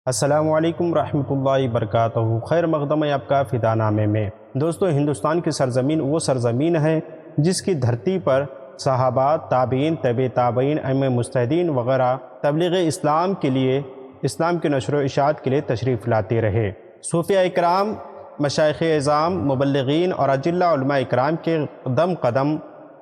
السلام علیکم ورحمۃ اللہ وبرکاتہ۔ خیر مقدم ہے آپ کا فدا نامے میں۔ دوستو، ہندوستان کی سرزمین وہ سرزمین ہے جس کی دھرتی پر صحابہ، تابعین، طبع تابعین، ائمہ مجتہدین وغیرہ تبلیغ اسلام کے لیے، اسلام کی نشر و اشاعت کے لیے تشریف لاتے رہے۔ صوفیاء اکرام، مشائخ اعظام، مبلغین اور اجلاء علماء اکرام کے قدم قدم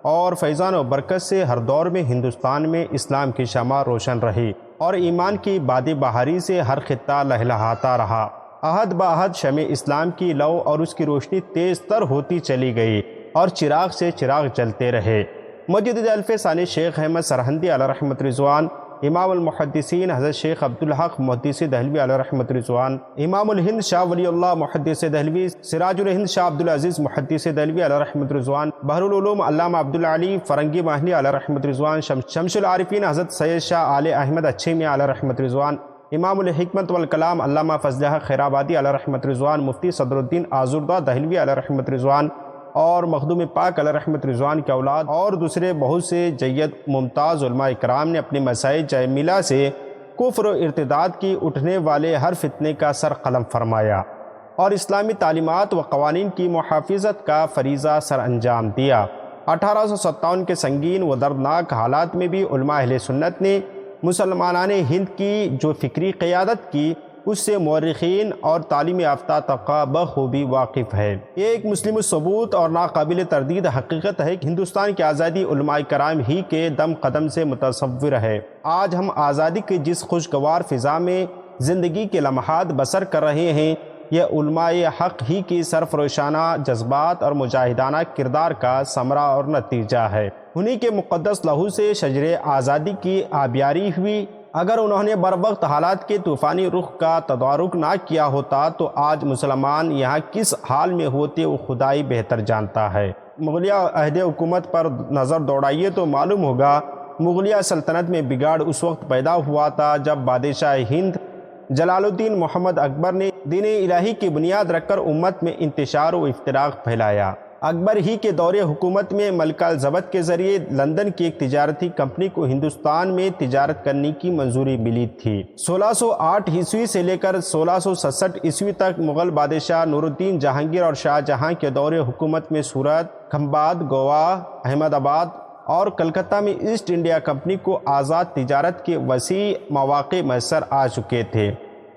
اور فیضان و برکت سے ہر دور میں ہندوستان میں اسلام کی شمع روشن رہی اور ایمان کی باد بہاری سے ہر خطہ لہلہاتا رہا۔ عہد بعہد شمع اسلام کی لو اور اس کی روشنی تیز تر ہوتی چلی گئی اور چراغ سے چراغ جلتے رہے۔ مجدد الف ثانی شیخ احمد سرہندی علیہ رحمۃ رضوان، امام المحدثین حضرت شیخ عبدالحق محدث دہلوی علیہ رحمۃ رضوان، امام الہند شاہ ولی اللہ محدث دہلوی، سراج الہند شاہ عبدالعزیز محدث دہلوی علیہ رحمۃ رضوان، بحر العلوم علامہ عبدالعلی فرنگی ماہلی علیہ رحمۃ رضوان، شمس العارفین حضرت سید شاہ آل احمد اچھی میاں علیہ رحمۃ رضوان، امام الحکمت والکلام علامہ فضل حق خیرآبادی علیہ رحمۃ رضوان، مفتی صدر الدین آزردہ دہلوی علیہ رحمۃ رضوان اور مخدوم پاک علیہ رحمۃ رضوان کے اولاد اور دوسرے بہت سے جید ممتاز علماء اکرام نے اپنے مسائل جمیلہ سے کفر و ارتداد کی اٹھنے والے ہر فتنے کا سر قلم فرمایا اور اسلامی تعلیمات و قوانین کی محافظت کا فریضہ سر انجام دیا۔ 1857 کے سنگین و دردناک حالات میں بھی علماء اہل سنت نے مسلمانان ہند کی جو فکری قیادت کی، اس سے مورخین اور تعلیم یافتہ طبقہ بخوبی واقف ہے۔ یہ ایک مسلم الثبوت اور ناقابل تردید حقیقت ہے کہ ہندوستان کی آزادی علماء کرام ہی کے دم قدم سے متصور ہے۔ آج ہم آزادی کی جس خوشگوار فضا میں زندگی کے لمحات بسر کر رہے ہیں، یہ علماء حق ہی کی سرفروشانہ جذبات اور مجاہدانہ کردار کا ثمرہ اور نتیجہ ہے۔ انہی کے مقدس لہو سے شجر آزادی کی آبیاری ہوئی۔ اگر انہوں نے بروقت حالات کے طوفانی رخ کا تدارک نہ کیا ہوتا تو آج مسلمان یہاں کس حال میں ہوتے وہ خدائی بہتر جانتا ہے۔ مغلیہ عہد حکومت پر نظر دوڑائیے تو معلوم ہوگا مغلیہ سلطنت میں بگاڑ اس وقت پیدا ہوا تھا جب بادشاہ ہند جلال الدین محمد اکبر نے دین الہی کی بنیاد رکھ کر امت میں انتشار و افتراق پھیلایا۔ اکبر ہی کے دور حکومت میں ملکہ الزبتھ کے ذریعے لندن کی ایک تجارتی کمپنی کو ہندوستان میں تجارت کرنے کی منظوری ملی تھی۔ 1608 عیسوی سے لے کر 1667 عیسوی تک مغل بادشاہ نور الدین جہانگیر اور شاہ جہاں کے دور حکومت میں سورت، کھمبات، گوا، احمد آباد اور کلکتہ میں ایسٹ انڈیا کمپنی کو آزاد تجارت کے وسیع مواقع میسر آ چکے تھے۔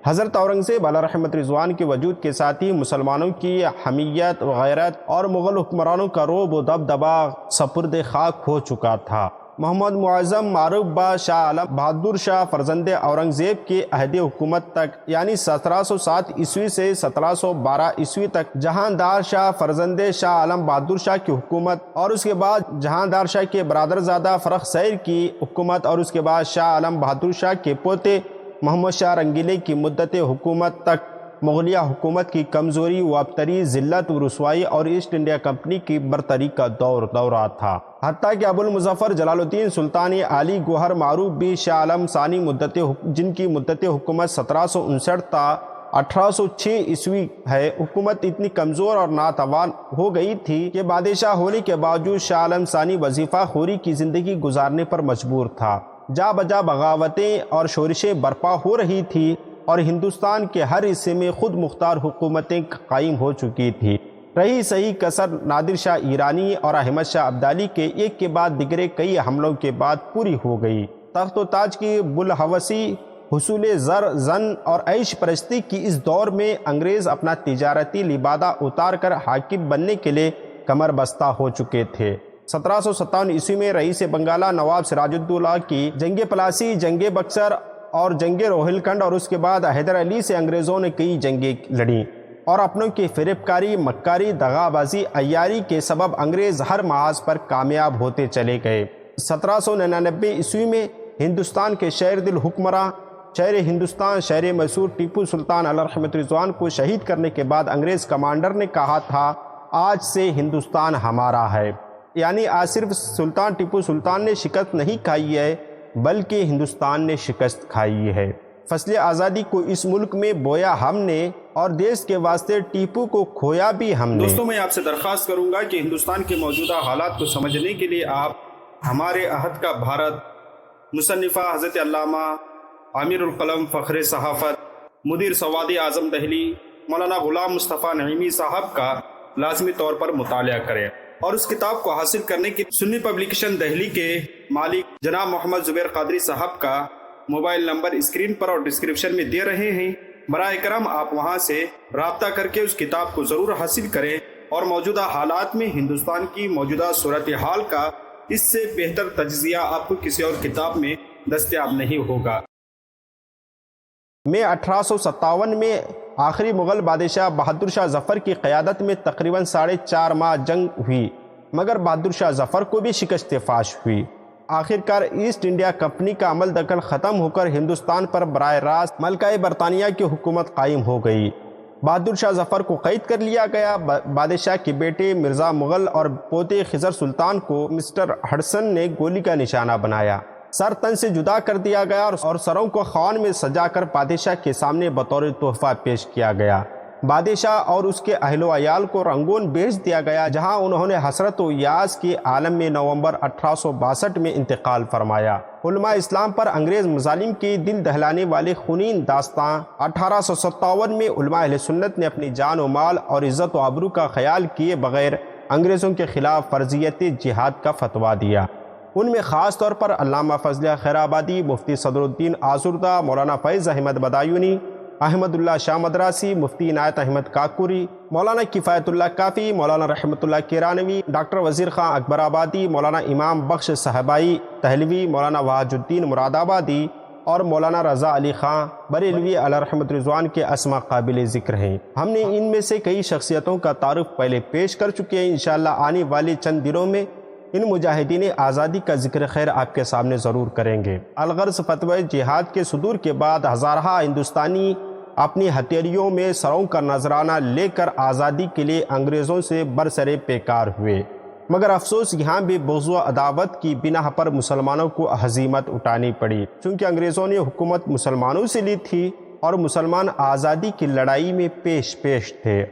حضرت اورنگزیب علیہ رحمۃ رضوان کے وجود کے ساتھ ہی مسلمانوں کی حمیت و غیرت اور مغل حکمرانوں کا رعب و دبدبہ سپرد خاک ہو چکا تھا۔ محمد معظم معروف با شاہ عالم بہادر شاہ فرزند اورنگزیب کے عہد حکومت تک، یعنی 1707 عیسوی سے 1712 عیسوی تک جہاندار شاہ فرزند شاہ عالم بہادر شاہ کی حکومت، اور اس کے بعد جہاندار شاہ کے برادرزادہ فرخ سیر کی حکومت، اور اس کے بعد شاہ عالم بہادر شاہ کے پوتے محمد شاہ رنگیلے کی مدت حکومت تک مغلیہ حکومت کی کمزوری و ابتری، ذلت و رسوائی اور ایسٹ انڈیا کمپنی کی برتری کا دورہ تھا۔ حتیٰ کہ ابو المظفر جلال الدین سلطان علی گوہر معروف بھی شاہ عالم ثانی جن کی مدت حکومت 1759 تا 1806 عیسوی ہے، حکومت اتنی کمزور اور ناتوان ہو گئی تھی کہ بادشاہ ہونے کے باوجود شاہ عالم ثانی وظیفہ خوری کی زندگی گزارنے پر مجبور تھا۔ جا بجا بغاوتیں اور شورشیں برپا ہو رہی تھی اور ہندوستان کے ہر حصے میں خود مختار حکومتیں قائم ہو چکی تھی۔ رہی صحیح کسر نادر شاہ ایرانی اور احمد شاہ ابدالی کے ایک کے بعد دیگرے کئی حملوں کے بعد پوری ہو گئی۔ تخت و تاج کی بلحوثی، حصول زر زن اور عیش پرستی کی اس دور میں انگریز اپنا تجارتی لبادہ اتار کر حاکم بننے کے لیے کمر بستہ ہو چکے تھے۔ 1757 عیسوی میں رئیس بنگالہ نواب سراج الدولہ کی جنگ پلاسی، جنگ بکسر اور جنگ روہل کنڈ، اور اس کے بعد حیدر علی سے انگریزوں نے کئی جنگیں لڑیں اور اپنوں کی فریب کاری، مکاری، دغا بازی، عیاری کے سبب انگریز ہر محاذ پر کامیاب ہوتے چلے گئے۔ 1799 عیسوی میں ہندوستان کے شہر دل حکمراں، شہر ہندوستان، شہر میسور ٹیپو سلطان علیہ رحمۃ رضوان کو شہید کرنے کے بعد انگریز کمانڈر نے کہا تھا، آج سے ہندوستان ہمارا ہے۔ یعنی آج صرف سلطان ٹیپو سلطان نے شکست نہیں کھائی ہے بلکہ ہندوستان نے شکست کھائی ہے۔ فصل آزادی کو اس ملک میں بویا ہم نے اور دیش کے واسطے ٹیپو کو کھویا بھی ہم نے۔ دوستوں، میں آپ سے درخواست کروں گا کہ ہندوستان کے موجودہ حالات کو سمجھنے کے لیے آپ ہمارے عہد کا بھارت، مصنفہ حضرت علامہ عامر القلم فخر صحافت مدیر سواد اعظم دہلی مولانا غلام مصطفیٰ نعیمی صاحب کا لازمی طور پر مطالعہ کریں، اور اس کتاب کو حاصل کرنے کی سنی پبلیکیشن دہلی کے مالک جناب محمد زبیر قادری صاحب کا موبائل نمبر اسکرین پر اور ڈسکرپشن میں دے رہے ہیں۔ براہ کرم آپ وہاں سے رابطہ کر کے اس کتاب کو ضرور حاصل کریں، اور موجودہ حالات میں ہندوستان کی موجودہ صورتحال کا اس سے بہتر تجزیہ آپ کو کسی اور کتاب میں دستیاب نہیں ہوگا۔ میں 1857 میں آخری مغل بادشاہ بہادر شاہ ظفر کی قیادت میں تقریباً 4.5 ماہ جنگ ہوئی، مگر بہادر شاہ ظفر کو بھی شکست فاش ہوئی۔ آخرکار ایسٹ انڈیا کمپنی کا عمل دخل ختم ہو کر ہندوستان پر براہ راست ملکہ برطانیہ کی حکومت قائم ہو گئی۔ بہادر شاہ ظفر کو قید کر لیا گیا۔ بادشاہ کے بیٹے مرزا مغل اور پوتے خضر سلطان کو مسٹر ہڈسن نے گولی کا نشانہ بنایا، سر تن سے جدا کر دیا گیا اور سروں کو خان میں سجا کر بادشاہ کے سامنے بطور تحفہ پیش کیا گیا۔ بادشاہ اور اس کے اہل و عیال کو رنگون بھیج دیا گیا، جہاں انہوں نے حسرت و یاس کے عالم میں نومبر 1862 میں انتقال فرمایا۔ علماء اسلام پر انگریز مظالم کی دل دہلانے والے خونین داستان 1857 میں علماء اہل سنت نے اپنی جان و مال اور عزت و آبرو کا خیال کیے بغیر انگریزوں کے خلاف فرضیت جہاد کا فتویٰ دیا۔ ان میں خاص طور پر علامہ فضلیہ خیر آبادی، مفتی صدر الدین آزردہ، مولانا فیض احمد بدایونی، احمد اللہ شاہ مدراسی، مفتی عنایت احمد کاکوری، مولانا کفایت اللہ کافی، مولانا رحمت اللہ کیرانوی، ڈاکٹر وزیر خان اکبر آبادی، مولانا امام بخش صاحبائی تہلوی، مولانا وحاج الدین مراد آبادی اور مولانا رضا علی خان بریلوی علیہ رحمت رضوان کے اسماء قابل ذکر ہیں۔ ہم نے ان میں سے کئی شخصیتوں کا تعارف پہلے پیش کر چکے ہیں۔ انشاءاللہ آنے والے چند دنوں میں ان مجاہدین آزادی کا ذکر خیر آپ کے سامنے ضرور کریں گے۔ الغرض فتوی جہاد کے صدور کے بعد ہزارہ ہندوستانی اپنی ہتھیلیوں میں سروں کا نذرانہ لے کر آزادی کے لیے انگریزوں سے برسر پیکار ہوئے، مگر افسوس یہاں بھی بغض و عداوت کی بنا پر مسلمانوں کو ہزیمت اٹھانی پڑی، چونکہ انگریزوں نے حکومت مسلمانوں سے لی تھی اور مسلمان آزادی کی لڑائی میں پیش تھے،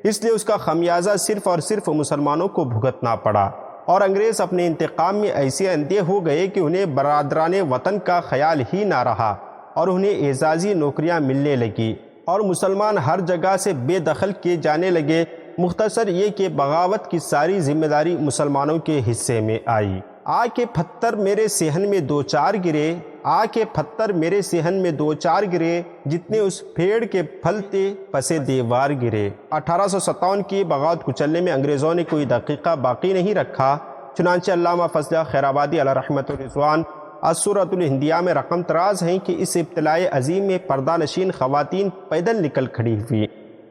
اس لیے اس کا خمیازہ صرف اور صرف مسلمانوں کو بھگتنا پڑا، اور انگریز اپنے انتقام میں ایسے اندھے ہو گئے کہ انہیں برادران وطن کا خیال ہی نہ رہا اور انہیں اعزازی نوکریاں ملنے لگی اور مسلمان ہر جگہ سے بے دخل کیے جانے لگے۔ مختصر یہ کہ بغاوت کی ساری ذمہ داری مسلمانوں کے حصے میں آئی۔ آ کے پتھر میرے صحن میں 2-4 گرے، آ کے پتھر میرے صحن میں 2-4 گرے، جتنے اس پیڑ کے پھل تھے پسے دیوار گرے۔ 1857 کی بغاوت کچلنے میں انگریزوں نے کوئی دقیقہ باقی نہیں رکھا، چنانچہ علامہ فضلیہ خیر آبادی علیہ رحمت الرضوان السورۃ الہندیہ میں رقم تراز ہیں کہ اس ابتلاء عظیم میں پردہ نشین خواتین پیدل نکل کھڑی ہوئی،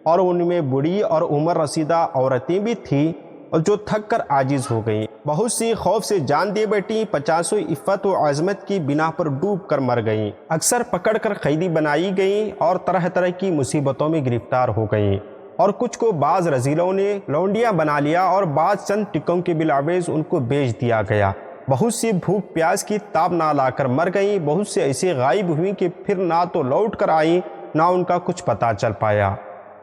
اور ان میں بوڑھی اور عمر رسیدہ عورتیں بھی تھیں اور جو تھک کر عاجز ہو گئیں۔ بہت سی خوف سے جان دے بیٹھیں، 50 عفت و عظمت کی بنا پر ڈوب کر مر گئیں، اکثر پکڑ کر قیدی بنائی گئیں اور طرح طرح کی مصیبتوں میں گرفتار ہو گئیں، اور کچھ کو بعض رذیلوں نے لونڈیاں بنا لیا اور بعض چند ٹکوں کے بلاویز ان کو بیچ دیا گیا۔ بہت سی بھوک پیاس کی تاب نہ لا کر مر گئیں، بہت سے ایسے غائب ہوئیں کہ پھر نہ تو لوٹ کر آئیں نہ ان کا کچھ پتہ چل پایا۔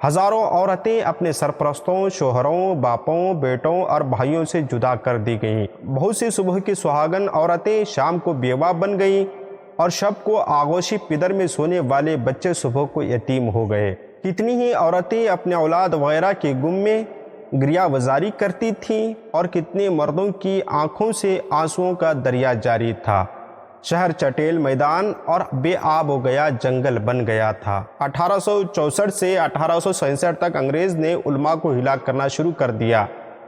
ہزاروں عورتیں اپنے سرپرستوں، شوہروں، باپوں، بیٹوں اور بھائیوں سے جدا کر دی گئیں۔ بہت سی صبح کی سہاگن عورتیں شام کو بیوہ بن گئیں، اور شب کو آغوشی پدر میں سونے والے بچے صبح کو یتیم ہو گئے۔ کتنی ہی عورتیں اپنے اولاد وغیرہ کے گم میں گریہ وزاری کرتی تھیں، اور کتنے مردوں کی آنکھوں سے آنسوؤں کا دریا جاری تھا۔ شہر چٹیل میدان اور بے آب ہو گیا، جنگل بن گیا تھا۔ 1864 سے 1867 تک انگریز نے علماء کو ہلاک کرنا شروع کر دیا۔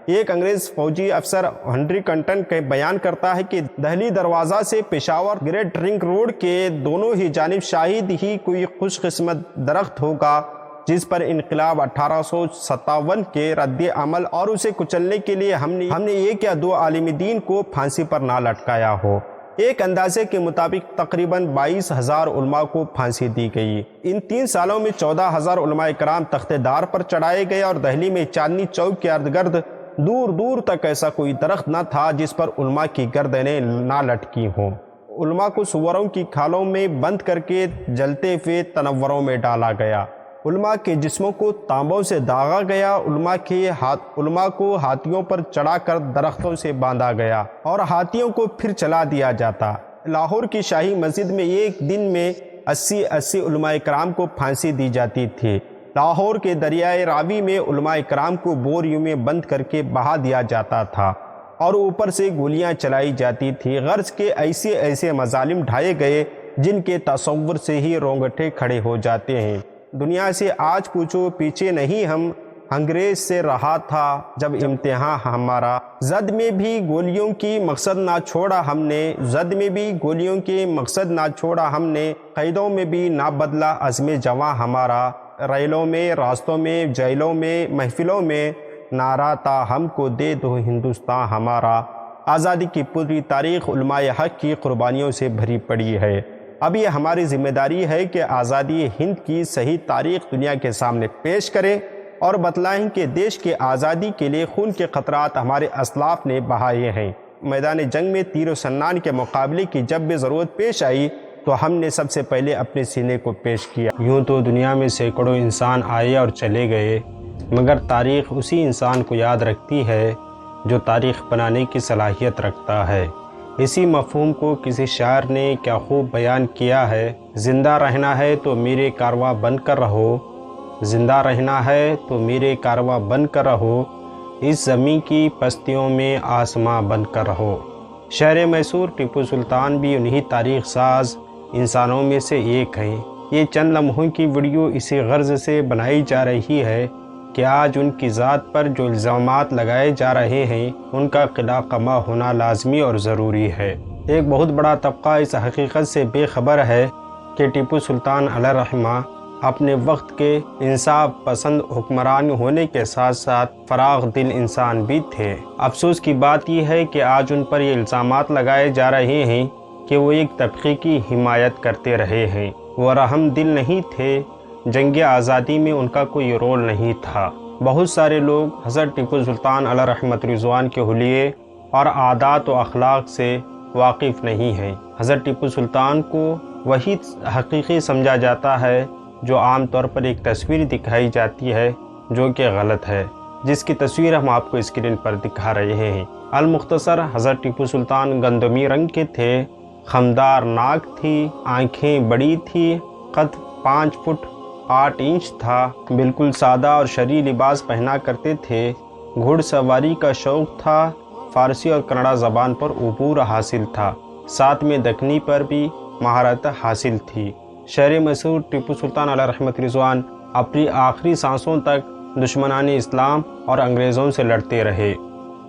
ایک انگریز فوجی افسر ہنری کنٹن کے بیان کرتا ہے کہ دہلی دروازہ سے پشاور گریٹ رنگ روڈ کے دونوں ہی جانب شاید ہی کوئی خوش قسمت درخت ہوگا جس پر انقلاب 1857 کے رد عمل اور اسے کچلنے کے لیے ہم نے ایک یا دو عالم دین کو پھانسی پر نہ لٹکایا ہو۔ ایک اندازے کے مطابق تقریباً 22,000 علماء کو پھانسی دی گئی۔ ان 3 سالوں میں 14,000 علماء کرام تخت دار پر چڑھائے گئے، اور دہلی میں چاندنی چوک کے ارد گرد دور دور تک ایسا کوئی درخت نہ تھا جس پر علماء کی گردنیں نہ لٹکی ہوں۔ علماء کو سوروں کی کھالوں میں بند کر کے جلتے ہوئے تنوروں میں ڈالا گیا، علماء کے جسموں کو تانبوں سے داغا گیا، علماء کو ہاتھیوں پر چڑھا کر درختوں سے باندھا گیا اور ہاتھیوں کو پھر چلا دیا جاتا۔ لاہور کی شاہی مسجد میں ایک دن میں 80 علماء کرام کو پھانسی دی جاتی تھی۔ لاہور کے دریائے راوی میں علماء کرام کو بوریوں میں بند کر کے بہا دیا جاتا تھا اور اوپر سے گولیاں چلائی جاتی تھی۔ غرض کے ایسے مظالم ڈھائے گئے جن کے تصور سے ہی رونگٹے کھڑے ہو جاتے ہیں۔ دنیا سے آج پوچھو پیچھے نہیں ہم، انگریز سے رہا تھا جب امتحان ہمارا۔ زد میں بھی گولیوں کی مقصد نہ چھوڑا ہم نے، زد میں بھی گولیوں کے مقصد نہ چھوڑا ہم نے، قیدوں میں بھی نہ بدلا عزم جواں ہمارا۔ ریلوں میں، راستوں میں، جیلوں میں، محفلوں میں نعرہ تھا ہم کو دے دو ہندوستان ہمارا۔ آزادی کی پوری تاریخ علماء حق کی قربانیوں سے بھری پڑی ہے۔ اب یہ ہماری ذمہ داری ہے کہ آزادی ہند کی صحیح تاریخ دنیا کے سامنے پیش کریں اور بتلائیں کہ دیش کے آزادی کے لیے خون کے قطرات ہمارے اسلاف نے بہائے ہیں۔ میدان جنگ میں تیر و سنان کے مقابلے کی جب بھی ضرورت پیش آئی تو ہم نے سب سے پہلے اپنے سینے کو پیش کیا۔ یوں تو دنیا میں سینکڑوں انسان آئے اور چلے گئے، مگر تاریخ اسی انسان کو یاد رکھتی ہے جو تاریخ بنانے کی صلاحیت رکھتا ہے۔ اسی مفہوم کو کسی شاعر نے کیا خوب بیان کیا ہے: زندہ رہنا ہے تو میرے کارواں بن کر رہو، زندہ رہنا ہے تو میرے کارواں بن کر رہو، اس زمین کی پستیوں میں آسماں بن کر رہو۔ شہر میسور ٹیپو سلطان بھی انہی تاریخ ساز انسانوں میں سے ایک ہیں۔ یہ چند لمحوں کی ویڈیو اسی غرض سے بنائی جا رہی ہے کہ آج ان کی ذات پر جو الزامات لگائے جا رہے ہیں ان کا قلع قمع ہونا لازمی اور ضروری ہے۔ ایک بہت بڑا طبقہ اس حقیقت سے بے خبر ہے کہ ٹیپو سلطان علیہ الرحمہ اپنے وقت کے انصاف پسند حکمران ہونے کے ساتھ ساتھ فراغ دل انسان بھی تھے۔ افسوس کی بات یہ ہے کہ آج ان پر یہ الزامات لگائے جا رہے ہیں کہ وہ ایک طبقے کی حمایت کرتے رہے ہیں۔ وہ رحم دل نہیں تھے، جنگ آزادی میں ان کا کوئی رول نہیں تھا۔ بہت سارے لوگ حضرت ٹیپو سلطان علیہ رحمت رضوان کے حلیے اور عادات و اخلاق سے واقف نہیں ہیں۔ حضرت ٹیپو سلطان کو وہی حقیقی سمجھا جاتا ہے جو عام طور پر ایک تصویر دکھائی جاتی ہے جو کہ غلط ہے، جس کی تصویر ہم آپ کو اسکرین پر دکھا رہے ہیں۔ المختصر حضرت ٹیپو سلطان گندمی رنگ کے تھے، خمدار ناک تھی، آنکھیں بڑی تھی، قد 5 فٹ 8 انچ تھا، بالکل سادہ اور شرعی لباس پہنا کرتے تھے، گھڑ سواری کا شوق تھا، فارسی اور کنڑا زبان پر عبور حاصل تھا، ساتھ میں دکنی پر بھی مہارت حاصل تھی۔ شہر میسور ٹیپو سلطان علیہ رحمت رضوان اپنی آخری سانسوں تک دشمنان اسلام اور انگریزوں سے لڑتے رہے۔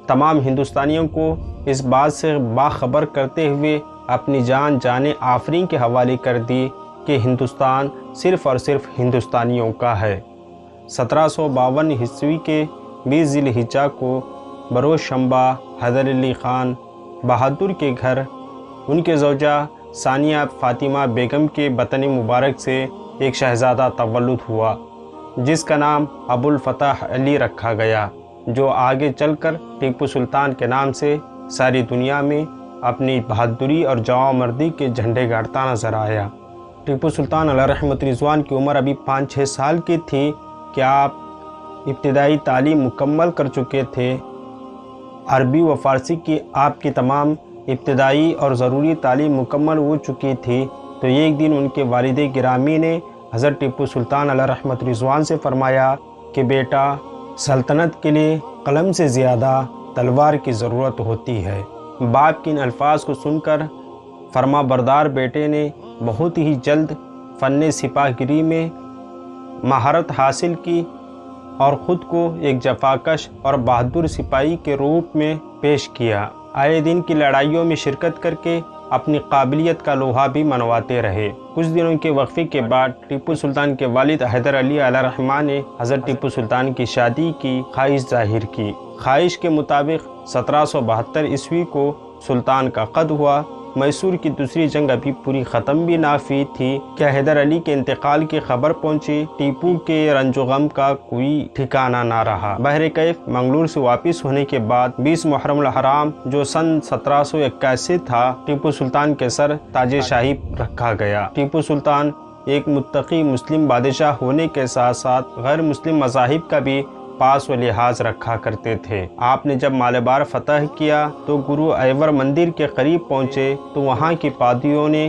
تمام ہندوستانیوں کو اس بات سے باخبر کرتے ہوئے اپنی جان آفرین کے حوالے کر دی کہ ہندوستان صرف اور صرف ہندوستانیوں کا ہے۔ 1752 عیسوی کے 20 ذی الحجہ کو بروز شنبہ حیدر علی خان بہادر کے گھر ان کے زوجہ ثانیہ فاطمہ بیگم کے بطن مبارک سے ایک شہزادہ تولد ہوا جس کا نام ابو الفتح علی رکھا گیا، جو آگے چل کر ٹیپو سلطان کے نام سے ساری دنیا میں اپنی بہادری اور جواں مردی کے جھنڈے گاڑتا نظر آیا۔ ٹیپو سلطان علیہ رحمت رضوان کی عمر ابھی 5-6 سال کی تھی کہ آپ ابتدائی تعلیم مکمل کر چکے تھے۔ عربی و فارسی کی آپ کی تمام ابتدائی اور ضروری تعلیم مکمل ہو چکی تھی تو ایک دن ان کے والد گرامی نے حضرت ٹیپو سلطان علیہ رحمت رضوان سے فرمایا کہ بیٹا، سلطنت کے لیے قلم سے زیادہ تلوار کی ضرورت ہوتی ہے۔ باپ کے ان الفاظ کو سن کر فرما بردار بیٹے نے بہت ہی جلد فن سپاہ گیری میں مہارت حاصل کی اور خود کو ایک جفاکش اور بہادر سپاہی کے روپ میں پیش کیا۔ آئے دن کی لڑائیوں میں شرکت کر کے اپنی قابلیت کا لوہا بھی منواتے رہے۔ کچھ دنوں کے وقفے کے بعد ٹیپو سلطان کے والد حیدر علی علیہ الرحمہ نے حضرت ٹیپو سلطان کی شادی کی خواہش ظاہر کی۔ خواہش کے مطابق 1772 عیسوی کو سلطان کا قد ہوا۔ میسور کی دوسری جنگ ابھی پوری ختم بھی نہ ہوئی تھی کہ حیدر علی کے انتقال کی خبر پہنچی۔ ٹیپو کے رنج و غم کا کوئی ٹھکانہ نہ رہا۔ بہرکیف منگلور سے واپس ہونے کے بعد 20 محرم الحرام جو سن 1781 تھا، ٹیپو سلطان کے سر تاج شاہی رکھا گیا۔ ٹیپو سلطان ایک متقی مسلم بادشاہ ہونے کے ساتھ ساتھ غیر مسلم مذاہب کا بھی پاس و لحاظ رکھا کرتے تھے۔ آپ نے جب مالابار فتح کیا تو گرو ایور مندر کے قریب پہنچے تو وہاں کے پادریوں نے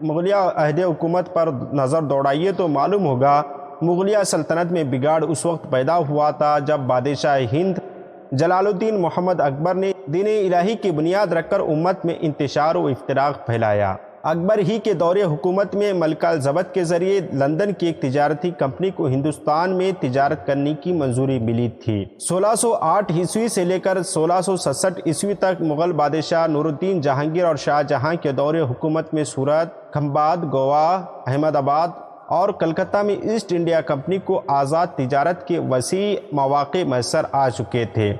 مغلیہ عہد حکومت پر نظر دوڑائیے تو معلوم ہوگا مغلیہ سلطنت میں بگاڑ اس وقت پیدا ہوا تھا جب بادشاہ ہند جلال الدین محمد اکبر نے دین الہی کی بنیاد رکھ کر امت میں انتشار و افتراق پھیلایا۔ اکبر ہی کے دور حکومت میں ملکہ الزبتھ کے ذریعے لندن کی ایک تجارتی کمپنی کو ہندوستان میں تجارت کرنے کی منظوری ملی تھی۔ 1608 عیسوی سے لے کر 1667 عیسوی تک مغل بادشاہ نور الدین جہانگیر اور شاہ جہاں کے دور حکومت میں سورت، کھمبات، گوا، احمد آباد اور کلکتہ میں ایسٹ انڈیا کمپنی کو آزاد تجارت کے وسیع مواقع میسر آ چکے تھے۔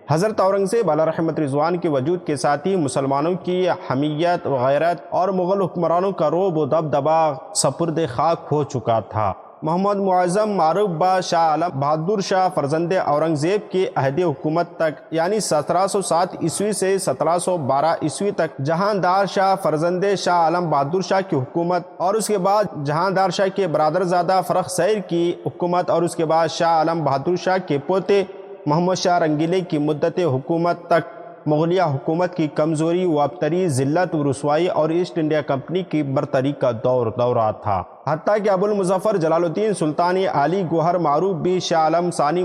حضرت اورنگزیب علیہ رحمت رضوان کے وجود کے ساتھ ہی مسلمانوں کی حمیت و غیرت اور مغل حکمرانوں کا رعب و دبدبا سپرد خاک ہو چکا تھا۔ محمد معظم معروف با شاہ عالم بہادر شاہ فرزند اورنگزیب کے عہد حکومت تک یعنی 1707 عیسوی سے 1712 عیسوی تک جہاندار شاہ فرزند شاہ عالم بہادر شاہ کی حکومت، اور اس کے بعد جہاندار شاہ کے برادرزادہ فرخ سیر کی حکومت، اور اس کے بعد شاہ عالم بہادر شاہ کے پوتے محمد شاہ رنگیلے کی مدت حکومت تک مغلیہ حکومت کی کمزوری و ابتری، ذلت و رسوائی اور ایسٹ انڈیا کمپنی کی برتری کا دورہ تھا۔ حتیٰ کہ ابو المظفر جلال الدین سلطان علی گوہر معروف بھی شاہ عالم ثانی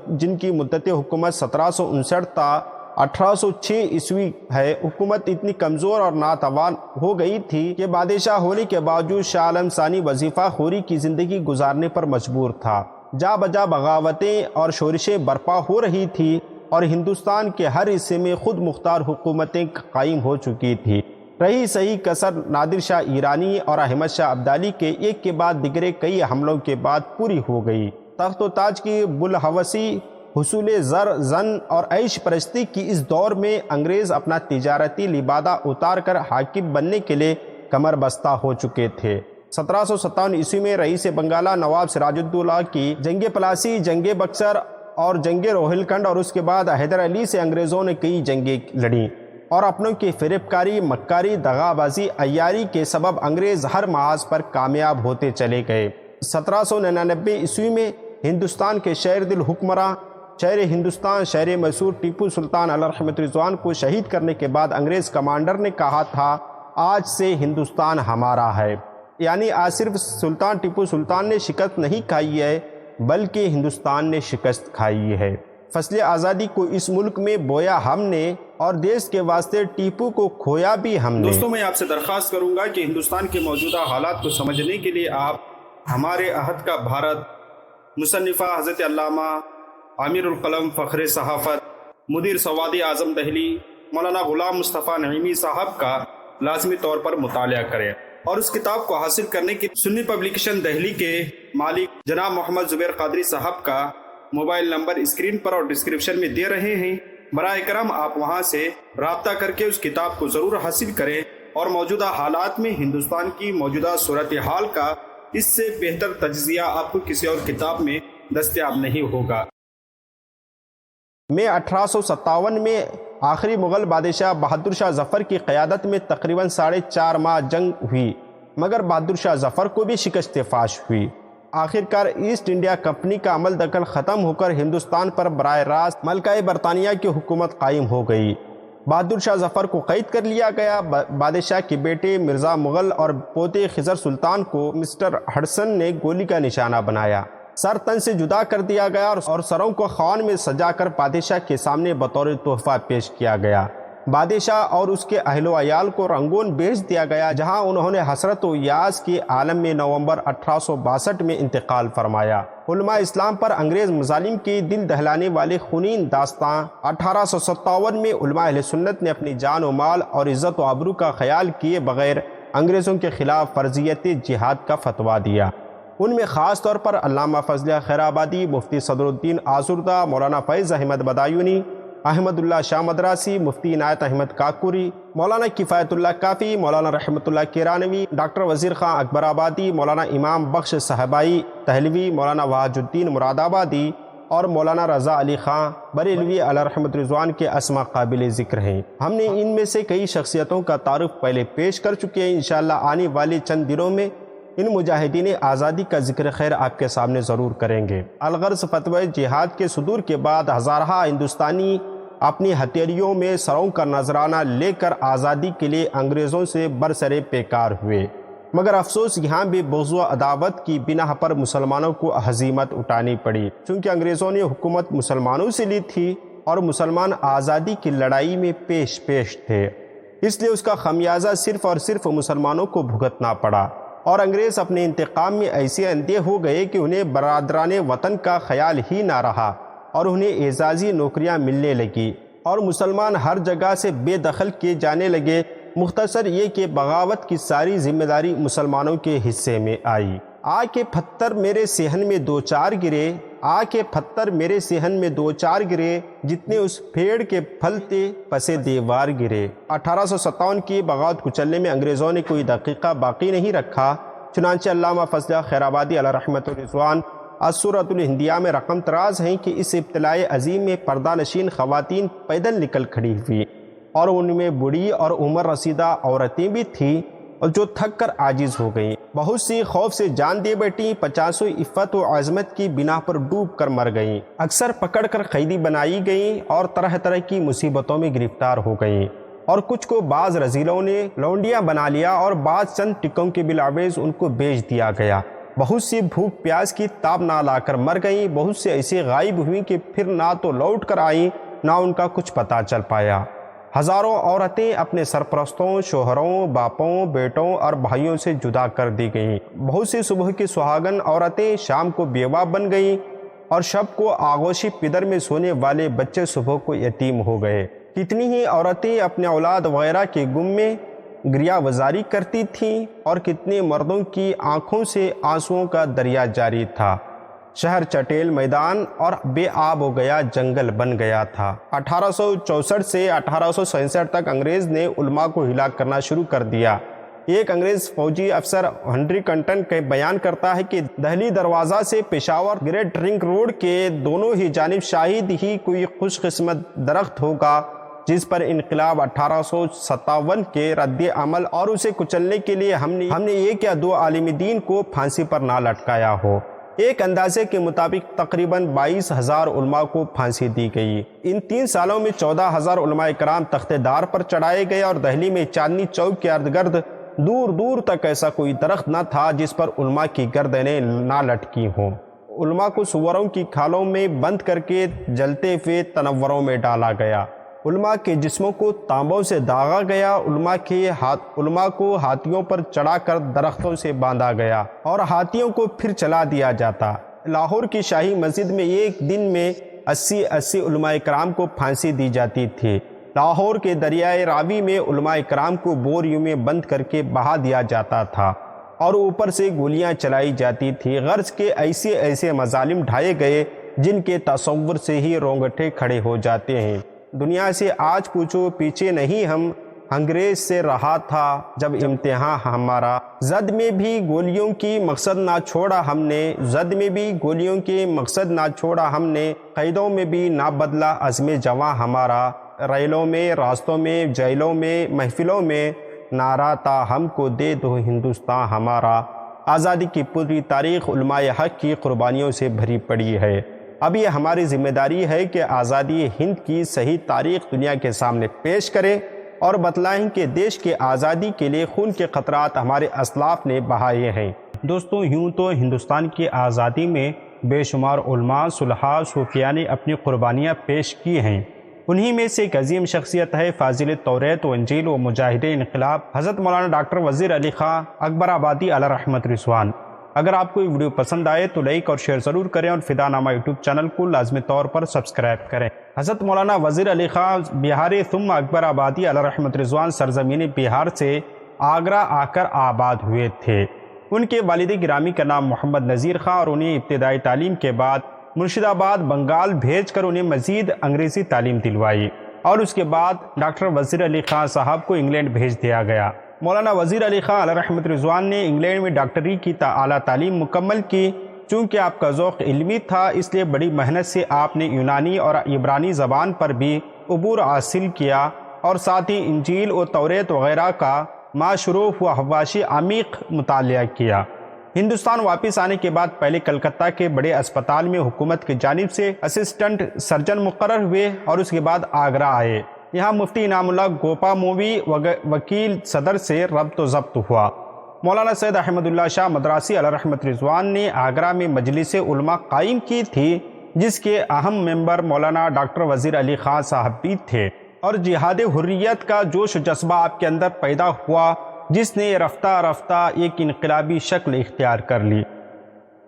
جن کی مدت حکومت 1759 تا 1806 عیسوی ہے، حکومت اتنی کمزور اور ناتوان ہو گئی تھی کہ بادشاہ ہونے کے باوجود شاہ عالم ثانی وظیفہ خوری کی زندگی گزارنے پر مجبور تھا۔ جا بجا بغاوتیں اور شورشیں برپا ہو رہی تھی اور ہندوستان کے ہر حصے میں خود مختار حکومتیں قائم ہو چکی تھی۔ رہی صحیح کسر نادر شاہ ایرانی اور احمد شاہ ابدالی کے ایک کے بعد دیگرے کئی حملوں کے بعد پوری ہو گئی۔ تخت و تاج کی بلحوثی، حصول زر زن اور عیش پرستی کی اس دور میں انگریز اپنا تجارتی لبادہ اتار کر حاکم بننے کے لیے کمر بستہ ہو چکے تھے۔ 1757 عیسوی میں رئیس بنگالہ نواب سراج الدولہ کی جنگ پلاسی، جنگ بکسر اور جنگ روہل کنڈ اور اس کے بعد حیدر علی سے انگریزوں نے کئی جنگیں لڑیں اور اپنوں کی فریب کاری، مکاری، دغا بازی، عیاری کے سبب انگریز ہر محاذ پر کامیاب ہوتے چلے گئے۔ 1799 عیسوی میں ہندوستان کے شہر دل حکمراں، شہر ہندوستان، شہر میسور ٹیپو سلطان علیہ رحمت رضوان کو شہید کرنے کے بعد انگریز کمانڈر نے کہا تھا، آج سے ہندوستان ہمارا ہے۔ یعنی آج صرف سلطان ٹیپو سلطان نے شکست نہیں کھائی ہے بلکہ ہندوستان نے شکست کھائی ہے۔ فصل آزادی کو اس ملک میں بویا ہم نے اور دیش کے واسطے ٹیپو کو کھویا بھی ہم نے۔ دوستوں، میں آپ سے درخواست کروں گا کہ ہندوستان کے موجودہ حالات کو سمجھنے کے لیے آپ ہمارے عہد کا بھارت، مصنفہ حضرت علامہ امیر القلم فخر صحافت مدیر سواد اعظم دہلی مولانا غلام مصطفیٰ نعیمی صاحب کا لازمی طور پر مطالعہ کریں، اور اس کتاب کو حاصل کرنے کی سنی پبلیکیشن دہلی کے مالک جناب محمد زبیر قادری صاحب کا موبائل نمبر اسکرین پر اور ڈسکرپشن میں دے رہے ہیں۔ براہ کرم آپ وہاں سے رابطہ کر کے اس کتاب کو ضرور حاصل کریں، اور موجودہ حالات میں ہندوستان کی موجودہ صورتحال کا اس سے بہتر تجزیہ آپ کو کسی اور کتاب میں دستیاب نہیں ہوگا۔ میں 1857 میں آخری مغل بادشاہ بہادر شاہ ظفر کی قیادت میں تقریباً 4.5 ماہ جنگ ہوئی، مگر بہادر شاہ ظفر کو بھی شکست فاش ہوئی۔ آخرکار ایسٹ انڈیا کمپنی کا عمل دخل ختم ہو کر ہندوستان پر براہ راست ملکہ برطانیہ کی حکومت قائم ہو گئی۔ بہادر شاہ ظفر کو قید کر لیا گیا۔ بادشاہ کے بیٹے مرزا مغل اور پوتے خضر سلطان کو مسٹر ہڈسن نے گولی کا نشانہ بنایا، سر تن سے جدا کر دیا گیا اور سروں کو خوان میں سجا کر بادشاہ کے سامنے بطور تحفہ پیش کیا گیا۔ بادشاہ اور اس کے اہل و عیال کو رنگون بھیج دیا گیا، جہاں انہوں نے حسرت و یاس کے عالم میں نومبر 1862 میں انتقال فرمایا۔ علماء اسلام پر انگریز مظالم کی دل دہلانے والے خونین داستان 1857 میں علماء اہل سنت نے اپنی جان و مال اور عزت و آبرو کا خیال کیے بغیر انگریزوں کے خلاف فرضیت جہاد کا فتویٰ دیا۔ ان میں خاص طور پر علامہ فضل خیر آبادی، مفتی صدر الدین آزردہ، مولانا فیض احمد بدایونی، احمد اللہ شاہ مدراسی، مفتی عنایت احمد کاکوری، مولانا کفایت اللہ کافی، مولانا رحمت اللہ کیرانوی، ڈاکٹر وزیر خان اکبر آبادی، مولانا امام بخش صاحبائی تہلوی، مولانا وحاج الدین مراد آبادی اور مولانا رضا علی خان بریلوی علیہ رحمت رضوان کے اسماء قابل ذکر ہیں۔ ہم نے ان میں سے کئی شخصیتوں کا تعارف پہلے پیش کر چکے ہیں۔ انشاءاللہ آنے والے چند دنوں میں ان مجاہدین آزادی کا ذکر خیر آپ کے سامنے ضرور کریں گے۔ الغرض فتوی جہاد کے صدور کے بعد ہزارہ ہندوستانی اپنی ہتھیلیوں میں سروں کا نذرانہ لے کر آزادی کے لیے انگریزوں سے برسرے پیکار ہوئے۔ مگر افسوس یہاں بھی بغض و عداوت کی بنا پر مسلمانوں کو ہزیمت اٹھانی پڑی، چونکہ انگریزوں نے حکومت مسلمانوں سے لی تھی اور مسلمان آزادی کی لڑائی میں پیش تھے، اس لیے اس کا خمیازہ صرف اور صرف مسلمانوں کو بھگتنا پڑا، اور انگریز اپنے انتقام میں ایسے اندھے ہو گئے کہ انہیں برادران وطن کا خیال ہی نہ رہا اور انہیں اعزازی نوکریاں ملنے لگی اور مسلمان ہر جگہ سے بے دخل کیے جانے لگے۔ مختصر یہ کہ بغاوت کی ساری ذمہ داری مسلمانوں کے حصے میں آئی۔ آ کے پتھر میرے صحن میں دو چار گرے، آ کے پتھر میرے صحن میں دو چار گرے، جتنے اس پیڑ کے پھل تھے پسے دیوار گرے۔ 1857 کی بغاوت کچلنے میں انگریزوں نے کوئی دقیقہ باقی نہیں رکھا، چنانچہ علامہ فضل خیر آبادی علیہ رحمۃ الرضوان السورۃ الہندیہ میں رقم تراز ہیں کہ اس ابتلاء عظیم میں پردہ نشین خواتین پیدل نکل کھڑی ہوئی، اور ان میں بوڑھی اور عمر رسیدہ عورتیں بھی تھیں اور جو تھک کر عاجز ہو گئیں۔ بہت سی خوف سے جان دے بیٹھیں، 50 عفت و عظمت کی بنا پر ڈوب کر مر گئیں، اکثر پکڑ کر قیدی بنائی گئیں اور طرح طرح کی مصیبتوں میں گرفتار ہو گئیں، اور کچھ کو بعض رذیلوں نے لونڈیاں بنا لیا اور بعض چند ٹکوں کے بلاویز ان کو بیچ دیا گیا۔ بہت سی بھوک پیاس کی تاب نہ لا کر مر گئیں، بہت سے ایسے غائب ہوئیں کہ پھر نہ تو لوٹ کر آئیں نہ ان کا کچھ پتہ چل پایا۔ ہزاروں عورتیں اپنے سرپرستوں، شوہروں، باپوں، بیٹوں اور بھائیوں سے جدا کر دی گئیں۔ بہت سی صبح کی سہاگن عورتیں شام کو بیوہ بن گئیں، اور شب کو آغوشی پدر میں سونے والے بچے صبح کو یتیم ہو گئے۔ کتنی ہی عورتیں اپنے اولاد وغیرہ کے گم میں گریہ وزاری کرتی تھیں، اور کتنے مردوں کی آنکھوں سے آنسوؤں کا دریا جاری تھا۔ شہر چٹیل میدان اور بے آب ہو گیا، جنگل بن گیا تھا۔ 1864 سے 1867 تک انگریز نے علماء کو ہلاک کرنا شروع کر دیا۔ ایک انگریز فوجی افسر ہنری کنٹن کے بیان کرتا ہے کہ دہلی دروازہ سے پشاور گریٹ رنگ روڈ کے دونوں ہی جانب شاید ہی کوئی خوش قسمت درخت ہوگا جس پر انقلاب 1857 کے رد عمل اور اسے کچلنے کے لیے ہم نے ایک یا دو عالم دین کو پھانسی پر نہ لٹکایا ہو۔ ایک اندازے کے مطابق تقریباً 22,000 علماء کو پھانسی دی گئی۔ ان 3 سالوں میں 14,000 علماء کرام تخت دار پر چڑھائے گئے، اور دہلی میں چاندنی چوک کے ارد گرد دور دور تک ایسا کوئی درخت نہ تھا جس پر علماء کی گردنیں نہ لٹکی ہوں۔ علماء کو سوروں کی کھالوں میں بند کر کے جلتے ہوئے تنوروں میں ڈالا گیا، علماء کے جسموں کو تانبوں سے داغا گیا، علماء کو ہاتھیوں پر چڑھا کر درختوں سے باندھا گیا اور ہاتھیوں کو پھر چلا دیا جاتا۔ لاہور کی شاہی مسجد میں ایک دن میں 80 علماء کرام کو پھانسی دی جاتی تھی۔ لاہور کے دریائے راوی میں علماء کرام کو بوریوں میں بند کر کے بہا دیا جاتا تھا اور اوپر سے گولیاں چلائی جاتی تھی۔ غرض کے ایسے مظالم ڈھائے گئے جن کے تصور سے ہی رونگٹے کھڑے ہو جاتے ہیں۔ دنیا سے آج پوچھو پیچھے نہیں ہم، انگریز سے رہا تھا جب امتحان ہمارا، زد میں بھی گولیوں کی مقصد نہ چھوڑا ہم نے، زد میں بھی گولیوں کے مقصد نہ چھوڑا ہم نے، قیدوں میں بھی نہ بدلا عزم جواں ہمارا، ریلوں میں، راستوں میں، جیلوں میں، محفلوں میں، نعرہ تھا ہم کو دے دو ہندوستان ہمارا۔ آزادی کی پوری تاریخ علماء حق کی قربانیوں سے بھری پڑی ہے۔ اب یہ ہماری ذمہ داری ہے کہ آزادی ہند کی صحیح تاریخ دنیا کے سامنے پیش کریں اور بتلائیں کہ دیش کے آزادی کے لیے خون کے قطرات ہمارے اسلاف نے بہائے ہیں۔ دوستوں، یوں تو ہندوستان کی آزادی میں بے شمار علماء، صلحاء، صوفیاء نے اپنی قربانیاں پیش کی ہیں۔ انہی میں سے ایک عظیم شخصیت ہے فاضل توریت و انجیل و مجاہد انقلاب حضرت مولانا ڈاکٹر وزیر علی خان اکبر آبادی علیہ رحمت رضوان۔ اگر آپ کو یہ ویڈیو پسند آئے تو لائک اور شیئر ضرور کریں اور فدا نامہ یوٹیوب چینل کو لازمی طور پر سبسکرائب کریں۔ حضرت مولانا وزیر علی خان بہار ثم اکبر آبادی علیہ رحمت رضوان سرزمین بہار سے آگرہ آ کر آباد ہوئے تھے۔ ان کے والد گرامی کا نام محمد نذیر خان، اور انہیں ابتدائی تعلیم کے بعد مرشد آباد بنگال بھیج کر انہیں مزید انگریزی تعلیم دلوائی، اور اس کے بعد ڈاکٹر وزیر علی خان صاحب کو انگلینڈ بھیج دیا گیا۔ مولانا وزیر علی خان علیہ رحمت رضوان نے انگلینڈ میں ڈاکٹری کی اعلیٰ تعلیم مکمل کی۔ چونکہ آپ کا ذوق علمی تھا، اس لیے بڑی محنت سے آپ نے یونانی اور عبرانی زبان پر بھی عبور حاصل کیا، اور ساتھ ہی انجیل و توریت وغیرہ کا معشروف و حواشی عمیق مطالعہ کیا۔ ہندوستان واپس آنے کے بعد پہلے کلکتہ کے بڑے اسپتال میں حکومت کی جانب سے اسسٹنٹ سرجن مقرر ہوئے، اور اس کے بعد آگرہ آئے۔ یہاں مفتی انعام اللہ گوپا مووی وکیل صدر سے ربط و ضبط ہوا۔ مولانا سید احمد اللہ شاہ مدراسی علیہ رحمت رضوان نے آگرہ میں مجلس علماء قائم کی تھی، جس کے اہم ممبر مولانا ڈاکٹر وزیر علی خان صاحب بھی تھے، اور جہاد حریت کا جوش و جذبہ آپ کے اندر پیدا ہوا، جس نے رفتہ رفتہ ایک انقلابی شکل اختیار کر لی۔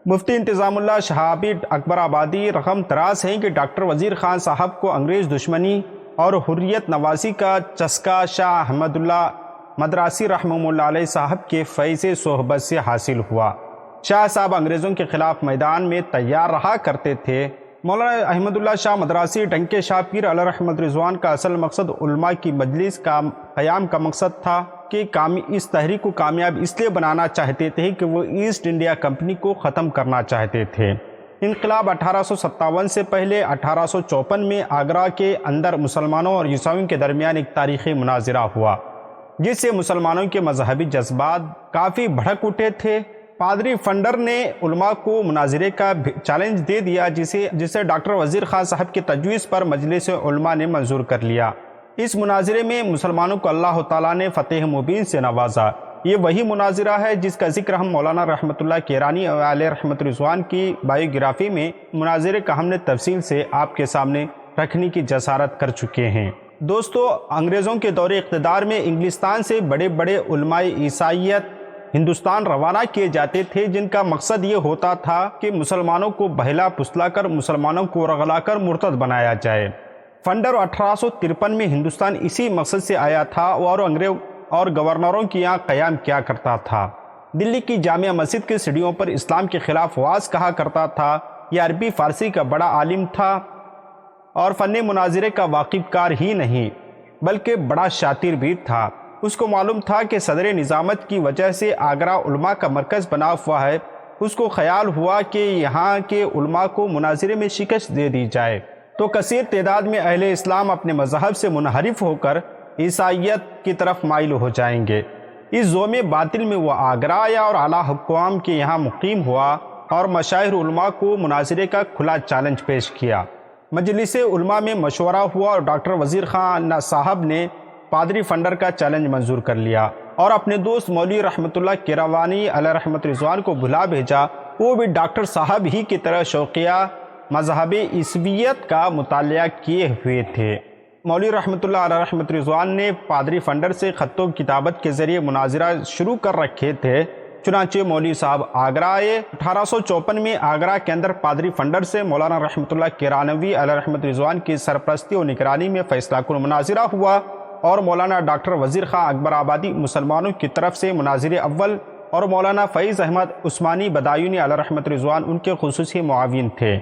مفتی انتظام اللہ شہابی اکبر آبادی رقم تراز ہیں کہ ڈاکٹر وزیر خان صاحب کو انگریز دشمنی اور حریت نوازی کا چسکا شاہ احمد اللہ مدراسی رحمہ اللہ علیہ صاحب کے فیض صحبت سے حاصل ہوا۔ شاہ صاحب انگریزوں کے خلاف میدان میں تیار رہا کرتے تھے۔ مولانا احمد اللہ شاہ مدراسی ڈنکے شاہ پیر علیہ رحمت رضوان کا اصل مقصد علماء کی مجلس کا قیام کا مقصد تھا کہ اس تحریک کو کامیاب اس لیے بنانا چاہتے تھے کہ وہ ایسٹ انڈیا کمپنی کو ختم کرنا چاہتے تھے۔ انقلاب 1857 سے پہلے 1854 میں آگرہ کے اندر مسلمانوں اور عیسائیوں کے درمیان ایک تاریخی مناظرہ ہوا، جس سے مسلمانوں کے مذہبی جذبات کافی بھڑک اٹھے تھے۔ پادری فنڈر نے علماء کو مناظرے کا چیلنج دے دیا، جسے ڈاکٹر وزیر خان صاحب کی تجویز پر مجلس علماء نے منظور کر لیا۔ اس مناظرے میں مسلمانوں کو اللہ تعالیٰ نے فتح مبین سے نوازا۔ یہ وہی مناظرہ ہے جس کا ذکر ہم مولانا رحمت اللہ کیرانی علیہ رحمت رضوان کی بائیوگرافی میں مناظرے کا ہم نے تفصیل سے آپ کے سامنے رکھنے کی جسارت کر چکے ہیں۔ دوستو، انگریزوں کے دور اقتدار میں انگلستان سے بڑے بڑے علماء عیسائیت ہندوستان روانہ کیے جاتے تھے، جن کا مقصد یہ ہوتا تھا کہ مسلمانوں کو بہلا پسلا کر مسلمانوں کو رغلا کر مرتد بنایا جائے۔ فنڈر 1853 میں ہندوستان اسی مقصد سے آیا تھا اور گورنروں کی یہاں قیام کیا کرتا تھا۔ دلی کی جامع مسجد کی سیڑھیوں پر اسلام کے خلاف واز کہا کرتا تھا۔ یہ عربی فارسی کا بڑا عالم تھا اور فن مناظرے کا واقف کار ہی نہیں بلکہ بڑا شاطر بھی تھا۔ اس کو معلوم تھا کہ صدر نظامت کی وجہ سے آگرہ علماء کا مرکز بنا ہوا ہے۔ اس کو خیال ہوا کہ یہاں کے علماء کو مناظرے میں شکست دے دی جائے تو کثیر تعداد میں اہل اسلام اپنے مذہب سے منحرف ہو کر عیسائیت کی طرف مائل ہو جائیں گے۔ اس زوم باطل میں وہ آگرہ آیا اور اعلیٰ حکام کے یہاں مقیم ہوا اور مشاہیر علماء کو مناظرے کا کھلا چیلنج پیش کیا۔ مجلس علماء میں مشورہ ہوا اور ڈاکٹر وزیر خان صاحب نے پادری فنڈر کا چیلنج منظور کر لیا اور اپنے دوست مولوی رحمت اللہ کیروانی علیہ رحمت رضوان کو بلا بھیجا۔ وہ بھی ڈاکٹر صاحب ہی کی طرح شوقیہ مذہب عیسویت کا مطالعہ کیے ہوئے تھے۔ مولوی رحمت اللہ علیہ رحمت رضوان نے پادری فنڈر سے خط و کتابت کے ذریعے مناظرہ شروع کر رکھے تھے۔ چنانچہ مولوی صاحب آگرہ آئے۔ 1854 میں آگرہ کے اندر پادری فنڈر سے مولانا رحمت اللہ کیرانوی علیہ رحمت رضوان کی سرپرستی و نگرانی میں فیصلہ کن مناظرہ ہوا اور مولانا ڈاکٹر وزیر خان اکبر آبادی مسلمانوں کی طرف سے مناظر اول اور مولانا فیض احمد عثمانی بدایونی علیہ رحمت رضوان ان کے خصوصی معاون تھے۔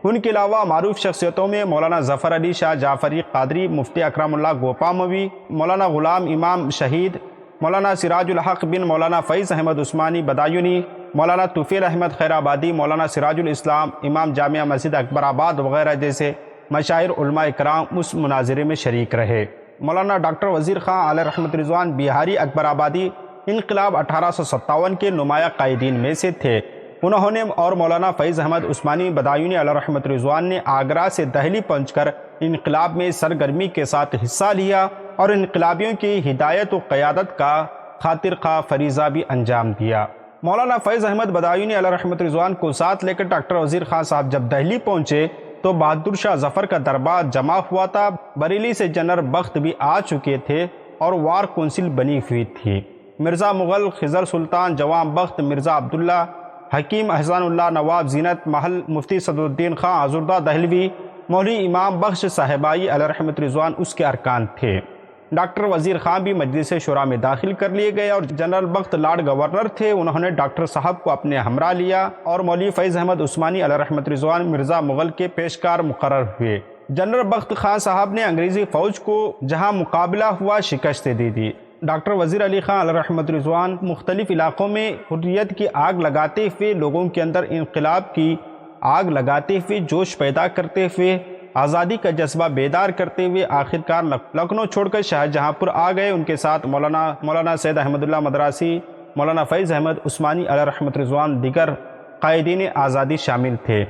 ان کے علاوہ معروف شخصیتوں میں مولانا ظفر علی شاہ جعفری قادری، مفتی اکرم اللہ گوپاموی، مولانا غلام امام شہید، مولانا سراج الحق بن مولانا فیض احمد عثمانی بدایونی، مولانا طفیل احمد خیر آبادی، مولانا سراج الاسلام امام جامع مسجد اکبر آباد وغیرہ جیسے مشاہیر علماء کرام اس مناظرے میں شریک رہے۔ مولانا ڈاکٹر وزیر خان علیہ رحمت رضوان بہاری اکبر آبادی انقلاب 1857 کے نمایاں قائدین میں سے تھے۔ انہوں نے اور مولانا فیض احمد عثمانی بدایونی علیہ رحمت رضوان نے آگرہ سے دہلی پہنچ کر انقلاب میں سرگرمی کے ساتھ حصہ لیا اور انقلابیوں کی ہدایت و قیادت کا خاطر خواہ فریضہ بھی انجام دیا۔ مولانا فیض احمد بدایونی علیہ رحمت رضوان کو ساتھ لے کر ڈاکٹر وزیر خان صاحب جب دہلی پہنچے تو بہادر شاہ ظفر کا دربار جمع ہوا تھا۔ بریلی سے جنرل بخت بھی آ چکے تھے اور وار کونسل بنی ہوئی تھی۔ مرزا مغل، خضر سلطان، جوان بخت، مرزا عبداللہ، حکیم احسان اللہ، نواب زینت محل، مفتی صدر الدین خان آزردہ دہلوی، مولوی امام بخش صاحبائی علیہ رحمت رضوان اس کے ارکان تھے۔ ڈاکٹر وزیر خان بھی مجلس شورا میں داخل کر لیے گئے اور جنرل بخت لارڈ گورنر تھے، انہوں نے ڈاکٹر صاحب کو اپنے ہمراہ لیا اور مولوی فیض احمد عثمانی علیہ رحمت رضوان مرزا مغل کے پیشکار مقرر ہوئے۔ جنرل بخت خان صاحب نے انگریزی فوج کو جہاں مقابلہ ہوا شکست دے دی۔ ڈاکٹر وزیر علی خان علیہ رحمت رضوان مختلف علاقوں میں حریت کی آگ لگاتے ہوئے، لوگوں کے اندر انقلاب کی آگ لگاتے ہوئے، جوش پیدا کرتے ہوئے، آزادی کا جذبہ بیدار کرتے ہوئے آخرکار لکھنؤ چھوڑ کر شاہجہاں پور آ گئے۔ ان کے ساتھ مولانا سید احمد اللہ مدراسی، مولانا فیض احمد عثمانی علیہ رحمت رضوان، دیگر قائدین آزادی شامل تھے۔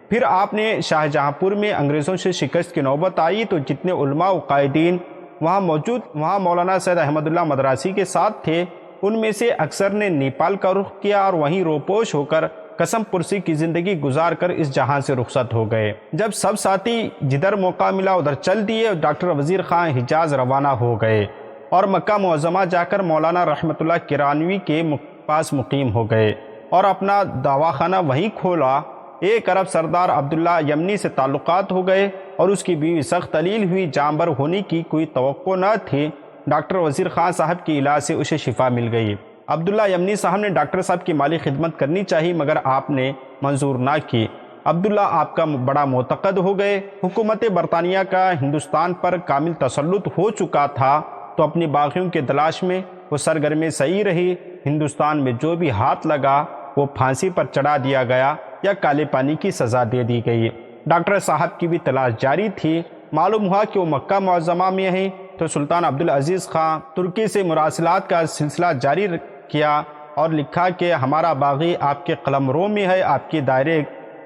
پھر آپ نے شاہجہاں پور میں انگریزوں سے شکست کی نوبت آئی تو جتنے علماء و قائدین وہاں موجود، وہاں مولانا سید احمد اللہ مدراسی کے ساتھ تھے، ان میں سے اکثر نے نیپال کا رخ کیا اور وہیں روپوش ہو کر قسم پرسی کی زندگی گزار کر اس جہاں سے رخصت ہو گئے۔ جب سب ساتھی جدھر موقع ملا ادھر چل دیے، ڈاکٹر وزیر خان حجاز روانہ ہو گئے اور مکہ معظمہ جا کر مولانا رحمت اللہ کرانوی کے پاس مقیم ہو گئے اور اپنا دواخانہ وہیں کھولا۔ ایک عرب سردار عبداللہ یمنی سے تعلقات ہو گئے اور اس کی بیوی سخت علیل ہوئی، جانبر ہونے کی کوئی توقع نہ تھی۔ ڈاکٹر وزیر خان صاحب کی علاج سے اسے شفا مل گئی۔ عبداللہ یمنی صاحب نے ڈاکٹر صاحب کی مالی خدمت کرنی چاہی مگر آپ نے منظور نہ کی۔ عبداللہ آپ کا بڑا معتقد ہو گئے۔ حکومت برطانیہ کا ہندوستان پر کامل تسلط ہو چکا تھا تو اپنی باغیوں کے تلاش میں وہ سرگرم سعی رہی۔ ہندوستان میں جو بھی ہاتھ لگا وہ پھانسی پر چڑھا دیا گیا یا کالے پانی کی سزا دے دی گئی۔ ڈاکٹر صاحب کی بھی تلاش جاری تھی۔ معلوم ہوا کہ وہ مکہ معظمہ میں ہیں تو سلطان عبدالعزیز خان ترکی سے مراسلات کا سلسلہ جاری کیا اور لکھا کہ ہمارا باغی آپ کے قلمرو میں ہے، آپ کے دائرے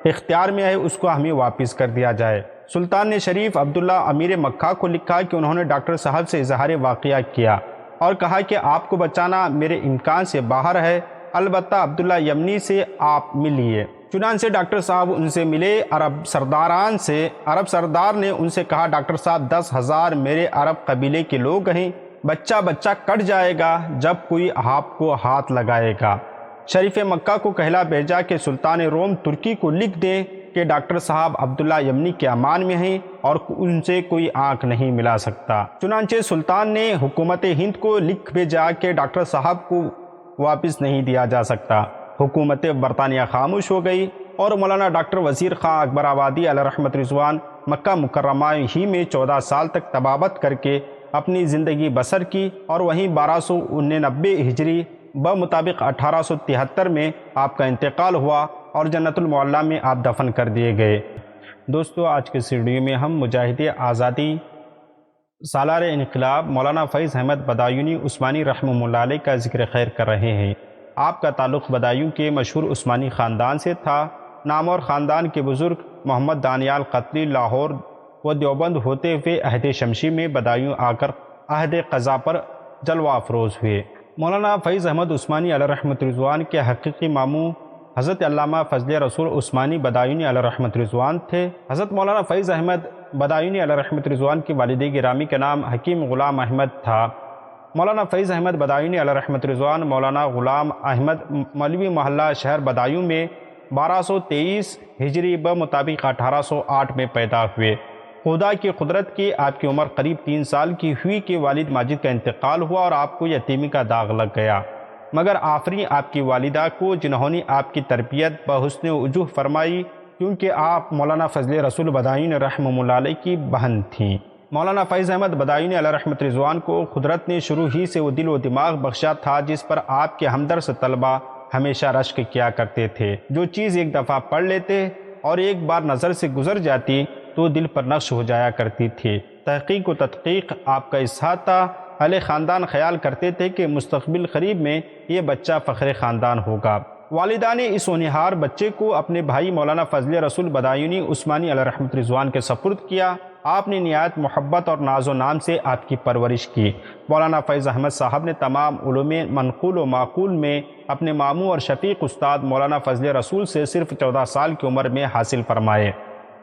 اختیار میں ہے، اس کو ہمیں واپس کر دیا جائے۔ سلطان نے شریف عبداللہ امیر مکہ کو لکھا کہ انہوں نے ڈاکٹر صاحب سے اظہار واقعہ کیا اور کہا کہ آپ کو بچانا میرے امکان سے باہر ہے، البتہ عبداللہ یمنی سے آپ ملیے۔ چنانچہ ڈاکٹر صاحب ان سے ملے۔ عرب سردار نے ان سے کہا ڈاکٹر صاحب 10,000 میرے عرب قبیلے کے لوگ ہیں، بچہ کٹ جائے گا جب کوئی آپ کو ہاتھ لگائے گا۔ شریف مکہ کو کہلا بھیجا کہ سلطان روم ترکی کو لکھ دیں کہ ڈاکٹر صاحب عبداللہ یمنی کے امان میں ہیں اور ان سے کوئی آنکھ نہیں ملا سکتا۔ چنانچہ سلطان نے حکومت ہند کو لکھ بھیجا کہ ڈاکٹر صاحب کو واپس نہیں دیا جا سکتا۔ حکومت برطانیہ خاموش ہو گئی اور مولانا ڈاکٹر وزیر خان اکبر آبادی علیہ رحمت رضوان مکہ مکرمہ ہی میں 14 سال تک طبابت کر کے اپنی زندگی بسر کی اور وہیں 1299 ہجری بمطابق 1873 میں آپ کا انتقال ہوا اور جنت المعلا میں آپ دفن کر دیے گئے۔ دوستو، آج کے اس ویڈیو میں ہم مجاہد آزادی سالار انقلاب مولانا فیض احمد بدایونی عثمانی رحمہ اللہ علیہ کا ذکر خیر کر رہے ہیں۔ آپ کا تعلق بدایوں کے مشہور عثمانی خاندان سے تھا۔ نام اور خاندان کے بزرگ محمد دانیال قتلی لاہور و دیوبند ہوتے ہوئے عہد شمشی میں بدایوں آ کر عہد قضا پر جلوہ افروز ہوئے۔ مولانا فیض احمد عثمانی علیہ رحمت رضوان کے حقیقی ماموں حضرت علامہ فضل رسول عثمانی بدایونی علیہ رحمت رضوان تھے۔ حضرت مولانا فیض احمد بدایونی علیہ رحمت رضوان کے والد گرامی کا نام حکیم غلام احمد تھا۔ مولانا فیض احمد بدایونی علیہ رحمت رضوان مولانا غلام احمد مولوی محلہ شہر بدایوں میں 1223 ہجری بمطابق 1808 میں پیدا ہوئے۔ خدا کی قدرت کی آپ کی عمر قریب 3 سال کی ہوئی کہ والد ماجد کا انتقال ہوا اور آپ کو یتیمی کا داغ لگ گیا، مگر آفرین آپ کی والدہ کو جنہوں نے آپ کی تربیت بحسن وجوہ فرمائی، کیونکہ آپ مولانا فضل رسول بدایونی رحمہ اللہ علیہ کی بہن تھیں۔ مولانا فیض احمد بدایونی علیہ رحمت رضوان کو قدرت نے شروع ہی سے وہ دل و دماغ بخشا تھا جس پر آپ کے ہمدرد طلبہ ہمیشہ رشک کیا کرتے تھے۔ جو چیز ایک دفعہ پڑھ لیتے اور ایک بار نظر سے گزر جاتی تو دل پر نقش ہو جایا کرتی تھی۔ تحقیق و تدقیق آپ کا احاطہ اہل خاندان خیال کرتے تھے کہ مستقبل قریب میں یہ بچہ فخر خاندان ہوگا۔ والدہ نے اس ہونہار بچے کو اپنے بھائی مولانا فضل رسول بدایونی عثمانی علیہ رحمت رضوان کے سپرد کیا۔ آپ نے نہایت محبت اور ناز و نام سے آپ کی پرورش کی۔ مولانا فیض احمد صاحب نے تمام علوم منقول و معقول میں اپنے ماموں اور شفیق استاد مولانا فضل رسول سے صرف 14 سال کی عمر میں حاصل فرمائے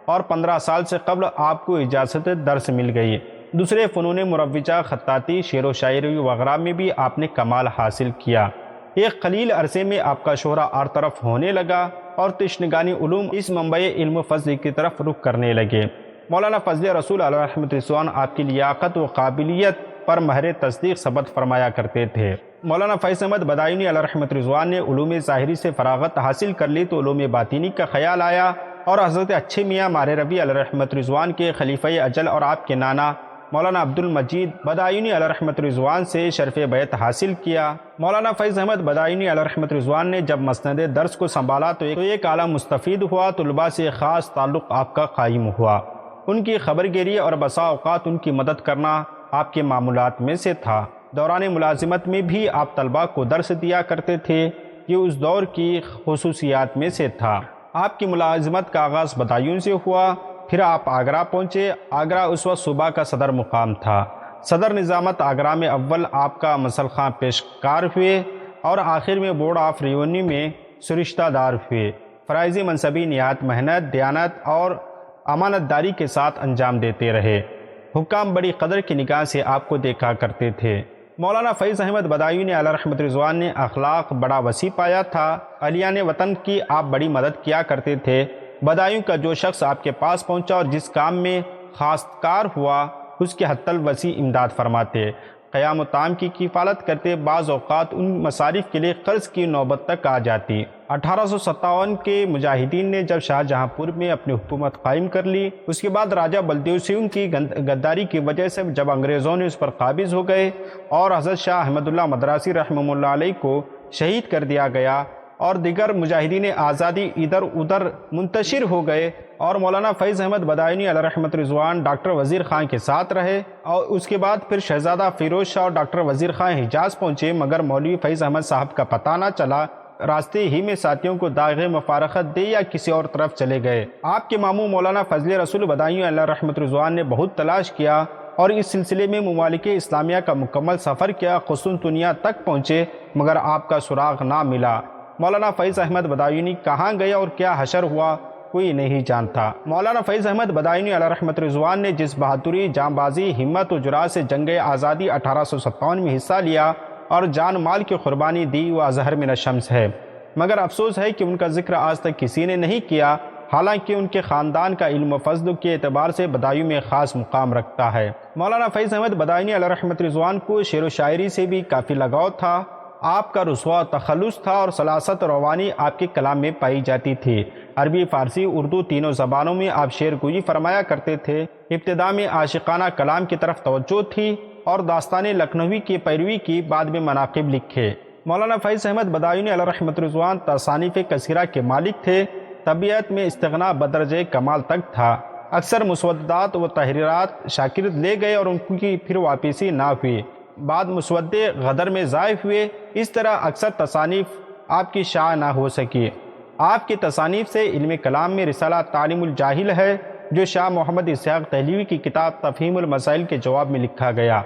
اور 15 سال سے قبل آپ کو اجازت درس مل گئی۔ دوسرے فنون مروجہ، خطاطی، شعر و شاعری وغیرہ میں بھی آپ نے کمال حاصل کیا۔ ایک قلیل عرصے میں آپ کا شہرہ ہر طرف ہونے لگا اور تشنگانی علوم اس منبع علم و فضل کی طرف رخ کرنے لگے۔ مولانا فضل رسول علیہ رحمت رضوان آپ کی لیاقت و قابلیت پر مہر تصدیق ثبت فرمایا کرتے تھے۔ مولانا فیض احمد بدایونی علیہ رحمت رضوان نے علوم ظاہری سے فراغت حاصل کر لی تو علوم باطنی کا خیال آیا اور حضرت اچھے میاں مار ربی علیہ رحمت رضوان کے خلیفہ اجل اور آپ کے نانا مولانا عبد المجید بدایونی علیہ رحمت رضوان سے شرف بیعت حاصل کیا۔ مولانا فیض احمد بدایونی علیہ رحمت رضوان نے جب مسند درس کو سنبھالا تو ایک عالم مستفید ہوا، طلباء سے خاص تعلق آپ کا قائم ہوا۔ ان کی خبر گیری اور بسا اوقات ان کی مدد کرنا آپ کے معمولات میں سے تھا۔ دوران ملازمت میں بھی آپ طلباء کو درس دیا کرتے تھے، یہ اس دور کی خصوصیات میں سے تھا۔ آپ کی ملازمت کا آغاز بدایوں سے ہوا، پھر آپ آگرہ پہنچے۔ آگرہ اس وقت صوبہ کا صدر مقام تھا۔ صدر نظامت آگرہ میں اول آپ کا مسل خاں پیشکار ہوئے اور آخر میں بورڈ آف ریونیو میں سرشتہ دار ہوئے۔ فرائضی منصبی نہایت محنت، دیانت اور امانت داری کے ساتھ انجام دیتے رہے۔ حکام بڑی قدر کی نگاہ سے آپ کو دیکھا کرتے تھے۔ مولانا فیض احمد بدایونی علیہ رحمۃ رضوان نے اخلاق بڑا وسیع پایا تھا۔ اہلیان وطن کی آپ بڑی مدد کیا کرتے تھے۔ بدایوں کا جو شخص آپ کے پاس پہنچا اور جس کام میں خاص کار ہوا اس کے حتی الوسیع امداد فرماتے، قیام و طعام کی کفالت کرتے، بعض اوقات ان مصارف کے لیے قرض کی نوبت تک آ جاتی۔ 1857 کے مجاہدین نے جب شاہ جہاں پور میں اپنی حکومت قائم کر لی، اس کے بعد راجہ بلدیو سنگھ کی غداری کی وجہ سے جب انگریزوں نے اس پر قابض ہو گئے اور حضرت شاہ احمد اللہ مدراسی رحمہ اللہ علیہ کو شہید کر دیا گیا اور دیگر مجاہدین آزادی ادھر ادھر منتشر ہو گئے اور مولانا فیض احمد بدایونی علیہ رحمۃ رضوان ڈاکٹر وزیر خان کے ساتھ رہے، اور اس کے بعد پھر شہزادہ فیروز شاہ اور ڈاکٹر وزیر خان حجاز پہنچے، مگر مولوی فیض احمد صاحب کا پتہ نہ چلا۔ راستے ہی میں ساتھیوں کو داغ مفارقت دے یا کسی اور طرف چلے گئے۔ آپ کے ماموں مولانا فضل رسول بدایونی علیہ رحمۃ رضوان نے بہت تلاش کیا اور اس سلسلے میں ممالک اسلامیہ کا مکمل سفر کیا، قسطنطنیہ تک پہنچے، مگر آپ کا سراغ نہ ملا۔ مولانا فیض احمد بدایونی کہاں گئے اور کیا حشر ہوا کوئی نہیں جانتا۔ مولانا فیض احمد بدایونی علیہ رحمۃ رضوان نے جس بہادری، جاں بازی، ہمت و جرأت سے جنگ آزادی 1857 میں حصہ لیا اور جان مال کی قربانی دی، وہ اظہر من الشمس ہے، مگر افسوس ہے کہ ان کا ذکر آج تک کسی نے نہیں کیا، حالانکہ ان کے خاندان کا علم و فضل کے اعتبار سے بدایوں میں خاص مقام رکھتا ہے۔ مولانا فیض احمد بدایونی علیہ رحمۃ رضوان کو شعر و شاعری سے بھی کافی لگاؤ تھا۔ آپ کا رسوا تخلص تھا اور سلاست روانی آپ کے کلام میں پائی جاتی تھی۔ عربی، فارسی، اردو تینوں زبانوں میں آپ شعر گوئی فرمایا کرتے تھے۔ ابتدا میں عاشقانہ کلام کی طرف توجہ تھی اور داستان لکھنوی کی پیروی کی، بعد میں مناقب لکھے۔ مولانا فیض احمد بدایونی علیہ رحمۃ رضوان تصانیف کثیرہ کے مالک تھے۔ طبیعت میں استغنا بدرجہ کمال تک تھا۔ اکثر مسودات و تحریرات شاگرد لے گئے اور ان کی پھر واپسی نہ ہوئی، بعد مسودے غدر میں ضائع ہوئے۔ اس طرح اکثر تصانیف آپ کی شائع نہ ہو سکی۔ آپ کی تصانیف سے علم کلام میں رسالہ تعلیم الجاہل ہے، جو شاہ محمد اسحاق دہلوی کی کتاب تفہیم المسائل کے جواب میں لکھا گیا۔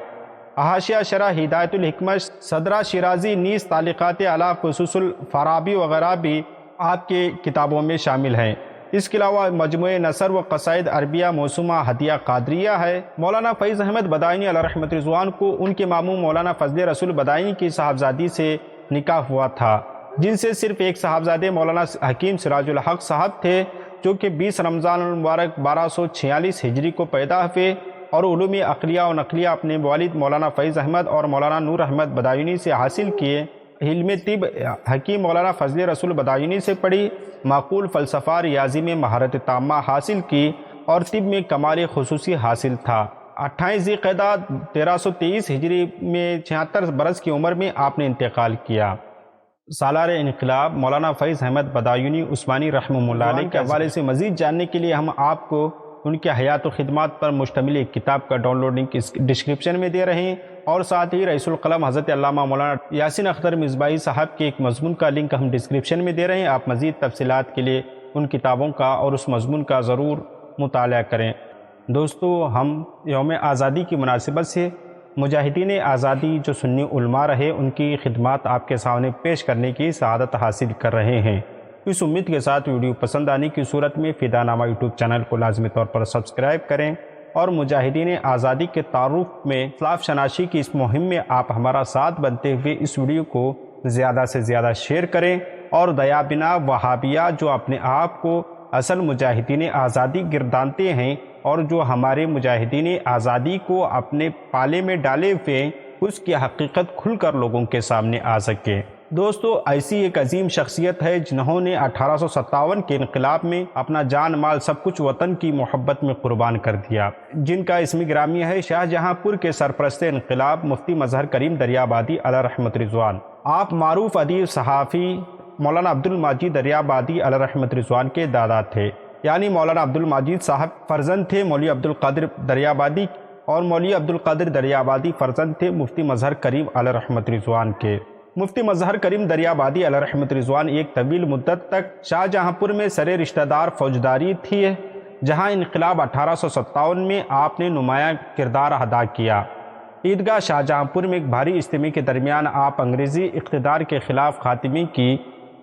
حاشیہ شرح ہدایت الحکمت صدرہ شیرازی نیز تعلیقات علی خصوص الفارابی وغیرہ بھی آپ کی کتابوں میں شامل ہیں۔ اس کے علاوہ مجموعہ نثر و قصائد عربیہ موسومہ ہدیہ قادریہ ہے۔ مولانا فیض احمد بدایونی علیہ رحمۃ رضوان کو ان کے ماموں مولانا فضل رسول بدایونی کی صاحبزادی سے نکاح ہوا تھا، جن سے صرف ایک صاحبزادے مولانا حکیم سراج الحق صاحب تھے، جو کہ 20 رمضان المبارک 1246 ہجری کو پیدا ہوئے اور علوم عقلیہ و نقلیہ اپنے والد مولانا فیض احمد اور مولانا نور احمد بدایونی سے حاصل کیے۔ علم طب حکیم مولانا فضل رسول بدایونی سے پڑھی، معقول فلسفہ ریاضی میں مہارت تامہ حاصل کی اور طب میں کمال خصوصی حاصل تھا۔ 28 ذی القعدہ 1323 ہجری میں 76 برس کی عمر میں آپ نے انتقال کیا۔ سالار انقلاب مولانا فیض احمد بدایونی عثمانی رحمہ اللہ علیہ کے حوالے سے مزید جاننے کے لیے ہم آپ کو ان کے حیات و خدمات پر مشتمل ایک کتاب کا ڈاؤن لوڈ لنک اس ڈسکرپشن میں دے رہے ہیں، اور ساتھ ہی رئیس القلم حضرت علامہ مولانا یاسین اختر مصباحی صاحب کے ایک مضمون کا لنک ہم ڈسکرپشن میں دے رہے ہیں۔ آپ مزید تفصیلات کے لیے ان کتابوں کا اور اس مضمون کا ضرور مطالعہ کریں۔ دوستو، ہم یوم آزادی کی مناسبت سے مجاہدین آزادی جو سنی علماء رہے، ان کی خدمات آپ کے سامنے پیش کرنے کی سعادت حاصل کر رہے ہیں۔ اس امید کے ساتھ ویڈیو پسند آنے کی صورت میں فدا نامہ یوٹیوب چینل کو لازمی طور پر سبسکرائب کریں اور مجاہدین آزادی کے تعارف میں اسلاف شناسی کی اس مہم میں آپ ہمارا ساتھ بنتے ہوئے اس ویڈیو کو زیادہ سے زیادہ شیئر کریں، اور دیا بنا وہابیہ جو اپنے آپ کو اصل مجاہدین آزادی گردانتے ہیں اور جو ہمارے مجاہدین آزادی کو اپنے پالے میں ڈالے ہوئے، اس کی حقیقت کھل کر لوگوں کے سامنے آ سکے۔ دوستو، ایسی ایک عظیم شخصیت ہے جنہوں نے 1857 کے انقلاب میں اپنا جان مال سب کچھ وطن کی محبت میں قربان کر دیا، جن کا اسم گرامی ہے شاہ جہاں پور کے سرپرست انقلاب مفتی مظہر کریم دریابادی علیہ رحمۃ رضوان۔ آپ معروف ادیب صحافی مولانا عبد المجید دریابادی علیہ رحمۃ رضوان کے دادا تھے، یعنی مولانا عبد المجید صاحب فرزند تھے مولوی عبد القادر دریابادی، اور مولوی عبد القادر دریابادی فرزند تھے مفتی مظہر کریم علیہ رحمۃ رضوان کے۔ مفتی مظہر کریم دریابادی علیہ رحمۃ رضوان ایک طویل مدت تک شاہ جہاں پور میں سر رشتہ دار فوجداری تھی، جہاں انقلاب 1857 میں آپ نے نمایاں کردار ادا کیا۔ عیدگاہ شاہجہاں پور میں ایک بھاری اجتماع کے درمیان آپ انگریزی اقتدار کے خلاف خاتمے کی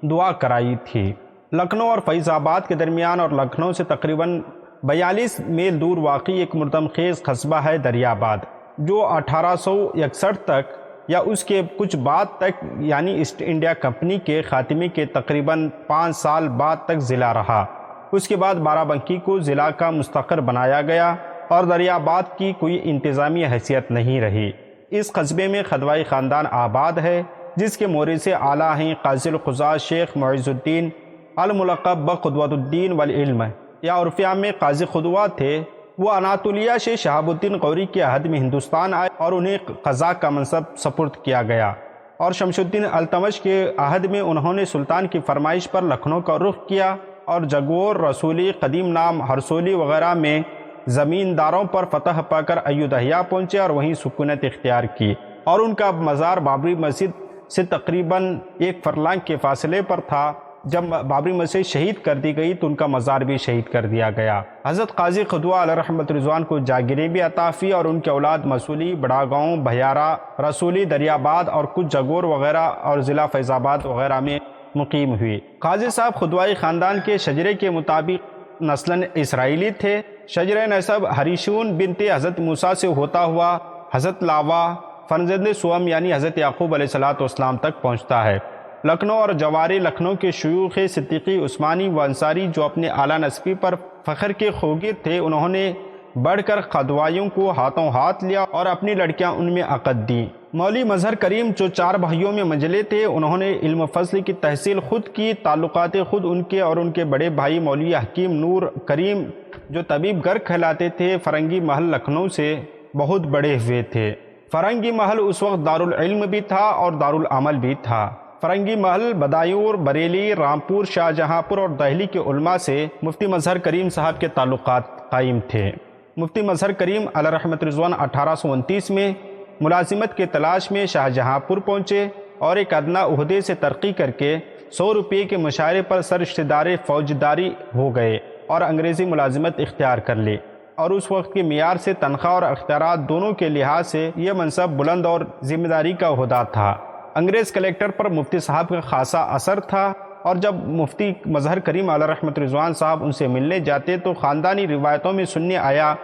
دعا کرائی تھی۔ لکھنؤ اور فیض آباد کے درمیان اور لکھنؤ سے تقریباً 42 میل دور واقع ایک مردم خیز قصبہ ہے دریا آباد، جو 1861 تک یا اس کے کچھ بعد تک یعنی ایسٹ انڈیا کمپنی کے خاتمے کے تقریباً 5 سال بعد تک ضلع رہا۔ اس کے بعد بارہ بنکی کو ضلع کا مستقر بنایا گیا اور دریا آباد کی کوئی انتظامی حیثیت نہیں رہی۔ اس قصبے میں خدوائی خاندان آباد ہے، جس کے مورث اعلیٰ ہیں قاضی القضاة شیخ معز الدین الملقب بقدوۃ الدین والعلم، یا عرف عام میں قاضی خدوا تھے۔ وہ اناطولیہ سے شہاب الدین غوری کے عہد میں ہندوستان آئے اور انہیں قضاء کا منصب سپرد کیا گیا، اور شمس الدین التمش کے عہد میں انہوں نے سلطان کی فرمائش پر لکھنؤ کا رخ کیا اور جگور، رسولی، قدیم نام ہرسولی وغیرہ میں زمینداروں پر فتح پا کر ایودھیا پہنچے اور وہیں سکونت اختیار کی، اور ان کا مزار بابری مسجد سے تقریباً 1 فرلانگ کے فاصلے پر تھا۔ جب بابری مسجد شہید کر دی گئی تو ان کا مزار بھی شہید کر دیا گیا۔ حضرت قاضی خدوا علیہ رحمۃ رضوان کو جاگیریں بھی عطا ہوئی اور ان کے اولاد مسولی، بڑا گاؤں، بھیارہ، رسولی، دریا آباد اور کچھ جگور وغیرہ اور ضلع فیض آباد وغیرہ میں مقیم ہوئی۔ قاضی صاحب خدوائی خاندان کے شجرے کے مطابق نسلاً اسرائیلی تھے۔ شجرہ نسب ہریشون بنت حضرت موسیٰ سے ہوتا ہوا حضرت لاوا فرزند سوم یعنی حضرت یعقوب علیہ السلام تک پہنچتا ہے۔ لکھنؤ اور جواری لکھنؤ کے شیوخ صدیقی، عثمانی و انصاری جو اپنے اعلیٰ نسبی پر فخر کے خوگے تھے، انہوں نے بڑھ کر خدوائیوں کو ہاتھوں ہاتھ لیا اور اپنی لڑکیاں ان میں عقد دیں۔ مولوی مظہر کریم جو 4 بھائیوں میں منجلے تھے، انہوں نے علم فضل کی تحصیل خود کی، تعلقات خود ان کے اور ان کے بڑے بھائی مولوی حکیم نور کریم جو طبیب گر کہلاتے تھے، فرنگی محل لکھنؤ سے بہت بڑے ہوئے تھے۔ فرنگی محل اس وقت دارالعلم بھی تھا اور دارالعمل بھی تھا۔ فرنگی محل بدایور، بریلی، رامپور، شاہجہاں پور اور دہلی کے علماء سے مفتی مظہر کریم صاحب کے تعلقات قائم تھے۔ مفتی مظہر کریم علیہ رحمۃ رضوان 1829 میں ملازمت کے تلاش میں شاہجہاں پور پہنچے اور ایک ادنیٰ عہدے سے ترقی کر کے 100 روپے کے مشاہرے پر سررشتےدار فوجداری ہو گئے اور انگریزی ملازمت اختیار کر لی، اور اس وقت کے معیار سے تنخواہ اور اختیارات دونوں کے لحاظ سے یہ منصب بلند اور ذمہ داری کا عہدہ تھا۔ انگریز کلیکٹر پر مفتی صاحب کا خاصا اثر تھا، اور جب مفتی مظہر کریم علیہ رحمۃ رضوان صاحب ان سے ملنے جاتے تو خاندانی روایتوں میں سننے آیا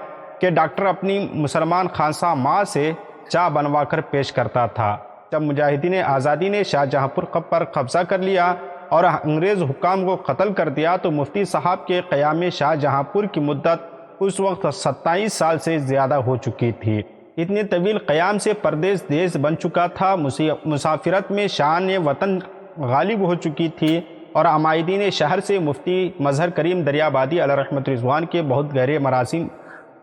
کہ ڈاکٹر اپنی مسلمان خانسا ماں سے چائے بنوا کر پیش کرتا تھا۔ جب مجاہدین آزادی نے شاہجہاں پور پر قبضہ کر لیا اور انگریز حکام کو قتل کر دیا تو مفتی صاحب کے قیام شاہجہاں پور کی مدت اس وقت 27 سال سے زیادہ ہو چکی تھی۔ اتنے طویل قیام سے پردیس دیس بن چکا تھا، مسافرت میں شان وطن غالب ہو چکی تھی، اور عمائدین شہر سے مفتی مظہر کریم دریا آبادی علیہ رحمۃ رضوان کے بہت گہرے مراسم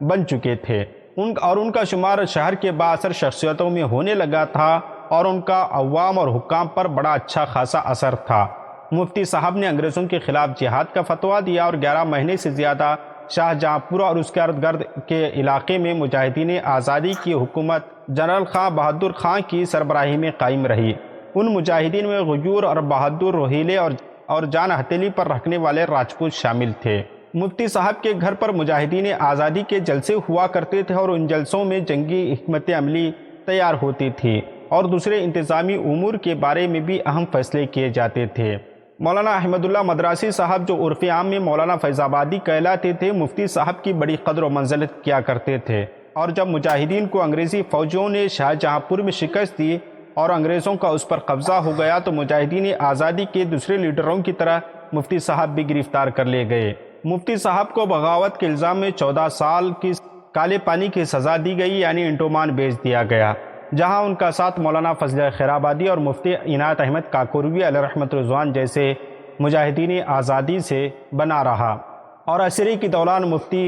بن چکے تھے، ان کا شمار شہر کے بااثر شخصیتوں میں ہونے لگا تھا، اور ان کا عوام اور حکام پر بڑا اچھا خاصا اثر تھا۔ مفتی صاحب نے انگریزوں کے خلاف جہاد کا فتویٰ دیا اور 11 مہینے سے زیادہ شاہجہاں پور اور اس کے ارد گرد کے علاقے میں مجاہدین آزادی کی حکومت جنرل خان بہادر خان کی سربراہی میں قائم رہی۔ ان مجاہدین میں غیور اور بہادر روہیلے اور جان ہتھیلی پر رکھنے والے راجپوت شامل تھے۔ مفتی صاحب کے گھر پر مجاہدین آزادی کے جلسے ہوا کرتے تھے، اور ان جلسوں میں جنگی حکمت عملی تیار ہوتی تھی اور دوسرے انتظامی امور کے بارے میں بھی اہم فیصلے کیے جاتے تھے۔ مولانا احمد اللہ مدراسی صاحب جو عرف عام میں مولانا فیض آبادی کہلاتے تھے، مفتی صاحب کی بڑی قدر و منزلت کیا کرتے تھے، اور جب مجاہدین کو انگریزی فوجوں نے شاہجہاں پور میں شکست دی اور انگریزوں کا اس پر قبضہ ہو گیا تو مجاہدین آزادی کے دوسرے لیڈروں کی طرح مفتی صاحب بھی گرفتار کر لیے گئے۔ مفتی صاحب کو بغاوت کے الزام میں 14 سال کی کالے پانی کی سزا دی گئی، یعنی انڈومان بھیج دیا گیا، جہاں ان کا ساتھ مولانا فضل خیر آبادی اور مفتی عنایت احمد کاکوروی علیہ رحمۃ رضوان جیسے مجاہدین آزادی سے بنا رہا۔ اور عصری کے دوران مفتی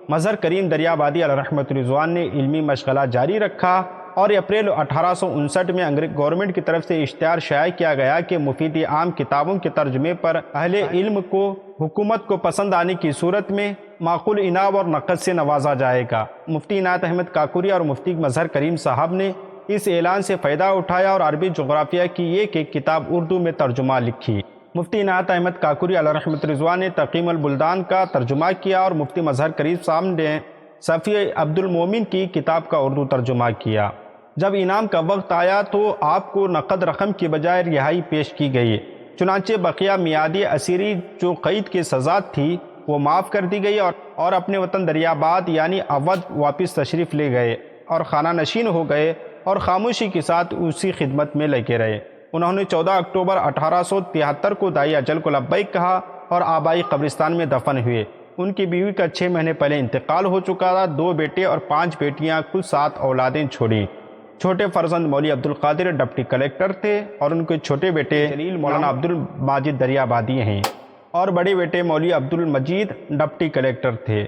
مظہر کریم دریا آبادی علیہ رحمۃ رضوان نے علمی مشغلہ جاری رکھا، اور اپریل 1859 میں انگریز گورنمنٹ کی طرف سے اشتہار شائع کیا گیا کہ مفید عام کتابوں کے ترجمے پر اہل علم کو حکومت کو پسند آنے کی صورت میں معقول انعام اور نقد سے نوازا جائے گا۔ مفتی عنایت احمد کاکوری اور مفتی مظہر کریم صاحب نے اس اعلان سے فائدہ اٹھایا اور عربی جغرافیہ کی ایک کتاب اردو میں ترجمہ لکھی۔ مفتی عنایت احمد کاکوری علیہ رحمۃ رضوان نے تقیم البلدان کا ترجمہ کیا، اور مفتی مظہر کریم صاحب نے صفی عبد المومن کی کتاب کا اردو ترجمہ کیا۔ جب انعام کا وقت آیا تو آپ کو نقد رقم کی بجائے رہائی پیش کی گئی، چنانچہ بقیہ میعادی اسیری جو قید کی سزا تھی وہ معاف کر دی گئی اور اپنے وطن دریاباد یعنی اودھ واپس تشریف لے گئے اور خانہ نشین ہو گئے اور خاموشی کے ساتھ اسی خدمت میں لگے رہے۔ انہوں نے 14 اکتوبر 1873 کو دائی اجل کو لبیک کہا اور آبائی قبرستان میں دفن ہوئے۔ ان کی بیوی کا 6 مہینے پہلے انتقال ہو چکا تھا، 2 بیٹے اور 5 بیٹیاں، کل 7 اولادیں چھوڑیں۔ چھوٹے فرزند مولوی عبدالقادر ڈپٹی کلیکٹر تھے اور ان کے چھوٹے بیٹے جلیل مولانا عبدالماجد دریابادی ہیں اور بڑے بیٹے مولوی عبدالمجید ڈپٹی کلیکٹر تھے۔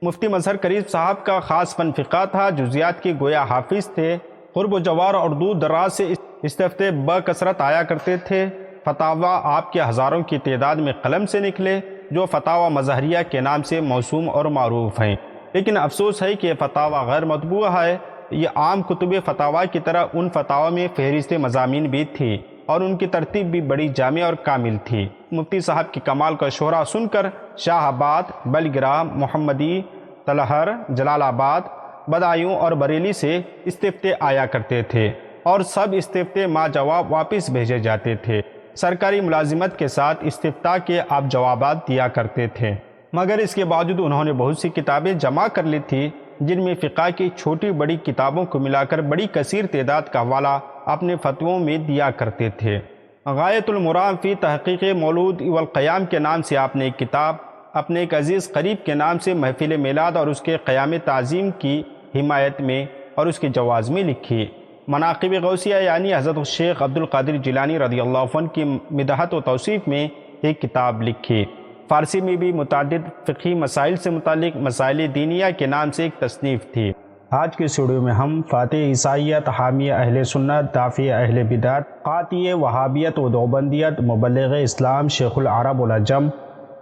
مفتی مظہر قریب صاحب کا خاص فن فقہ تھا، جزیات کے گویا حافظ تھے، قرب و جوار اور دور دراز سے استفتاء بکثرت آیا کرتے تھے۔ فتاویٰ آپ کے ہزاروں کی تعداد میں قلم سے نکلے جو فتاویٰ مظہریہ کے نام سے موسوم اور معروف ہیں، لیکن افسوس ہے کہ یہ فتاویٰ غیر مطبوع ہے۔ یہ عام کتب فتاویٰ کی طرح ان فتاویٰ میں فہرست مضامین بھی تھی اور ان کی ترتیب بھی بڑی جامع اور کامل تھی۔ مفتی صاحب کی کمال کا شہرہ سن کر شاہ آباد، بلگرام، محمدی، تلہر، جلال آباد، بدایوں اور بریلی سے استفتاء آیا کرتے تھے اور سب استفتاء ما جواب واپس بھیجے جاتے تھے۔ سرکاری ملازمت کے ساتھ استفتاء کے آپ جوابات دیا کرتے تھے، مگر اس کے باوجود انہوں نے بہت سی کتابیں جمع کر لی تھی جن میں فقہ کی چھوٹی بڑی کتابوں کو ملا کر بڑی کثیر تعداد کا حوالہ اپنے فتووں میں دیا کرتے تھے۔ غایت المرام فی تحقیق مولود والقیام کے نام سے آپ نے ایک کتاب، اپنے ایک عزیز قریب کے نام سے محفل میلاد اور اس کے قیام تعظیم کی حمایت میں اور اس کے جواز میں لکھی۔ مناقب غوثیہ یعنی حضرت الشیخ عبدالقادر جیلانی رضی اللہ عنہ کی مدحت و توصیف میں ایک کتاب لکھی۔ فارسی میں بھی متعدد فقہی مسائل سے متعلق مسائل دینیہ کے نام سے ایک تصنیف تھی۔ آج کے ویڈیو میں ہم فاتح عیسائیت، حامی اہل سنت، دافع اہل بدعت، قاطع وہابیت و دیوبندیت، مبلغ اسلام شیخ العرب والعجم،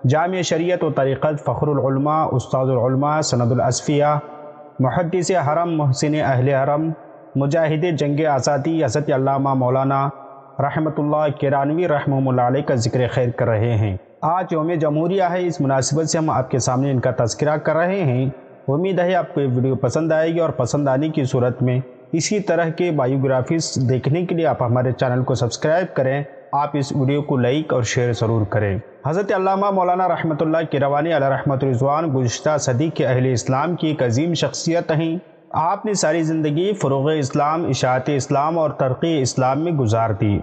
جامع شریعت و طریقت فخر العلماء استاذ العلماء سند الاصفیہ، محدث حرم محسن اہل حرم، مجاہد جنگ آزادی حضرت علامہ مولانا رحمۃ اللہ کیرانوی رحمہ اللہ علیہ کا ذکر خیر کر رہے ہیں۔ آج یوم جمہوریہ ہے، اس مناسبت سے ہم آپ کے سامنے ان کا تذکرہ کر رہے ہیں۔ امید ہے آپ کو یہ ویڈیو پسند آئے گی اور پسند آنے کی صورت میں اسی طرح کے بایوگرافیز دیکھنے کے لیے آپ ہمارے چینل کو سبسکرائب کریں۔ آپ اس ویڈیو کو لائک اور شیئر ضرور کریں۔ حضرت علامہ مولانا رحمۃ اللہ کیروانی علیہ رحمۃ رضوان گزشتہ صدی کے اہل اسلام کی ایک عظیم شخصیت ہیں۔ آپ نے ساری زندگی فروغ اسلام، اشاعت اسلام اور ترقی اسلام میں گزار دی۔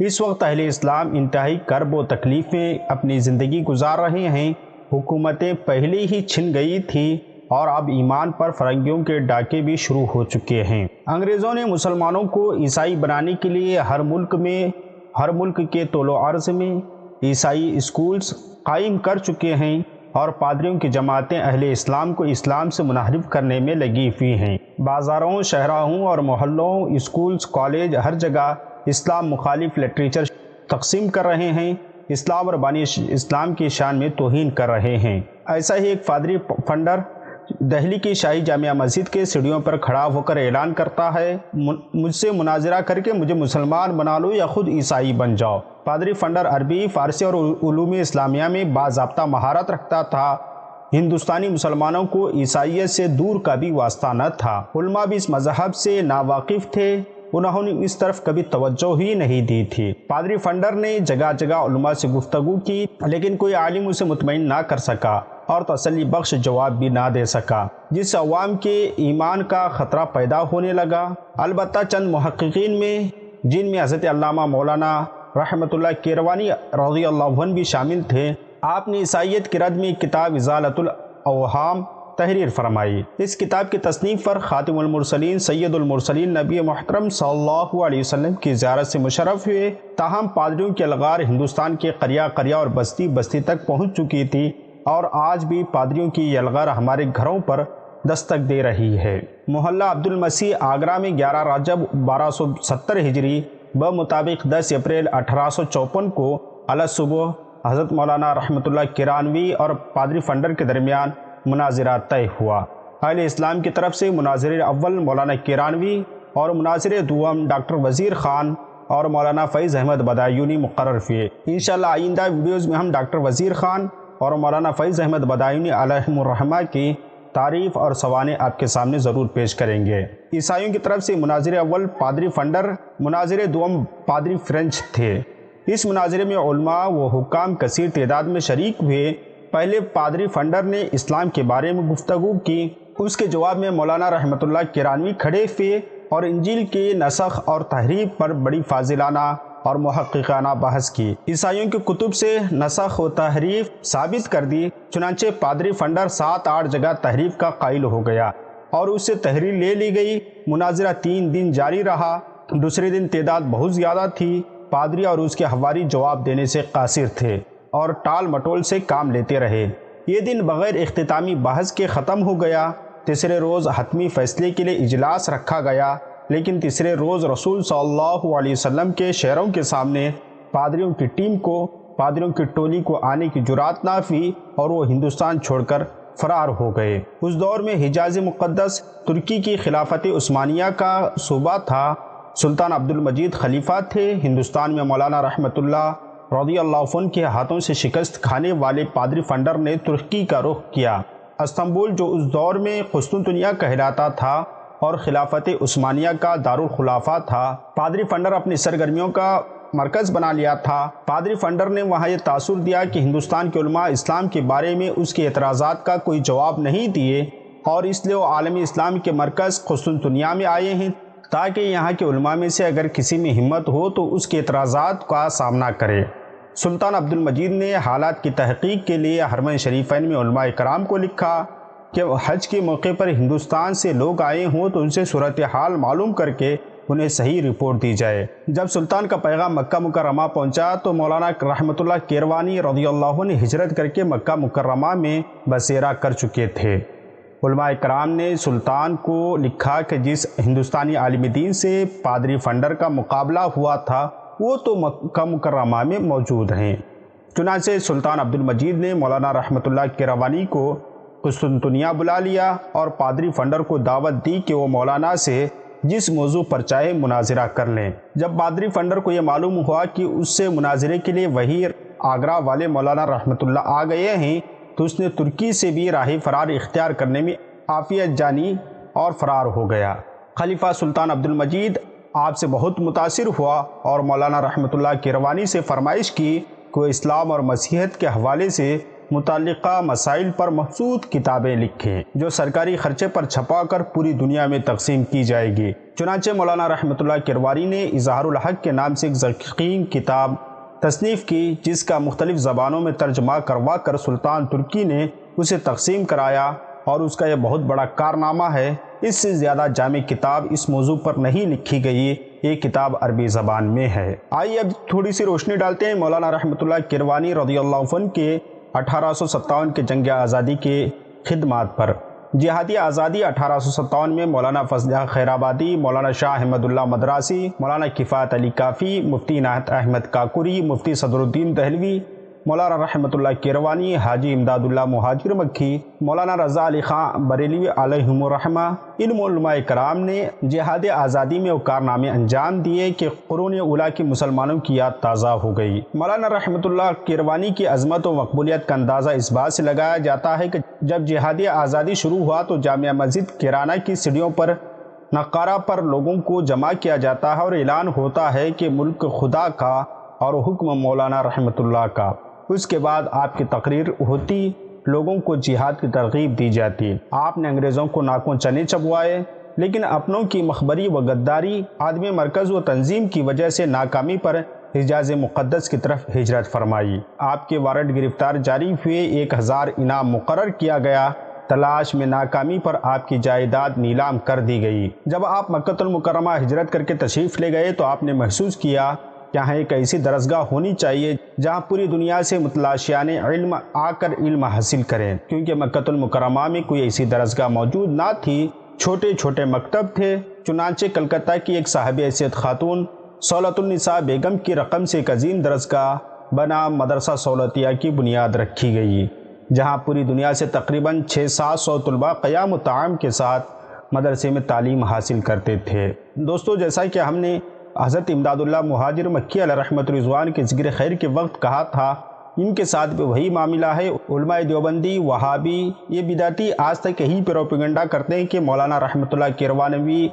اس وقت اہل اسلام انتہائی کرب و تکلیف میں اپنی زندگی گزار رہے ہیں۔ حکومتیں پہلے ہی چھن گئی تھی اور اب ایمان پر فرنگیوں کے ڈاکے بھی شروع ہو چکے ہیں۔ انگریزوں نے مسلمانوں کو عیسائی بنانے کے لیے ہر ملک کے طول و عرض میں عیسائی اسکولز قائم کر چکے ہیں اور پادریوں کی جماعتیں اہل اسلام کو اسلام سے منحرف کرنے میں لگی ہوئی ہیں۔ بازاروں، شہراہوں اور محلوں، اسکولز، کالج، ہر جگہ اسلام مخالف لٹریچر تقسیم کر رہے ہیں، اسلام اور بانی اسلام کی شان میں توہین کر رہے ہیں۔ ایسا ہی ایک پادری فنڈر دہلی کی شاہی جامع مسجد کے سیڑھیوں پر کھڑا ہو کر اعلان کرتا ہے، مجھ سے مناظرہ کر کے مجھے مسلمان بنا لو یا خود عیسائی بن جاؤ۔ پادری فنڈر عربی، فارسی اور علوم اسلامیہ میں باضابطہ مہارت رکھتا تھا۔ ہندوستانی مسلمانوں کو عیسائیت سے دور کا بھی واسطہ نہ تھا۔ علماء بھی اس مذہب سے ناواقف تھے، انہوں نے اس طرف کبھی توجہ ہی نہیں دی تھی۔ پادری فنڈر نے جگہ جگہ علماء سے گفتگو کی، لیکن کوئی عالم اسے مطمئن نہ کر سکا اور تسلی بخش جواب بھی نہ دے سکا، جس سے عوام کے ایمان کا خطرہ پیدا ہونے لگا۔ البتہ چند محققین میں، جن میں حضرت علامہ مولانا رحمۃ اللہ کیروانی رضی اللہ عنہ بھی شامل تھے، آپ نے عیسائیت کی رد میں ایک کتاب ازالۃ الاوہام تحریر فرمائی۔ اس کتاب کی تصنیف پر خاتم المرسلین سید المرسلین نبی محترم صلی اللہ علیہ وسلم کی زیارت سے مشرف ہوئے، تاہم پادریوں کی الغار ہندوستان کے قریہ قریہ اور بستی بستی تک پہنچ چکی تھی اور آج بھی پادریوں کی یہ الغار ہمارے گھروں پر دستک دے رہی ہے۔ محلہ عبد المسیح آگرہ میں 11 رجب 1270 ہجری بمطابق 10 اپریل 1854 کو علی صبح حضرت مولانا رحمۃ اللہ کیرانوی اور پادری فنڈر کے درمیان مناظرہ طے ہوا۔ اہل اسلام کی طرف سے مناظر اول مولانا کیرانوی اور مناظر دوم ڈاکٹر وزیر خان اور مولانا فیض احمد بدایونی مقرر ہوئے۔ انشاءاللہ آئندہ ویڈیوز میں ہم ڈاکٹر وزیر خان اور مولانا فیض احمد بدایونی علیہم الرحمہ کی تعریف اور سوانح آپ کے سامنے ضرور پیش کریں گے۔ عیسائیوں کی طرف سے مناظر اول پادری فنڈر، مناظر دوم پادری فرینچ تھے۔ اس مناظرے میں علماء و حکام کثیر تعداد میں شریک ہوئے۔ پہلے پادری فنڈر نے اسلام کے بارے میں گفتگو کی، اس کے جواب میں مولانا رحمۃ اللہ کرانوی کھڑے ہوئے اور انجیل کے نسخ اور تحریف پر بڑی فاضلانہ اور محققانہ بحث کی۔ عیسائیوں کی کتب سے نسخ و تحریف ثابت کر دی، چنانچہ پادری فنڈر 7-8 جگہ تحریف کا قائل ہو گیا اور اس سے تحریر لے لی گئی۔ مناظرہ 3 دن جاری رہا۔ دوسرے دن تعداد بہت زیادہ تھی۔ پادری اور اس کے حواری جواب دینے سے قاصر تھے اور ٹال مٹول سے کام لیتے رہے۔ یہ دن بغیر اختتامی بحث کے ختم ہو گیا۔ تیسرے روز حتمی فیصلے کے لیے اجلاس رکھا گیا، لیکن تیسرے روز رسول صلی اللہ علیہ وسلم کے شہروں کے سامنے پادریوں کی ٹیم کو، پادریوں کی ٹولی کو آنے کی جرات نہ ہوئی اور وہ ہندوستان چھوڑ کر فرار ہو گئے۔ اس دور میں حجاز مقدس ترکی کی خلافت عثمانیہ کا صوبہ تھا۔ سلطان عبد المجید خلیفہ تھے۔ ہندوستان میں مولانا رحمۃ اللہ رضی اللہ عنہ کے ہاتھوں سے شکست کھانے والے پادری فنڈر نے ترکی کا رخ کیا۔ استنبول جو اس دور میں قسطنطنیہ کہلاتا تھا اور خلافت عثمانیہ کا دارالخلافہ تھا، پادری فنڈر اپنی سرگرمیوں کا مرکز بنا لیا تھا۔ پادری فنڈر نے وہاں یہ تاثر دیا کہ ہندوستان کے علماء اسلام کے بارے میں اس کے اعتراضات کا کوئی جواب نہیں دیے، اور اس لیے وہ عالمی اسلام کے مرکز قسطنطنیہ میں آئے ہیں تاکہ یہاں کے علماء میں سے اگر کسی میں ہمت ہو تو اس کے اعتراضات کا سامنا کرے۔ سلطان عبد المجید نے حالات کی تحقیق کے لیے حرمین شریفین میں علماء کرام کو لکھا کہ حج کے موقع پر ہندوستان سے لوگ آئے ہوں تو ان سے صورتحال معلوم کر کے انہیں صحیح رپورٹ دی جائے۔ جب سلطان کا پیغام مکہ مکرمہ پہنچا تو مولانا رحمۃ اللہ کیروانی رضی اللہ عنہ نے ہجرت کر کے مکہ مکرمہ میں بسیرا کر چکے تھے۔ علماء کرام نے سلطان کو لکھا کہ جس ہندوستانی عالم دین سے پادری فنڈر کا مقابلہ ہوا تھا وہ تو مکہ مکرمہ میں موجود ہیں۔ چنانچہ سلطان عبد المجید نے مولانا رحمۃ اللہ کیروانی کو قسطنطنیہ بلا لیا اور پادری فنڈر کو دعوت دی کہ وہ مولانا سے جس موضوع پر چاہے مناظرہ کر لیں۔ جب پادری فنڈر کو یہ معلوم ہوا کہ اس سے مناظرے کے لیے وہی آگرہ والے مولانا رحمۃ اللہ آ گئے ہیں تو اس نے ترکی سے بھی راہ فرار اختیار کرنے میں عافیت جانی اور فرار ہو گیا۔ خلیفہ سلطان عبد المجید آپ سے بہت متاثر ہوا اور مولانا رحمۃ اللہ کیروانی سے فرمائش کی کہ وہ اسلام اور مسیحیت کے حوالے سے متعلقہ مسائل پر مخصوص کتابیں لکھیں جو سرکاری خرچے پر چھپا کر پوری دنیا میں تقسیم کی جائے گی۔ چنانچہ مولانا رحمۃ اللہ کیروانی نے اظہار الحق کے نام سے ایک ذخیرہ کتاب تصنیف کی جس کا مختلف زبانوں میں ترجمہ کروا کر سلطان ترکی نے اسے تقسیم کرایا، اور اس کا یہ بہت بڑا کارنامہ ہے۔ اس سے زیادہ جامع کتاب اس موضوع پر نہیں لکھی گئی۔ یہ کتاب عربی زبان میں ہے۔ آئیے اب تھوڑی سی روشنی ڈالتے ہیں مولانا رحمۃ اللہ کیروانی رضی اللہ عنہ کے 1857 کے جنگ آزادی کے خدمات پر۔ جہادی آزادی 1857 میں مولانا فضل خیر آبادی، مولانا شاہ احمد اللہ مدراسی، مولانا کفایت علی کافی، مفتی عنایت احمد کاکوری، مفتی صدر الدین دہلوی، مولانا رحمۃ اللہ کیروانی، حاجی امداد اللہ مہاجر مکھی، مولانا رضا علی خان بریلوی علیہم الرحمہ، ان علماء کرام نے جہاد آزادی میں وہ کارنامے انجام دیے کہ قرون اولیٰ کے مسلمانوں کی یاد تازہ ہو گئی۔ مولانا رحمۃ اللہ کیروانی کی عظمت و مقبولیت کا اندازہ اس بات سے لگایا جاتا ہے کہ جب جہاد آزادی شروع ہوا تو جامع مسجد کیرانہ کی سیڑھیوں پر نقارہ پر لوگوں کو جمع کیا جاتا ہے اور اعلان ہوتا ہے کہ ملک خدا کا اور حکم مولانا رحمۃ اللہ کا۔ اس کے بعد آپ کی تقریر ہوتی، لوگوں کو جہاد کی ترغیب دی جاتی۔ آپ نے انگریزوں کو ناکوں چنے چبوائے، لیکن اپنوں کی مخبری و غداری، عدم مرکز و تنظیم کی وجہ سے ناکامی پر حجاز مقدس کی طرف ہجرت فرمائی۔ آپ کے وارنٹ گرفتار جاری ہوئے، 1000 انعام مقرر کیا گیا۔ تلاش میں ناکامی پر آپ کی جائیداد نیلام کر دی گئی۔ جب آپ مکہ المکرمہ ہجرت کر کے تشریف لے گئے تو آپ نے محسوس کیا یہاں ایک ایسی درسگاہ ہونی چاہیے جہاں پوری دنیا سے متلاشیان علم آ کر علم حاصل کریں، کیونکہ مکہ المکرمہ میں کوئی ایسی درسگاہ موجود نہ تھی۔ چھوٹے چھوٹے مکتب تھے۔ چنانچہ کلکتہ کی ایک صاحب حیثیت خاتون سولۃ النساء بیگم کی رقم سے ایک عظیم درسگاہ بنام مدرسہ سولتیہ کی بنیاد رکھی گئی، جہاں پوری دنیا سے تقریباً 600-700 طلباء قیام و طعام کے ساتھ مدرسے میں تعلیم حاصل کرتے تھے۔ دوستو، جیسا کہ ہم نے حضرت امداد اللہ مہاجر مکی علیہ رحمت رضوان کے ذکر خیر کے وقت کہا تھا ان کے ساتھ بھی وہی معاملہ ہے۔ علماء دیوبندی، وہابی، یہ بدعتی آج تک یہی پروپیگنڈا کرتے ہیں کہ مولانا رحمۃ اللہ کیروانوی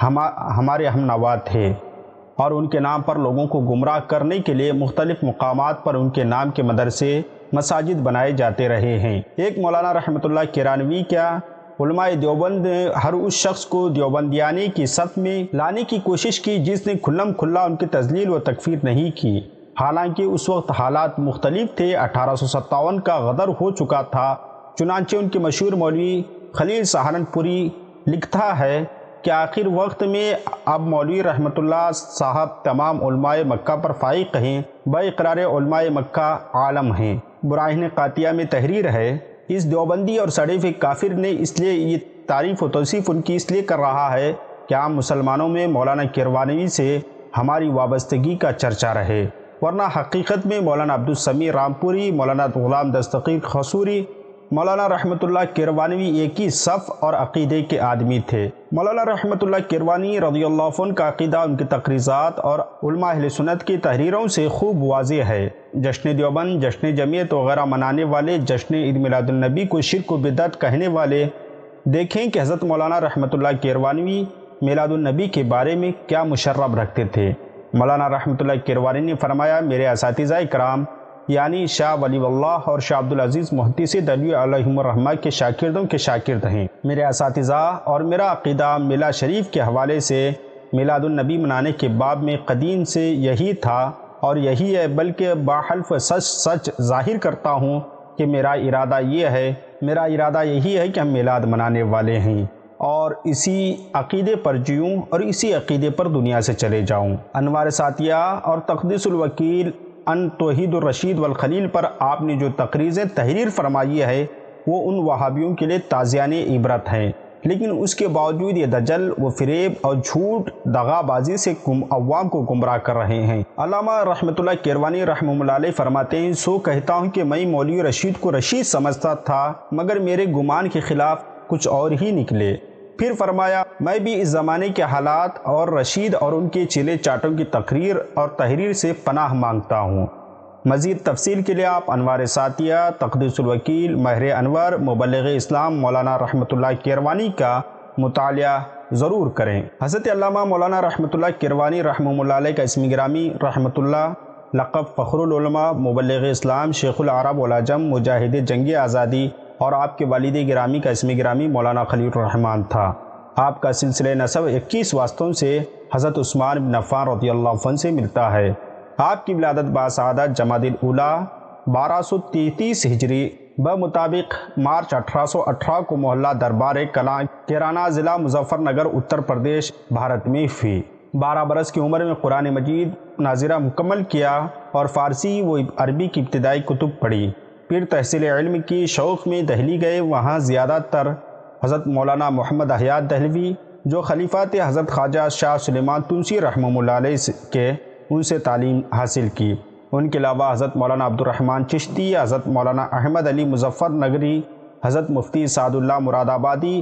ہمارے ہم نوا تھے، اور ان کے نام پر لوگوں کو گمراہ کرنے کے لیے مختلف مقامات پر ان کے نام کے مدرسے، مساجد بنائے جاتے رہے ہیں۔ ایک مولانا رحمۃ اللہ کیروانوی کیا علماء دیوبند نے ہر اس شخص کو دیوبندیانی کی صف میں لانے کی کوشش کی جس نے کھلم کھلا ان کی تذلیل و تکفیر نہیں کی، حالانکہ اس وقت حالات مختلف تھے۔ 1857 کا غدر ہو چکا تھا۔ چنانچہ ان کے مشہور مولوی خلیل سہارنپوری لکھتا ہے کہ آخر وقت میں اب مولوی رحمۃ اللہ صاحب تمام علماء مکہ پر فائق ہیں، باقرار علماء مکہ عالم ہیں۔ براہین قاطیہ میں تحریر ہے، اس دیوبندی اور سڑے ہوئے کافر نے اس لیے یہ تعریف و توصیف ان کی اس لیے کر رہا ہے کہ عام مسلمانوں میں مولانا کیروانوی سے ہماری وابستگی کا چرچا رہے، ورنہ حقیقت میں مولانا عبدالسمیع رامپوری، مولانا غلام دستگیر قصوری، مولانا رحمۃ اللہ کیروانوی ایک ہی صف اور عقیدے کے آدمی تھے۔ مولانا رحمۃ اللہ کیروانی رضی اللہ عنہ کا عقیدہ ان کی تقریضات اور علماء اہل سنت کی تحریروں سے خوب واضح ہے۔ جشن دیوبند، جشن جمعیت وغیرہ منانے والے، جشن عید میلاد النبی کو شرک و بدعت کہنے والے دیکھیں کہ حضرت مولانا رحمۃ اللہ کیروانوی میلاد النبی کے بارے میں کیا مشرب رکھتے تھے۔ مولانا رحمۃ اللہ کیروانی نے فرمایا، میرے اساتذہ کرام یعنی شاہ ولی اللہ اور شاہ عبدالعزیز محدث دہلوی علیہم الرحمہ کے شاگردوں کے شاگرد ہیں۔ میرے اساتذہ اور میرا عقیدہ میلاد شریف کے حوالے سے میلاد النبی منانے کے باب میں قدیم سے یہی تھا اور یہی ہے، بلکہ باحلف سچ ظاہر کرتا ہوں کہ میرا ارادہ یہی ہے کہ ہم میلاد منانے والے ہیں اور اسی عقیدے پر جیوں اور اسی عقیدے پر دنیا سے چلے جاؤں۔ انوار ساتیہ اور تقدیس الوکیل ان توحید الرشید والخلیل پر آپ نے جو تحریر فرمائی ہے وہ ان وہابیوں کے لیے تازیانِ عبرت ہیں، لیکن اس کے باوجود یہ دجل و فریب اور جھوٹ دغا بازی سے عوام کو گمراہ کر رہے ہیں۔ علامہ رحمۃ اللہ کیروانی رحمہ اللہ علیہ فرماتے ہیں، سو کہتا ہوں کہ میں مولوی رشید کو رشید سمجھتا تھا مگر میرے گمان کے خلاف کچھ اور ہی نکلے۔ پھر فرمایا، میں بھی اس زمانے کے حالات اور رشید اور ان کے چیلے چاٹوں کی تقریر اور تحریر سے پناہ مانگتا ہوں۔ مزید تفصیل کے لیے آپ انوار ساتیہ، تقدیس الوکیل، مہر انور، مبلغ اسلام مولانا رحمۃ اللہ کیروانی کا مطالعہ ضرور کریں۔ حضرت علامہ مولانا رحمۃ اللہ کیروانی رحمہ اللہ علیہ کا اسم گرامی رحمۃ اللہ، لقب فخر العلماء، مبلغ اسلام، شیخ العرب والعجم، مجاہد جنگ آزادی، اور آپ کے والد گرامی کا اسم گرامی مولانا خلیل الرحمن تھا۔ آپ کا سلسلہ نسب 21 واسطوں سے حضرت عثمان بن عفان رضی اللہ عنہ سے ملتا ہے۔ آپ کی ولادت باسعادت جمادی الاولیٰ 1233 ہجری بمطابق مارچ 1818 کو محلہ دربار کلاں، کیرانہ، ضلع مظفر نگر، اتر پردیش، بھارت میں ہوئی۔ 12 برس کی عمر میں قرآن مجید ناظرہ مکمل کیا اور فارسی و عربی کی ابتدائی کتب پڑھی۔ پھر تحصیل علم کی شوق میں دہلی گئے۔ وہاں زیادہ تر حضرت مولانا محمد حیات دہلوی جو خلیفہ تھے حضرت خواجہ شاہ سلیمان تونسی رحمہ اللہ علیہ کے، ان سے تعلیم حاصل کی۔ ان کے علاوہ حضرت مولانا عبدالرحمن چشتی، حضرت مولانا احمد علی مظفر نگری، حضرت مفتی سعد اللہ مراد آبادی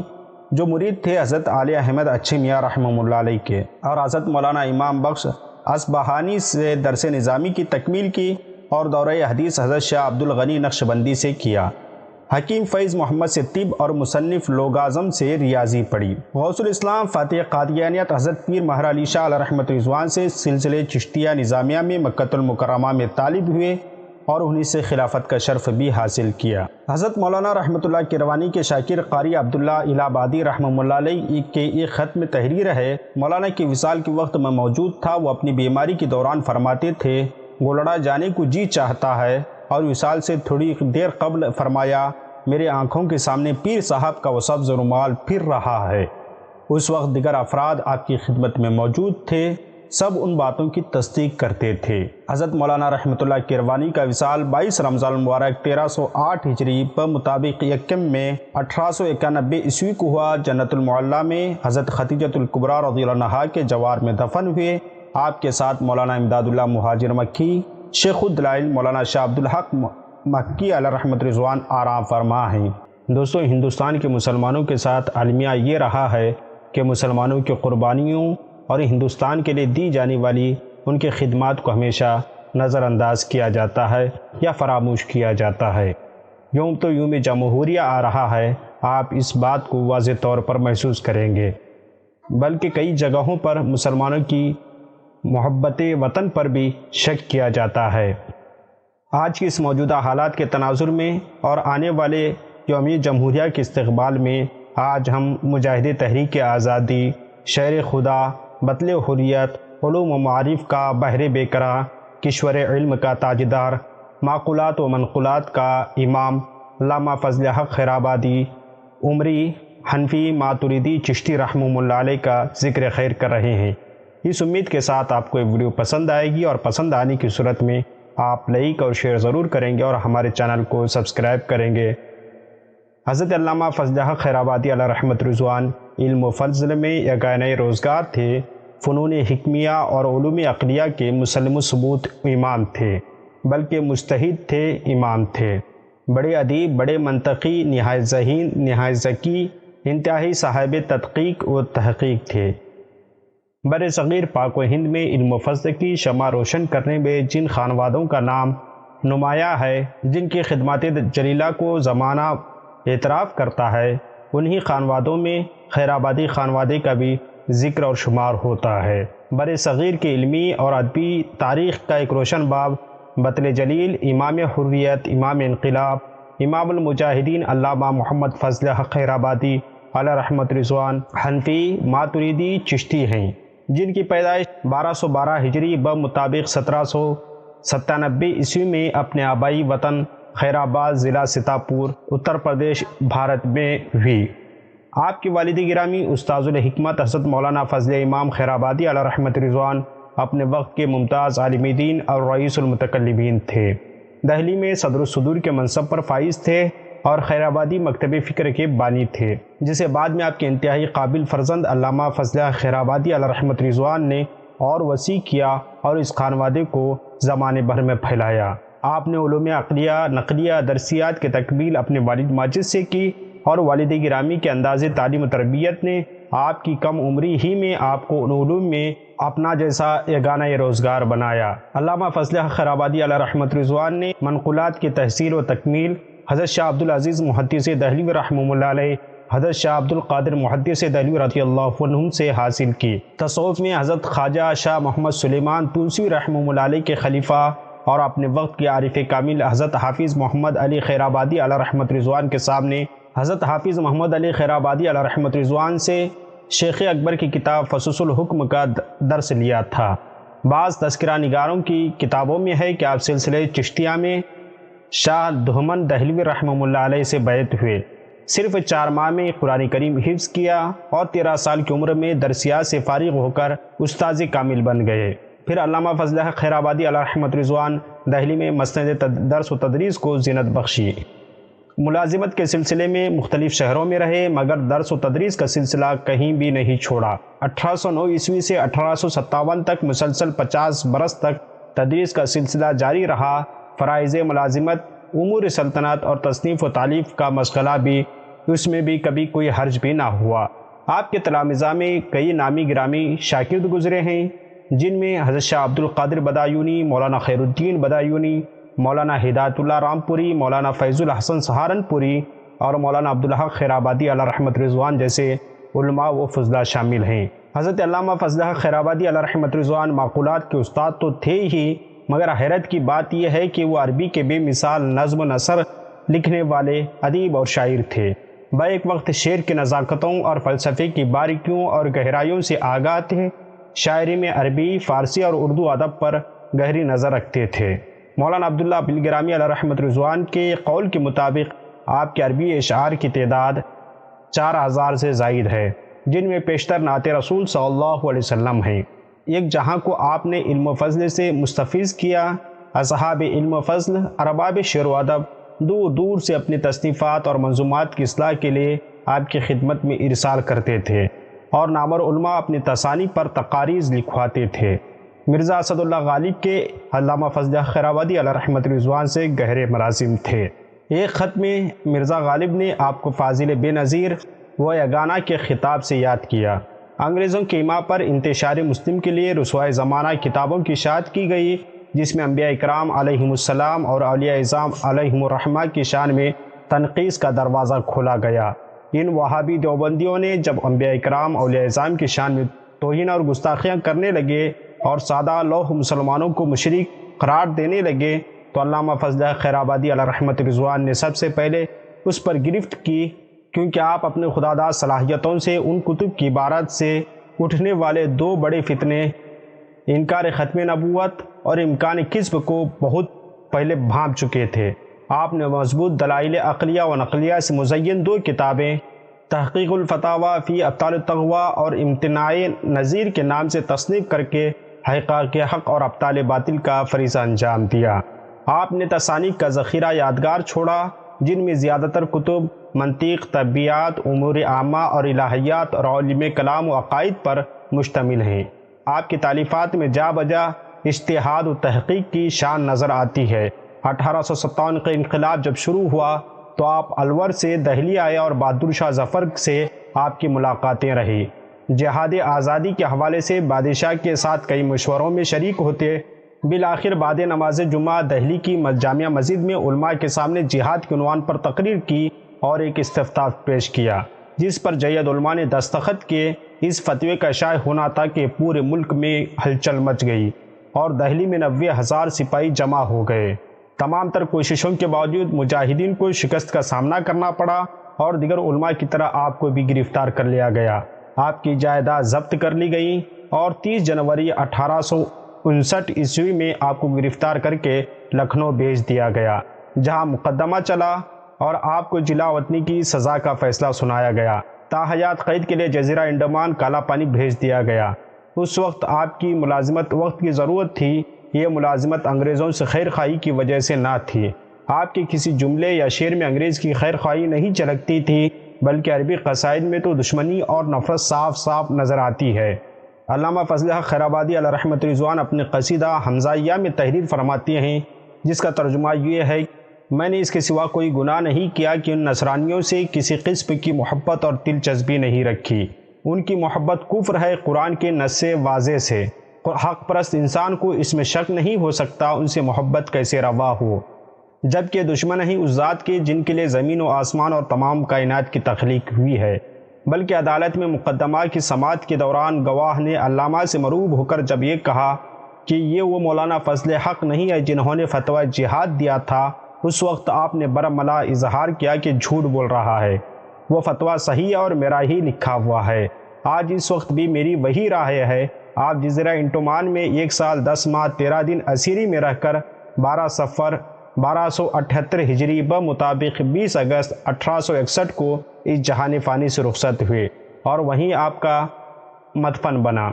جو مرید تھے حضرت علی احمد اچھے میاں رحمہ اللہ علیہ کے، اور حضرت مولانا امام بخش اصبہانی سے درس نظامی کی تکمیل کی اور دورہ حدیث حضرت شاہ عبد الغنی نقشبندی سے کیا۔ حکیم فیض محمد سے طب اور مصنف لوگازم سے ریاضی پڑھی۔ غوث الاسلام فاتح قادیانیت حضرت پیر مہر علی شاہ علیہ رحمۃ رضوان سے سلسلے چشتیہ نظامیہ میں مکۃ المکرمہ میں طالب ہوئے اور انہی سے خلافت کا شرف بھی حاصل کیا۔ حضرت مولانا رحمۃ اللہ کیروانی کے شاگرد قاری عبداللہ الہ آبادی رحمہ اللہ علیہ کے ایک خط میں تحریر ہے، مولانا کے وصال کے وقت میں موجود تھا۔ وہ اپنی بیماری کے دوران فرماتے تھے، گولڑا جانے کو جی چاہتا ہے، اور وصال سے تھوڑی دیر قبل فرمایا، میرے آنکھوں کے سامنے پیر صاحب کا وہ سبز رومال پھر رہا ہے۔ اس وقت دیگر افراد آپ کی خدمت میں موجود تھے، سب ان باتوں کی تصدیق کرتے تھے۔ حضرت مولانا رحمۃ اللہ کیروانی کا وصال 22 رمضان المبارک 1308 ہجری بمطابق یکم میں 1891 عیسوی کو ہوا۔ جنت المعلیٰ میں حضرت ختیجۃ الکبریٰ رضی اللہ عنہا کے جوار میں دفن ہوئے۔ آپ کے ساتھ مولانا امداد اللہ مہاجر مکی، شیخ الدلائل مولانا شاہ عبدالحق مکی علیہ رحمۃ رضوان آرام فرما ہیں۔ دوستو، ہندوستان کے مسلمانوں کے ساتھ المیہ یہ رہا ہے کہ مسلمانوں کی قربانیوں اور ہندوستان کے لیے دی جانے والی ان کی خدمات کو ہمیشہ نظر انداز کیا جاتا ہے یا فراموش کیا جاتا ہے۔ یوم تو یوم جمہوریہ آ رہا ہے، آپ اس بات کو واضح طور پر محسوس کریں گے، بلکہ کئی جگہوں پر مسلمانوں کی محبت وطن پر بھی شک کیا جاتا ہے۔ آج کی اس موجودہ حالات کے تناظر میں اور آنے والے یوم جمہوریہ کے استقبال میں آج ہم مجاہد تحریک آزادی، شہر خدا، بطل حریت، علوم و معارف کا بحر بے کرا، کشور علم کا تاجدار، معقولات و منقولات کا امام علامہ فضل حق خیرآبادی، عمری، حنفی، ماتریدی، چشتی رحمۃ اللہ علیہ کا ذکر خیر کر رہے ہیں۔ اس امید کے ساتھ آپ کو یہ ویڈیو پسند آئے گی، اور پسند آنے کی صورت میں آپ لائک اور شیئر ضرور کریں گے اور ہمارے چینل کو سبسکرائب کریں گے۔ حضرت علامہ فضل حق خیرآبادی علیہ رحمت رضوان علم و فضل میں یگانہ روزگار تھے، فنون حکمیہ اور علوم عقلیہ کے مسلم ثبوت امام تھے، بلکہ مجتہد تھے، امام تھے، بڑے ادیب، بڑے منطقی، نہایت ذہین، نہایت ذکی، انتہائی صاحب تدقیق و تحقیق تھے۔ بر صغیر پاک و ہند میں علم و فضل کی شمع روشن کرنے میں جن خانوادوں کا نام نمایاں ہے، جن کی خدمات جلیلہ کو زمانہ اعتراف کرتا ہے، انہی خانوادوں میں خیرآبادی خانوادے کا بھی ذکر اور شمار ہوتا ہے۔ بر صغیر کی علمی اور ادبی تاریخ کا ایک روشن باب بطل جلیل، امام حریت، امام انقلاب، امام المجاہدین علامہ محمد فضل حق خیرآبادی علیہ رحمت رضوان حنفی، ماتریدی، چشتی ہیں، جن کی پیدائش 1212 ہجری بمطابق 1797 عیسوی میں اپنے آبائی وطن خیرآباد، ضلع سیتاپور، اتر پردیش، بھارت میں ہوئی۔ آپ کی والد گرامی استاذ الحکمت حضرت مولانا فضل امام خیرآبادی علیہ رحمت رضوان اپنے وقت کے ممتاز عالم دین اور رئیس المتکلمین تھے۔ دہلی میں صدر الصدور کے منصب پر فائز تھے اور خیرآبادی مکتب فکر کے بانی تھے، جسے بعد میں آپ کے انتہائی قابل فرزند علامہ فضل خیرآبادی علیہ رحمت رضوان نے اور وسیع کیا اور اس خانوادے کو زمانے بھر میں پھیلایا۔ آپ نے علوم عقلیہ، نقلیہ، درسیات کی تکمیل اپنے والد ماجد سے کی، اور والد گرامی کے انداز تعلیم و تربیت نے آپ کی کم عمری ہی میں آپ کو ان علوم میں اپنا جیسا یگانہ روزگار بنایا۔ علامہ فضل خیرآبادی علیہ رحمت رضوان نے منقولات کی تحصیل و تکمیل حضرت شاہ عبدالعزیز محدث دہلوی رحمہ اللہ علیہ، حضرت شاہ عبد القادر محدث دہلوی رضی اللہ عنہم سے حاصل کی۔ تصوف میں حضرت خواجہ شاہ محمد سلیمان تونسی رحمہ اللہ علیہ کے خلیفہ اور اپنے وقت کے عارف کامل حضرت حافظ محمد علی خیرآبادی علیہ رحمت رضوان کے سامنے حضرت حافظ محمد علی خیرآبادی علیہ رحمت رضوان سے شیخ اکبر کی کتاب فصوص الحکم کا درس لیا تھا۔ بعض تذکرہ نگاروں کی کتابوں میں ہے کہ آپ سلسلہ چشتیہ میں شاہ دہمن دہلوی رحمہ اللہ علیہ سے بیعت ہوئے، صرف 4 ماہ میں قرآن کریم حفظ کیا اور 13 سال کی عمر میں درسیات سے فارغ ہو کر استاذ کامل بن گئے۔ پھر علامہ فضل خیرآبادی علیہ رحمت رضوان دہلی میں مسند درس و تدریس کو زینت بخشی۔ ملازمت کے سلسلے میں مختلف شہروں میں رہے، مگر درس و تدریس کا سلسلہ کہیں بھی نہیں چھوڑا۔ 1809 عیسوی سے 1857 تک مسلسل 50 برس تک تدریس کا سلسلہ جاری رہا۔ فرائض ملازمت، امور سلطنت اور تصنیف و تالیف کا مشغلہ بھی، اس میں بھی کبھی کوئی حرج بھی نہ ہوا۔ آپ کے تلامذہ میں کئی نامی گرامی شاگرد گزرے ہیں، جن میں حضرت شاہ عبد القادر بدایونی، مولانا خیر الدین بدایونی، مولانا ہدایت اللہ رامپوری، مولانا فیض الحسن سہارنپوری اور مولانا عبدالحق خیرآبادی علیہ رحمت رضوان جیسے علماء و فضلاء شامل ہیں۔ حضرت علامہ فضل خیرآبادی علیہ رحمت رضوان معقولات کے استاد تو تھے ہی، مگر حیرت کی بات یہ ہے کہ وہ عربی کے بے مثال نظم و نثر لکھنے والے ادیب اور شاعر تھے۔ بیک وقت شعر کی نزاکتوں اور فلسفے کی باریکیوں اور گہرائیوں سے آگاہ تھے۔ شاعری میں عربی، فارسی اور اردو ادب پر گہری نظر رکھتے تھے۔ مولانا عبداللہ بلگرامی علیہ رحمت رضوان کے قول کے مطابق آپ کے عربی اشعار کی تعداد 4000 سے زائد ہے، جن میں پیشتر نعت رسول صلی اللہ علیہ وسلم ہیں۔ ایک جہاں کو آپ نے علم و فضل سے مستفیض کیا۔ اصحاب علم و فضل، ارباب شعر و ادب دور دور سے اپنی تصنیفات اور منظومات کی اصلاح کے لیے آپ کی خدمت میں ارسال کرتے تھے، اور نامور علماء اپنی تصانیف پر تقاریض لکھواتے تھے۔ مرزا اسد اللہ غالب کے علامہ فضل خیرآبادی علیہ رحمت رضوان سے گہرے مراسم تھے۔ ایک خط میں مرزا غالب نے آپ کو فاضل بے نظیر و یگانہ کے خطاب سے یاد کیا۔ انگریزوں کے ایما پر انتشار مسلم کے لیے رسوائے زمانہ کتابوں کی اشاعت کی گئی جس میں انبیاء اکرام علیہم السلام اور اولیاء اعظام علیہم الرحمہ کی شان میں تنقیص کا دروازہ کھولا گیا۔ ان وہابی دیوبندیوں نے جب انبیاء اکرام اولیاء اعظام کی شان میں توہین اور گستاخیاں کرنے لگے اور سادہ لوح مسلمانوں کو مشرک قرار دینے لگے تو علامہ فضل خیر آبادی علیہ رحمت رضوان نے سب سے پہلے اس پر گرفت کی، کیونکہ آپ اپنے خداداد صلاحیتوں سے ان کتب کی عبارت سے اٹھنے والے دو بڑے فتنے انکار ختم نبوت اور امکان کذب کو بہت پہلے بھانپ چکے تھے۔ آپ نے مضبوط دلائل عقلیہ و نقلیہ سے مزین دو کتابیں تحقیق الفتاوی فی ابطال التقوی اور امتناع نظیر کے نام سے تصنیف کر کے حقائق حق اور ابطال باطل کا فریضہ انجام دیا۔ آپ نے تصانیف کا ذخیرہ یادگار چھوڑا، جن میں زیادہ تر کتب منطق، طبیعیات، امور عامہ اور الہیات اور علم کلام و عقائد پر مشتمل ہیں۔ آپ کی تالیفات میں جا بجا اجتہاد و تحقیق کی شان نظر آتی ہے۔ 1857 کا انقلاب جب شروع ہوا تو آپ الور سے دہلی آئے اور بہادر شاہ ظفر سے آپ کی ملاقاتیں رہی۔ جہاد آزادی کے حوالے سے بادشاہ کے ساتھ کئی مشوروں میں شریک ہوتے۔ بالآخر بعد نماز جمعہ دہلی کی جامعہ مسجد میں علماء کے سامنے جہاد کے عنوان پر تقریر کی اور ایک استفتاء پیش کیا، جس پر جید علماء نے دستخط کیے۔ اس فتوے کا شائع ہونا تھا کہ پورے ملک میں ہلچل مچ گئی اور دہلی میں 90,000 سپاہی جمع ہو گئے۔ تمام تر کوششوں کے باوجود مجاہدین کو شکست کا سامنا کرنا پڑا اور دیگر علماء کی طرح آپ کو بھی گرفتار کر لیا گیا۔ آپ کی جائیداد ضبط کر لی گئی اور 30 جنوری 1859 عیسوی میں آپ کو گرفتار کر کے لکھنؤ بھیج دیا گیا، جہاں مقدمہ چلا اور آپ کو جلا وطنی کی سزا کا فیصلہ سنایا گیا۔ تاحیات قید کے لیے جزیرہ انڈمان کالا پانی بھیج دیا گیا۔ اس وقت آپ کی ملازمت وقت کی ضرورت تھی، یہ ملازمت انگریزوں سے خیر خواہی کی وجہ سے نہ تھی۔ آپ کے کسی جملے یا شعر میں انگریز کی خیر خواہی نہیں جھلکتی تھی، بلکہ عربی قصائد میں تو دشمنی اور نفرت صاف صاف نظر آتی ہے۔ علامہ فضل خیر آبادی علیہ رحمت رضوان اپنے قصیدہ حمزائیہ میں تحریر فرماتے ہیں، جس کا ترجمہ یہ ہے: میں نے اس کے سوا کوئی گناہ نہیں کیا کہ ان نصرانیوں سے کسی قسم کی محبت اور دلچسپی نہیں رکھی۔ ان کی محبت کفر ہے قرآن کے نص واضح سے۔ حق پرست انسان کو اس میں شک نہیں ہو سکتا ان سے محبت کیسے روا ہو، جبکہ دشمن ہی اس ذات کے جن کے لیے زمین و آسمان اور تمام کائنات کی تخلیق ہوئی ہے۔ بلکہ عدالت میں مقدمہ کی سماعت کے دوران گواہ نے علامہ سے مروب ہو کر جب یہ کہا کہ یہ وہ مولانا فضل حق نہیں ہے جنہوں نے فتویٰ جہاد دیا تھا، اس وقت آپ نے برملا اظہار کیا کہ جھوٹ بول رہا ہے، وہ فتویٰ صحیح ہے اور میرا ہی لکھا ہوا ہے۔ آج اس وقت بھی میری وہی رائے ہے۔ آپ جزیرہ انڈمان میں 1 سال 10 ماہ 13 دن اسیری میں رہ کر 12 صفر 1278 ہجری بمطابق 20 اگست 1861 کو اس جہان فانی سے رخصت ہوئے اور وہیں آپ کا مدفن بنا۔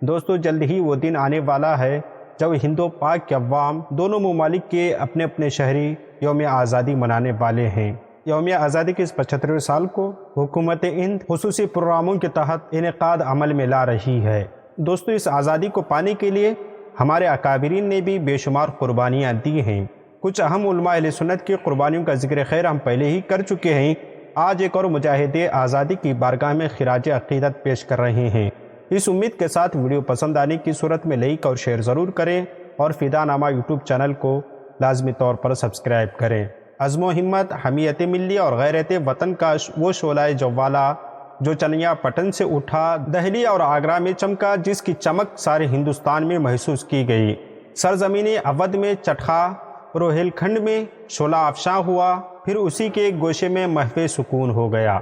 دوستو، جلد ہی وہ دن آنے والا ہے جب ہند و پاک کے عوام دونوں ممالک کے اپنے اپنے شہری یوم آزادی منانے والے ہیں۔ یوم آزادی کے اس 75ویں سال کو حکومت ہند خصوصی پروگراموں کے تحت انعقاد عمل میں لا رہی ہے۔ دوستو، اس آزادی کو پانے کے لیے ہمارے اکابرین نے بھی بے شمار قربانیاں دی ہیں۔ کچھ اہم علماء اہل سنت کی قربانیوں کا ذکر خیر ہم پہلے ہی کر چکے ہیں۔ آج ایک اور مجاہد آزادی کی بارگاہ میں خراج عقیدت پیش کر رہے ہیں۔ اس امید کے ساتھ ویڈیو پسند آنے کی صورت میں لائک اور شیئر ضرور کریں اور فدا نامہ یوٹیوب چینل کو لازمی طور پر سبسکرائب کریں۔ عزم و ہمت، حمیت ملی اور غیرت وطن کا وہ شعلہ جوالا جو چنیا پٹن سے اٹھا، دہلی اور آگرہ میں چمکا، جس کی چمک سارے ہندوستان میں محسوس کی گئی۔ سرزمین اودھ میں چٹخا روہیل کھنڈ میں شعلہ افشاں ہوا، پھر اسی کے ایک گوشے میں محو سکون ہو گیا،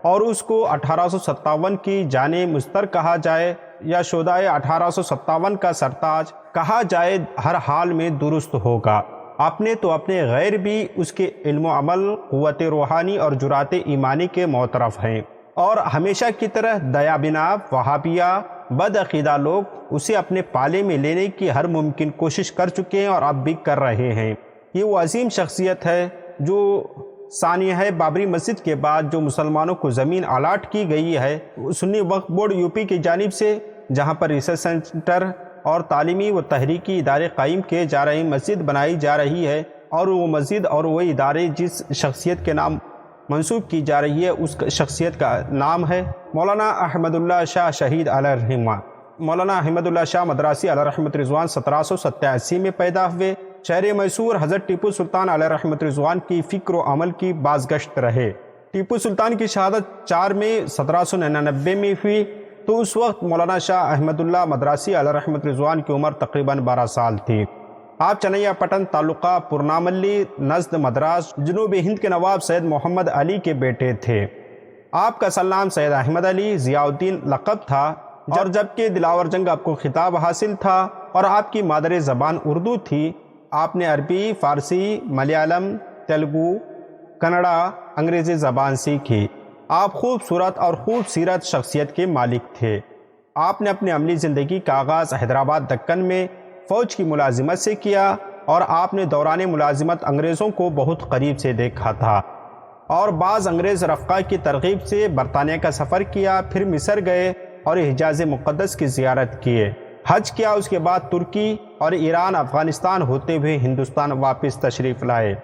اور اس کو 1857 کی جان مستر کہا جائے یا شہداء 1857 کا سرتاج کہا جائے، ہر حال میں درست ہوگا۔ اپنے تو اپنے غیر بھی اس کے علم و عمل، قوت روحانی اور جرات ایمانی کے معترف ہیں، اور ہمیشہ کی طرح دیا بنا وہابیہ بد عقیدہ لوگ اسے اپنے پالے میں لینے کی ہر ممکن کوشش کر چکے ہیں اور اب بھی کر رہے ہیں۔ یہ وہ عظیم شخصیت ہے جو سانحہ بابری مسجد کے بعد جو مسلمانوں کو زمین الاٹ کی گئی ہے سنی وقف بورڈ یوپی کی جانب سے، جہاں پر ریسرچ سینٹر اور تعلیمی و تحریکی ادارے قائم کیے جا رہے ہیں، مسجد بنائی جا رہی ہے، اور وہ مسجد اور وہ ادارے جس شخصیت کے نام منسوب کی جا رہی ہے اس شخصیت کا نام ہے مولانا احمد اللہ شاہ شہید علیہ الرحمہ۔ مولانا احمد اللہ شاہ مدراسی علیہ رحمۃ رضوان 1787 میں پیدا ہوئے۔ شہر میسور حضرت ٹیپو سلطان علیہ رحمۃ رضوان کی فکر و عمل کی بازگشت رہے۔ ٹیپو سلطان کی شہادت 4 مئی 1799 میں ہوئی، تو اس وقت مولانا شاہ احمد اللہ مدراسی علیہ رحمۃ رضوان کی عمر تقریباً 12 سال تھی۔ آپ چنیا پٹن تعلقہ پورناملی نزد مدراس جنوبی ہند کے نواب سید محمد علی کے بیٹے تھے۔ آپ کا اصل نام سید احمد علی ضیاء الدین لقب تھا، اور جبکہ دلاور جنگ آپ کو خطاب حاصل تھا اور آپ کی مادری زبان اردو تھی، آپ نے عربی، فارسی، ملیالم، تیلگو، کنڑا، انگریزی زبان سیکھی۔ آپ خوبصورت اور خوب سیرت شخصیت کے مالک تھے۔ آپ نے اپنی عملی زندگی کا آغاز حیدرآباد دکن میں فوج کی ملازمت سے کیا، اور آپ نے دوران ملازمت انگریزوں کو بہت قریب سے دیکھا تھا، اور بعض انگریز رفقا کی ترغیب سے برطانیہ کا سفر کیا، پھر مصر گئے اور حجاز مقدس کی زیارت کیے، حج کیا، اس کے بعد ترکی اور ایران، افغانستان ہوتے ہوئے ہندوستان واپس تشریف لائے۔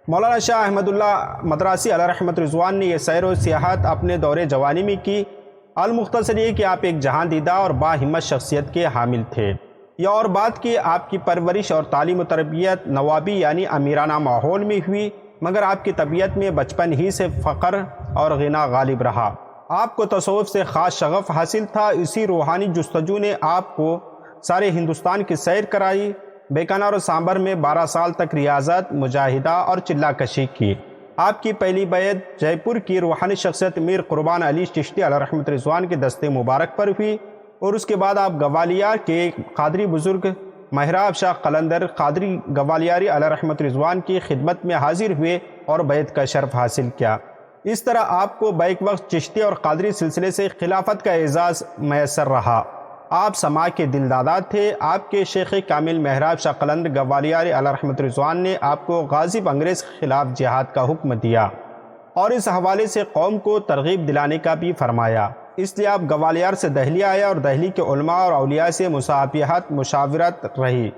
مولانا شاہ احمد اللہ مدراسی علیہ رحمۃ رضوان نے یہ سیر و سیاحت اپنے دور جوانی میں کی۔ المختصر یہ کہ آپ ایک جہاں دیدہ اور باہمت شخصیت کے حامل تھے۔ یہ اور بات کہ آپ کی پرورش اور تعلیم و تربیت نوابی یعنی امیرانہ ماحول میں ہوئی، مگر آپ کی طبیعت میں بچپن ہی سے فقر اور غنا غالب رہا۔ آپ کو تصوف سے خاص شغف حاصل تھا۔ اسی روحانی جستجو نے آپ کو سارے ہندوستان کی سیر کرائی۔ بیکانور اور سامبر میں 12 سال تک ریاضت، مجاہدہ اور چلہ کشی کی۔ آپ کی پہلی بیعت جے پور کی روحانی شخصیت میر قربان علی چشتی علیہ رحمۃ رضوان کے دستے مبارک پر ہوئی، اور اس کے بعد آپ گوالیار کے قادری بزرگ محراب شاہ قلندر قادری گوالیاری علیہ رحمۃ رضوان کی خدمت میں حاضر ہوئے اور بیعت کا شرف حاصل کیا۔ اس طرح آپ کو بیک وقت چشتی اور قادری سلسلے سے خلافت کا اعزاز میسر رہا۔ آپ سماع کے دل دادا تھے۔ آپ کے شیخ کامل محراب شاہ قلندر گوالیاری علیہ رحمۃ رضوان نے آپ کو غازب انگریز کے خلاف جہاد کا حکم دیا، اور اس حوالے سے قوم کو ترغیب دلانے کا بھی فرمایا۔ اس لیے آپ گوالیار سے دہلی آئے اور دہلی کے علماء اور اولیاء سے مصافحت مشاورت رہی۔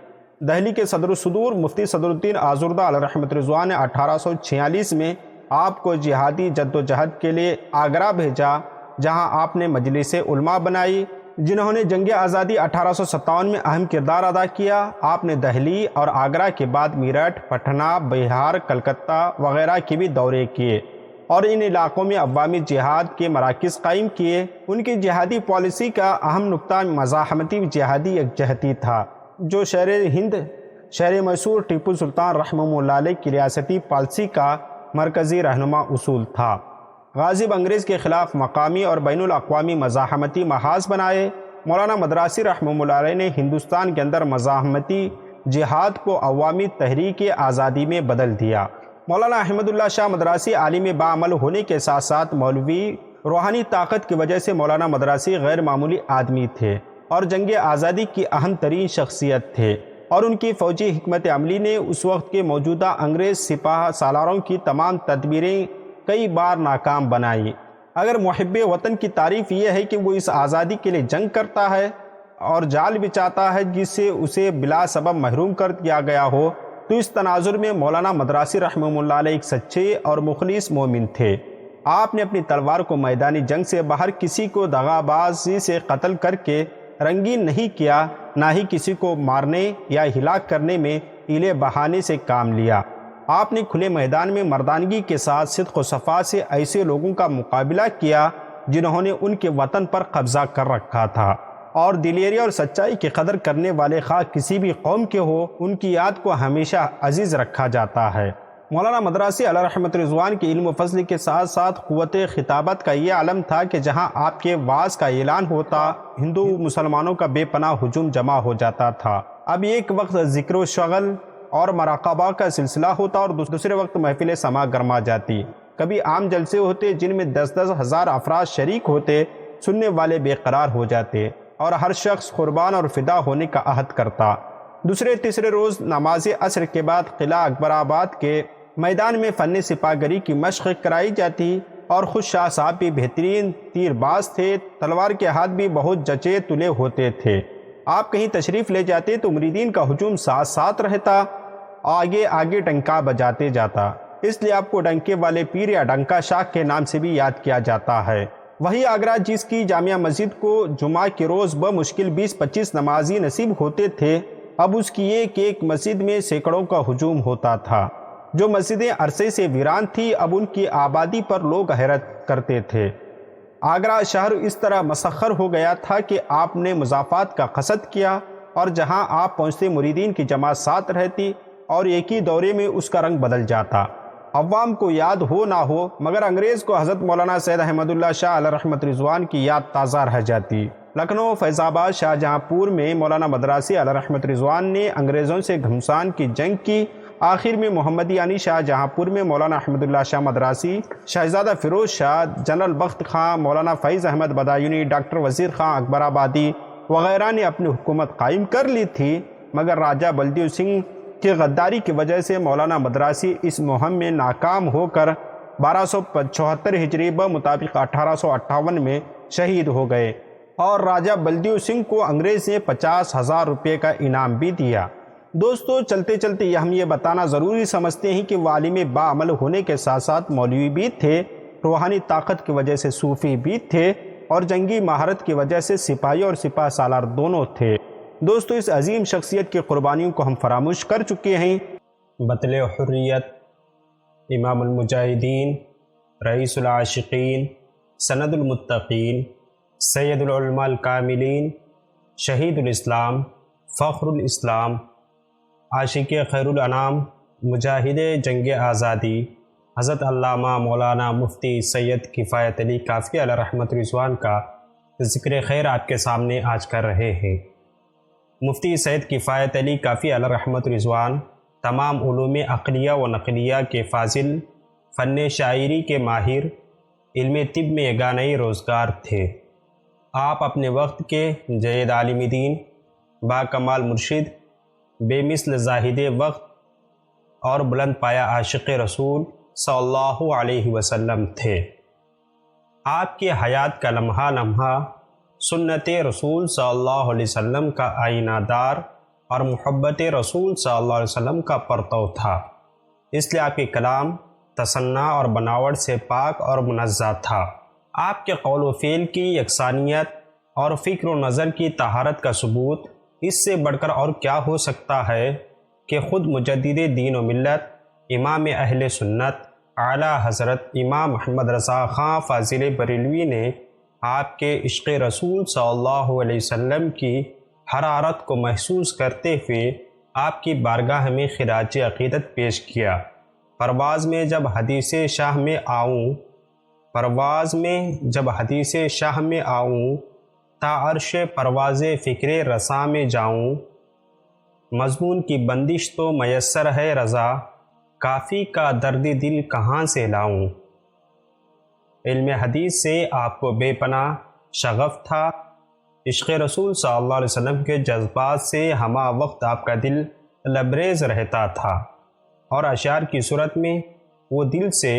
دہلی کے صدر الصدور مفتی صدر الدین آزردہ علیہ رحمۃ رضوان نے 1846 میں آپ کو جہادی جد و جہد کے لیے آگرہ بھیجا، جہاں آپ نے مجلس علماء بنائی، جنہوں نے جنگ آزادی 1857 میں اہم کردار ادا کیا۔ آپ نے دہلی اور آگرہ کے بعد میرٹھ، پٹنہ، بہار، کلکتہ وغیرہ کے بھی دورے کیے، اور ان علاقوں میں عوامی جہاد کے مراکز قائم کیے۔ ان کی جہادی پالیسی کا اہم نقطہ مزاحمتی جہادی یکجہتی تھا، جو شہر ہند شہر میسور ٹیپو سلطان رحمہ اللہ علیہ کی ریاستی پالیسی کا مرکزی رہنما اصول تھا۔ غازب انگریز کے خلاف مقامی اور بین الاقوامی مزاحمتی محاذ بنائے۔ مولانا مدراسی رحمہ اللہ علیہ نے ہندوستان کے اندر مزاحمتی جہاد کو عوامی تحریک آزادی میں بدل دیا۔ مولانا احمد اللہ شاہ مدراسی عالم باعمل ہونے کے ساتھ ساتھ مولوی روحانی طاقت کی وجہ سے مولانا مدراسی غیر معمولی آدمی تھے، اور جنگ آزادی کی اہم ترین شخصیت تھے، اور ان کی فوجی حکمت عملی نے اس وقت کے موجودہ انگریز سپاہ سالاروں کی تمام تدبیریں کئی بار ناکام بنائی۔ اگر محب وطن کی تعریف یہ ہے کہ وہ اس آزادی کے لیے جنگ کرتا ہے اور جال بچاتا ہے جس سے اسے بلا سبب محروم کر دیا گیا ہو، تو اس تناظر میں مولانا مدراسی رحمہ اللہ علیہ ایک سچے اور مخلص مومن تھے۔ آپ نے اپنی تلوار کو میدانی جنگ سے باہر کسی کو دغا بازی سے قتل کر کے رنگین نہیں کیا، نہ ہی کسی کو مارنے یا ہلاک کرنے میں ہیلے بہانے سے کام لیا۔ آپ نے کھلے میدان میں مردانگی کے ساتھ صدق و صفا سے ایسے لوگوں کا مقابلہ کیا جنہوں نے ان کے وطن پر قبضہ کر رکھا تھا، اور دلیری اور سچائی کی قدر کرنے والے خواہ کسی بھی قوم کے ہو، ان کی یاد کو ہمیشہ عزیز رکھا جاتا ہے۔ مولانا مدراسی علیہ رحمۃ رضوان کے علم و فضل کے ساتھ ساتھ قوت خطابت کا یہ علم تھا کہ جہاں آپ کے وعظ کا اعلان ہوتا، ہندو مسلمانوں کا بے پناہ ہجوم جمع ہو جاتا تھا۔ اب ایک وقت ذکر و شغل اور مراقبہ کا سلسلہ ہوتا، اور دوسرے وقت محفل سما گرما جاتی۔ کبھی عام جلسے ہوتے جن میں 10-10 ہزار افراد شریک ہوتے، سننے والے بے قرار ہو جاتے، اور ہر شخص قربان اور فدا ہونے کا عہد کرتا۔ دوسرے تیسرے روز نماز عصر کے بعد قلعہ اکبر آباد کے میدان میں فن سپاہ گری کی مشق کرائی جاتی، اور خود شاہ صاحب بھی بہترین تیر باز تھے، تلوار کے ہاتھ بھی بہت جچے تلے ہوتے تھے۔ آپ کہیں تشریف لے جاتے تو مریدین کا ہجوم ساتھ ساتھ رہتا، آگے آگے ڈنکا بجاتے جاتا، اس لیے آپ کو ڈنکے والے پیر یا ڈنکا شاہ کے نام سے بھی یاد کیا جاتا ہے۔ وہی آگرہ جس کی جامع مسجد کو جمعہ کے روز بمشکل 20-25 نمازی نصیب ہوتے تھے، اب اس کی ایک ایک مسجد میں سینکڑوں کا ہجوم ہوتا تھا۔ جو مسجدیں عرصے سے ویران تھی، اب ان کی آبادی پر لوگ حیرت کرتے تھے۔ آگرہ شہر اس طرح مسخر ہو گیا تھا کہ آپ نے مضافات کا قصد کیا، اور جہاں آپ پہنچتے مریدین کی جماعت ساتھ رہتی اور ایک ہی دورے میں اس کا رنگ بدل جاتا۔ عوام کو یاد ہو نہ ہو، مگر انگریز کو حضرت مولانا سید احمد اللہ شاہ علیہ رحمت رضوان کی یاد تازہ رہ جاتی۔ لکھنؤ، فیض آباد، شاہجہاں پور میں مولانا مدراسی علیہ رحمت رضوان نے انگریزوں سے گھمسان کی جنگ کی۔ آخر میں محمد یعنی شاہجہاں پور میں مولانا احمد اللہ شاہ مدراسی، شہزادہ فیروز شاہ، جنرل بخت خاں، مولانا فیض احمد بدایونی، ڈاکٹر وزیر خاں اکبر آبادی وغیرہ نے اپنی حکومت قائم کر لی تھی، مگر راجہ بلدیو سنگھ کی غداری کی وجہ سے مولانا مدراسی اس مہم میں ناکام ہو کر 1274 ہجری بمطابق 1858 میں شہید ہو گئے، اور راجہ بلدیو سنگھ کو انگریز نے 50,000 روپے کا انعام بھی دیا۔ دوستو، چلتے چلتے ہم یہ بتانا ضروری سمجھتے ہیں کہ وہ عالم باعمل ہونے کے ساتھ ساتھ مولوی بھی تھے، روحانی طاقت کی وجہ سے صوفی بھی تھے، اور جنگی مہارت کی وجہ سے سپاہی اور سپاہ سالار دونوں تھے۔ دوستو، اس عظیم شخصیت کی قربانیوں کو ہم فراموش کر چکے ہیں۔ بطل حریت، امام المجاہدین، رئیس العاشقین، سند المتقین، سید العلماء الکاملین، شہید الاسلام، فخر الاسلام، عاشق خیر الانام، مجاہد جنگ آزادی، حضرت علامہ مولانا مفتی سید کفایت علی کافی علیہ رحمت رضوان کا ذکر خیر آپ کے سامنے آج کر رہے ہیں۔ مفتی سید کفایت علی کافی علیہ رحمت رضوان تمام علوم عقلیہ و نقلیہ کے فاضل، فن شاعری کے ماہر، علم طب میں یگانہ روزگار تھے۔ آپ اپنے وقت کے جید عالم دین، با کمال مرشد، بے مثل زاہد وقت اور بلند پایا عاشق رسول صلی اللہ علیہ وسلم تھے۔ آپ کے حیات کا لمحہ لمحہ سنت رسول صلی اللہ علیہ وسلم کا آئینہ دار اور محبت رسول صلی اللہ علیہ وسلم کا پرتو تھا، اس لیے آپ کے کلام تصنع اور بناوٹ سے پاک اور منزہ تھا۔ آپ کے قول و فعل کی یکسانیت اور فکر و نظر کی طہارت کا ثبوت اس سے بڑھ کر اور کیا ہو سکتا ہے کہ خود مجدد دین و ملت، امام اہل سنت، اعلیٰ حضرت امام محمد رضا خاں فاضل بریلوی نے آپ کے عشق رسول صلی اللہ علیہ وسلم کی حرارت کو محسوس کرتے ہوئے آپ کی بارگاہ میں خراج عقیدت پیش کیا۔ پرواز میں جب حدیث شاہ میں آؤں، تا عرش پرواز فکر رساں میں جاؤں، مضمون کی بندش تو میسر ہے رضا، کافی کا درد دل کہاں سے لاؤں۔ علم حدیث سے آپ کو بے پناہ شغف تھا، عشق رسول صلی اللہ علیہ وسلم کے جذبات سے ہمہ وقت آپ کا دل لبریز رہتا تھا، اور اشعار کی صورت میں وہ دل سے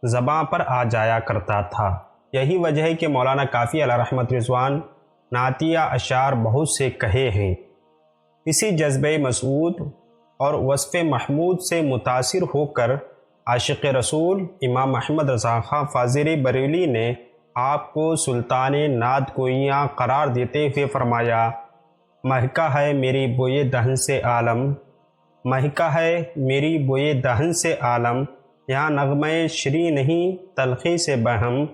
زباں پر آ جایا کرتا تھا۔ یہی وجہ ہے کہ مولانا کافی علیہ رحمت رضوان نعتیہ اشعار بہت سے کہے ہیں۔ اسی جذبہ مسعود اور وصف محمود سے متاثر ہو کر عاشق رسول امام محمد رضا خاں فاضل بریلوی نے آپ کو سلطان نعت گوئیاں قرار دیتے ہوئے فرمایا، مہکا ہے میری بوئے دہن سے عالم، مہکا ہے میری بوئے دہن سے عالم، یہاں نغمہ شری نہیں تلخی سے بہم،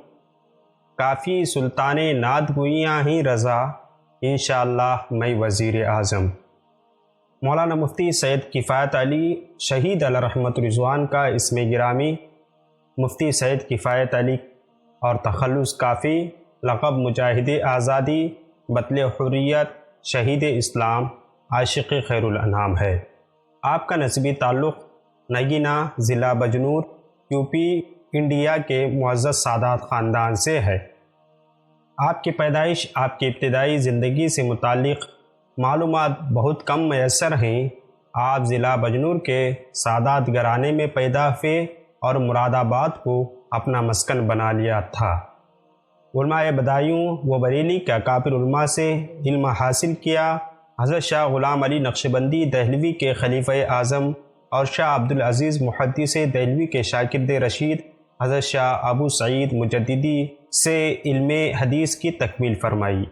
کافی سلطان نعت گوئیاں ہی رضا، انشاءاللہ میں وزیر اعظم۔ مولانا مفتی سید کفایت علی شہید علیہ رحمت رضوان کا اسم گرامی مفتی سید کفایت علی اور تخلص کافی، لقب مجاہد آزادی، بطل حریت، شہید اسلام، عاشق خیر الانام ہے۔ آپ کا نسبی تعلق نگینہ، ضلع بجنور، یوپی، انڈیا کے معزز سادات خاندان سے ہے۔ آپ کی پیدائش، آپ کی ابتدائی زندگی سے متعلق معلومات بہت کم میسر ہیں۔ آپ ضلع بجنور کے سادات گھرانے میں پیدا ہوئے اور مراد آباد کو اپنا مسکن بنا لیا تھا۔ علماء بدایوں و بریلی کے اکابر علماء سے علم حاصل کیا۔ حضرت شاہ غلام علی نقشبندی دہلوی کے خلیفہ اعظم اور شاہ عبدالعزیز محدث دہلوی کے شاگرد رشید، حضرت شاہ ابو سعید مجددی سے علم حدیث کی تکمیل فرمائی۔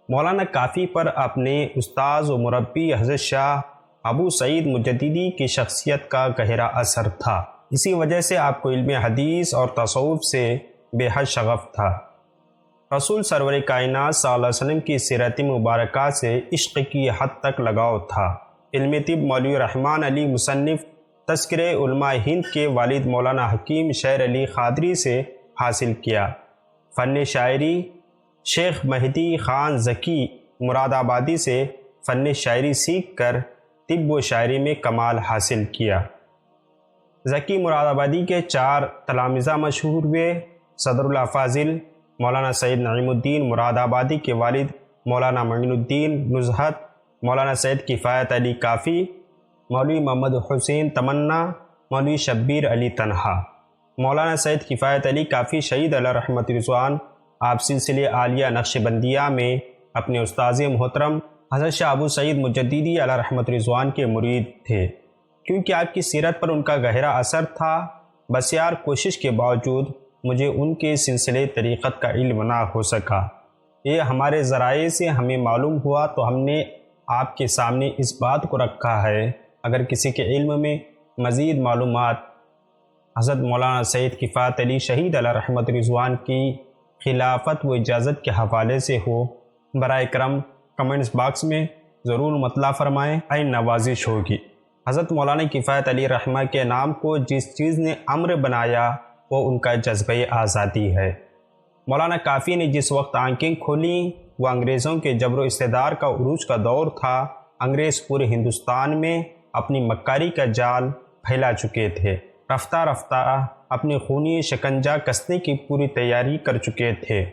مولانا کافی پر اپنے استاذ و مربی حضرت شاہ ابو سعید مجددی کی شخصیت کا گہرا اثر تھا۔ اسی وجہ سے آپ کو علم حدیث اور تصوف سے بے حد شغف تھا۔ رسول سرور کائنات صلی اللہ علیہ وسلم کی سیرت مبارکہ سے عشق کی حد تک لگاؤ تھا۔ علم طب مولوی رحمان علی مصنف تذکرہ علماء ہند کے والد مولانا حکیم شیر علی قادری سے حاصل کیا۔ فن شاعری شیخ مہدی خان ذکی مراد آبادی سے فن شاعری سیکھ کر طب و شاعری میں کمال حاصل کیا۔ ذکی مراد آبادی کے 4 تلامذہ مشہور ہوئے۔ صدر الافاضل مولانا سید نعیم الدین مراد آبادی کے والد مولانا معین الدین نزہت، مولانا سید کفایت علی کافی، مولوی محمد حسین تمنا، مولوی شبیر علی تنہا۔ مولانا سید کفایت علی کافی شہید علیہ رحمت رضوان آپ سلسلے عالیہ نقش بندیہ میں اپنے استاذ محترم حضرت شاہ ابو سعید مجددی علیہ رحمت رضوان کے مرید تھے۔ کیونکہ آپ کی سیرت پر ان کا گہرا اثر تھا، بسیار کوشش کے باوجود مجھے ان کے سلسلے طریقت کا علم نہ ہو سکا۔ یہ ہمارے ذرائع سے ہمیں معلوم ہوا تو ہم نے آپ کے سامنے اس بات کو رکھا ہے، اگر کسی کے علم میں مزید معلومات حضرت مولانا سید کفایت علی شہید علیہ رحمت رضوان کی خلافت و اجازت کے حوالے سے ہو، برائے کرم کمنٹس باکس میں ضرور مطلع فرمائیں، این نوازش ہوگی۔ حضرت مولانا کفایت علی رحمہ کے نام کو جس چیز نے امر بنایا وہ ان کا جذبہ آزادی ہے۔ مولانا کافی نے جس وقت آنکھیں کھولیں وہ انگریزوں کے جبر و استعدار کا عروج کا دور تھا۔ انگریز پورے ہندوستان میں اپنی مکاری کا جال پھیلا چکے تھے، رفتہ رفتہ اپنی خونی شکنجہ کسنے کی پوری تیاری کر چکے تھے۔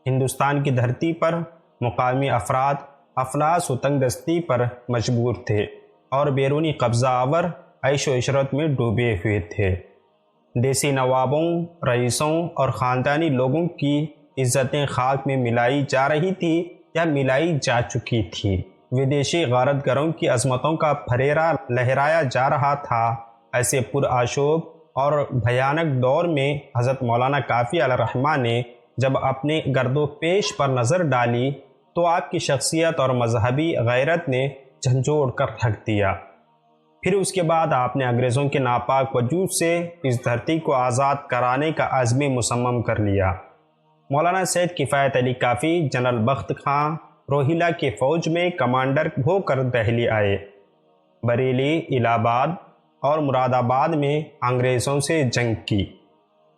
ہندوستان کی دھرتی پر مقامی افراد افلاس و تنگ دستی پر مجبور تھے اور بیرونی قبضہ آور عیش و عشرت میں ڈوبے ہوئے تھے۔ دیسی نوابوں، رئیسوں اور خاندانی لوگوں کی عزتیں خاک میں ملائی جا رہی تھی یا ملائی جا چکی تھی۔ ودیشی غارت گروں کی عظمتوں کا پھریرا لہرایا جا رہا تھا۔ ایسے پرآشوب اور بھیانک دور میں حضرت مولانا کافی علیہ رحمہ نے جب اپنے گرد و پیش پر نظر ڈالی تو آپ کی شخصیت اور مذہبی غیرت نے جھنجھوڑ کر رکھ دیا۔ پھر اس کے بعد آپ نے انگریزوں کے ناپاک وجود سے اس دھرتی کو آزاد کرانے کا عزم مصمم کر لیا۔ مولانا سید کفایت علی کافی جنرل بخت خاں روہیلا کے فوج میں کمانڈر ہو کر دہلی آئے۔ بریلی، الہ آباد اور مراد آباد میں انگریزوں سے جنگ کی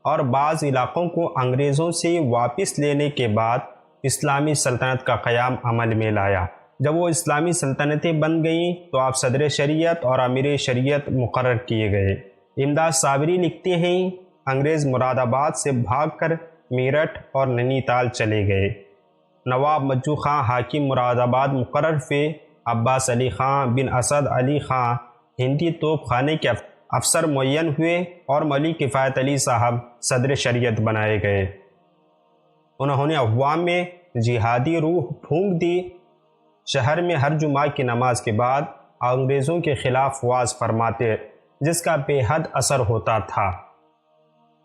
اور بعض علاقوں کو انگریزوں سے واپس لینے کے بعد اسلامی سلطنت کا قیام عمل میں لایا۔ جب وہ اسلامی سلطنتیں بن گئیں تو آپ صدر شریعت اور امیر شریعت مقرر کیے گئے۔ امداد صابری لکھتے ہیں انگریز مراد آباد سے بھاگ کر میرٹھ اور نینی تال چلے گئے۔ نواب مجو خاں حاکم مراد آباد مقرر ہوئے۔ عباس علی خاں بن اسد علی خاں ہندی توپ خانے کے افسر معین ہوئے اور مولوی کفایت علی صاحب صدر شریعت بنائے گئے۔ انہوں نے عوام میں جہادی روح پھونک دی۔ شہر میں ہر جمعہ کی نماز کے بعد انگریزوں کے خلاف واز فرماتے جس کا بے حد اثر ہوتا تھا۔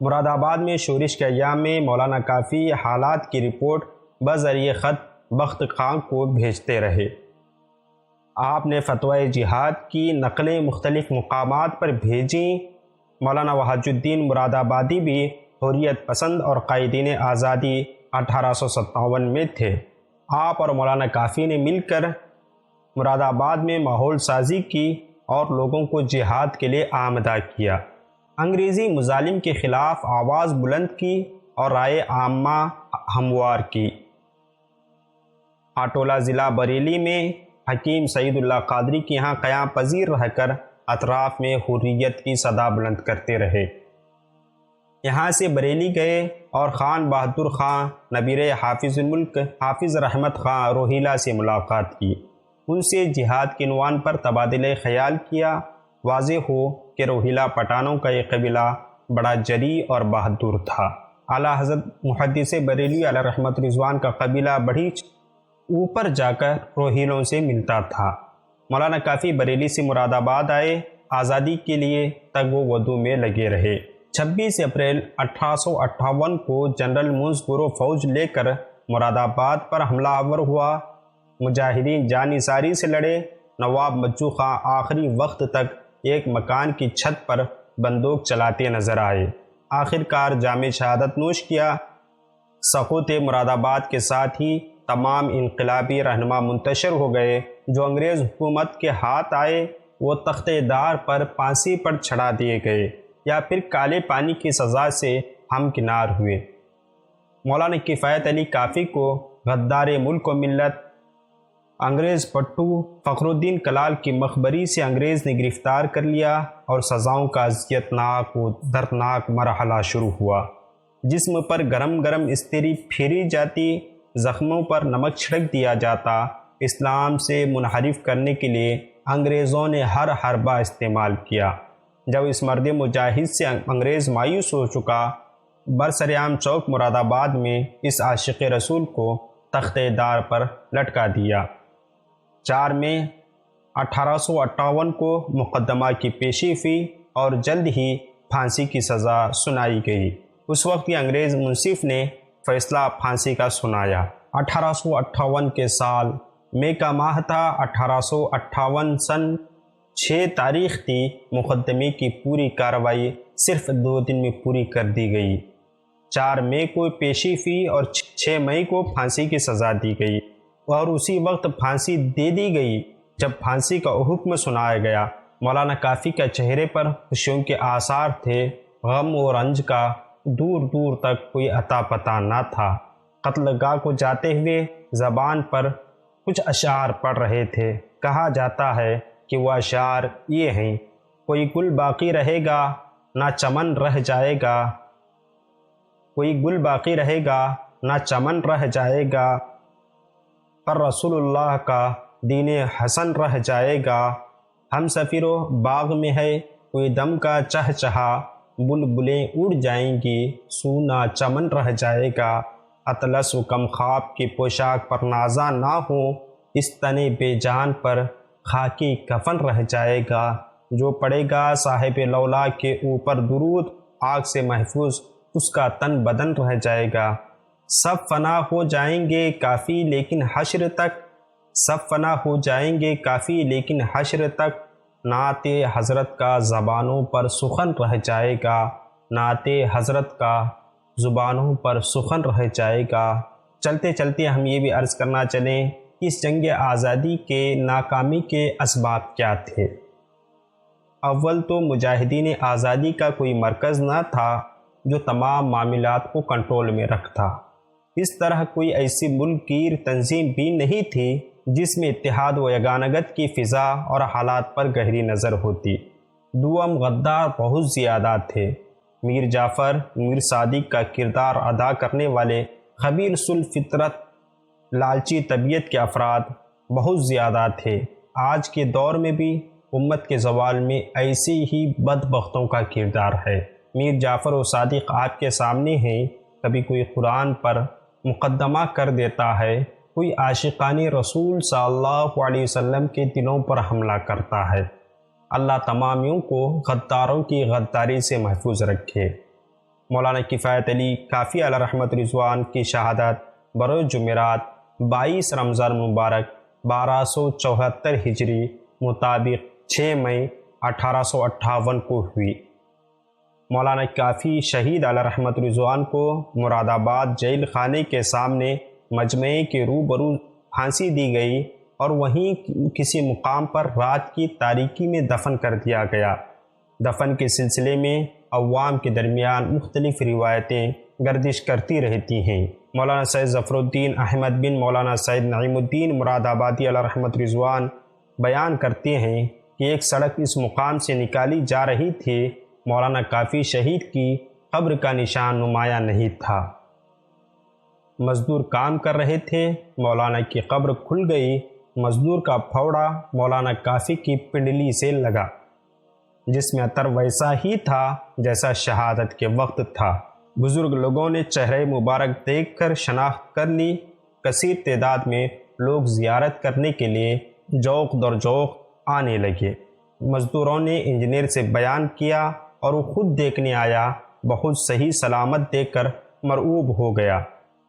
مراد آباد میں شورش کے ایام میں مولانا کافی حالات کی رپورٹ بذریعہ خط بخت خاں کو بھیجتے رہے۔ آپ نے فتوی جہاد کی نقلیں مختلف مقامات پر بھیجیں۔ مولانا وحاج الدین مراد آبادی بھی حریت پسند اور قائدین آزادی 1857 میں تھے۔ آپ اور مولانا کافی نے مل کر مراد آباد میں ماحول سازی کی اور لوگوں کو جہاد کے لیے آمادہ کیا۔ انگریزی مظالم کے خلاف آواز بلند کی اور رائے عامہ ہموار کی۔ آٹولہ ضلع بریلی میں حکیم سعید اللہ قادری کے یہاں قیام پذیر رہ کر اطراف میں حریت کی صدا بلند کرتے رہے۔ یہاں سے بریلی گئے اور خان بہادر خاں نبیر حافظ الملک حافظ رحمت خاں روہیلا سے ملاقات کی۔ ان سے جہاد کے عنوان پر تبادلہ خیال کیا۔ واضح ہو کہ روہیلا پٹھانوں کا یہ قبیلہ بڑا جری اور بہادر تھا۔ اعلیٰ حضرت محدث بریلی علیہ رحمت رضوان کا قبیلہ بڑی اوپر جا کر روہیلوں سے ملتا تھا۔ مولانا کافی بریلی سے مراد آباد آئے، آزادی کے لیے تگ و ودو میں لگے رہے۔ 26 اپریل 1858 کو جنرل منصبرو فوج لے کر مراد آباد پر حملہ آور ہوا۔ مجاہدین جانثاری سے لڑے۔ نواب مچو خان آخری وقت تک ایک مکان کی چھت پر بندوق چلاتے نظر آئے۔ آخر کار جام شہادت نوش کیا۔ سقوط مراد آباد کے ساتھ ہی تمام انقلابی رہنما منتشر ہو گئے۔ جو انگریز حکومت کے ہاتھ آئے وہ تختِ دار پر پھانسی پر چڑھا دیے گئے یا پھر کالے پانی کی سزا سے ہمکنار ہوئے۔ مولانا کفایت علی کافی کو غدار ملک و ملت انگریز پٹو فخر الدین کلال کی مخبری سے انگریز نے گرفتار کر لیا اور سزاؤں کا اذیتناک و دردناک مرحلہ شروع ہوا۔ جسم پر گرم گرم استری پھیری جاتی، زخموں پر نمک چھڑک دیا جاتا۔ اسلام سے منحرف کرنے کے لیے انگریزوں نے ہر حربہ استعمال کیا۔ جب اس مرد مجاہد سے انگریز مایوس ہو چکا، برسریام چوک مراد آباد میں اس عاشق رسول کو تختِ دار پر لٹکا دیا۔ 4 مئی 1858 کو مقدمہ کی پیشی ہوئی اور جلد ہی پھانسی کی سزا سنائی گئی۔ اس وقت کے انگریز منصف نے فیصلہ پھانسی کا سنایا۔ 1858 کے سال مئی کا ماہ تھا۔ 1858 سن 6 تاریخ تھی۔ مقدمے کی پوری کارروائی صرف 2 دن میں پوری کر دی گئی۔ 4 مئی کو پیشی ہوئی اور 6 مئی کو پھانسی کی سزا دی گئی اور اسی وقت پھانسی دے دی گئی۔ جب پھانسی کا حکم سنایا گیا، مولانا کافی کے چہرے پر خوشیوں کے آثار تھے۔ غم و رنج کا دور دور تک کوئی عطا پتہ نہ تھا۔ قتل گاہ کو جاتے ہوئے زبان پر کچھ اشعار پڑھ رہے تھے۔ کہا جاتا ہے کہ وہ اشعار یہ ہیں: کوئی گل باقی رہے گا نہ چمن رہ جائے گا، کوئی گل باقی رہے گا نہ چمن رہ جائے گا، پر رسول اللہ کا دین حسن رہ جائے گا۔ ہم سفیر و باغ میں ہے کوئی دم کا چہچہا، بلبلیں اڑ جائیں گی سونا چمن رہ جائے گا۔ اطلس و کم خواب کی پوشاک پر نازاں نہ ہو، اس تن بے جان پر خاکی کفن رہ جائے گا۔ جو پڑے گا صاحب لولا کے اوپر درود، آگ سے محفوظ اس کا تن بدن رہ جائے گا۔ سب فنا ہو جائیں گے کافی لیکن حشر تک، سب فنا ہو جائیں گے کافی لیکن حشر تک، نعت حضرت کا زبانوں پر سخن رہ جائے گا، نعت حضرت کا زبانوں پر سخن رہ جائے گا۔ چلتے چلتے ہم یہ بھی عرض کرنا چلیں کہ اس جنگ آزادی کے ناکامی کے اسباب کیا تھے۔ اول تو مجاہدین آزادی کا کوئی مرکز نہ تھا جو تمام معاملات کو کنٹرول میں رکھتا۔ اس طرح کوئی ایسی ملک گیر تنظیم بھی نہیں تھی جس میں اتحاد و یگانگت کی فضا اور حالات پر گہری نظر ہوتی۔ دوم، غدار بہت زیادہ تھے۔ میر جعفر، میر صادق کا کردار ادا کرنے والے خبیث الفطرت، لالچی طبیعت کے افراد بہت زیادہ تھے۔ آج کے دور میں بھی امت کے زوال میں ایسے ہی بدبختوں کا کردار ہے۔ میر جعفر و صادق آپ کے سامنے ہیں۔ کبھی کوئی قرآن پر مقدمہ کر دیتا ہے، کوئی عاشقان رسول صلی اللہ علیہ وسلم کے دلوں پر حملہ کرتا ہے۔ اللہ تمامیوں کو غداروں کی غداری سے محفوظ رکھے۔ مولانا کفایت علی کافی علیہ رحمت رضوان کی شہادت بروز جمعرات 22 رمضان مبارک 1274 ہجری مطابق 6 مئی 1858 کو ہوئی۔ مولانا کافی شہید علیہ رحمت رضوان کو مراد آباد جیل خانے کے سامنے مجمع کے روبرو پھانسی دی گئی اور وہیں کسی مقام پر رات کی تاریکی میں دفن کر دیا گیا۔ دفن کے سلسلے میں عوام کے درمیان مختلف روایتیں گردش کرتی رہتی ہیں۔ مولانا سید ظفر الدین احمد بن مولانا سید نعیم الدین مراد آبادی علیہ رحمت رضوان بیان کرتے ہیں کہ ایک سڑک اس مقام سے نکالی جا رہی تھی۔ مولانا کافی شہید کی قبر کا نشان نمایاں نہیں تھا۔ مزدور کام کر رہے تھے، مولانا کی قبر کھل گئی۔ مزدور کا پھوڑا مولانا کافی کی پنڈلی سے لگا، جس میں عطر ویسا ہی تھا جیسا شہادت کے وقت تھا۔ بزرگ لوگوں نے چہرے مبارک دیکھ کر شناخت کر لی۔ کثیر تعداد میں لوگ زیارت کرنے کے لیے جوق در جوق آنے لگے۔ مزدوروں نے انجینئر سے بیان کیا اور وہ خود دیکھنے آیا۔ بہت صحیح سلامت دیکھ کر مرعوب ہو گیا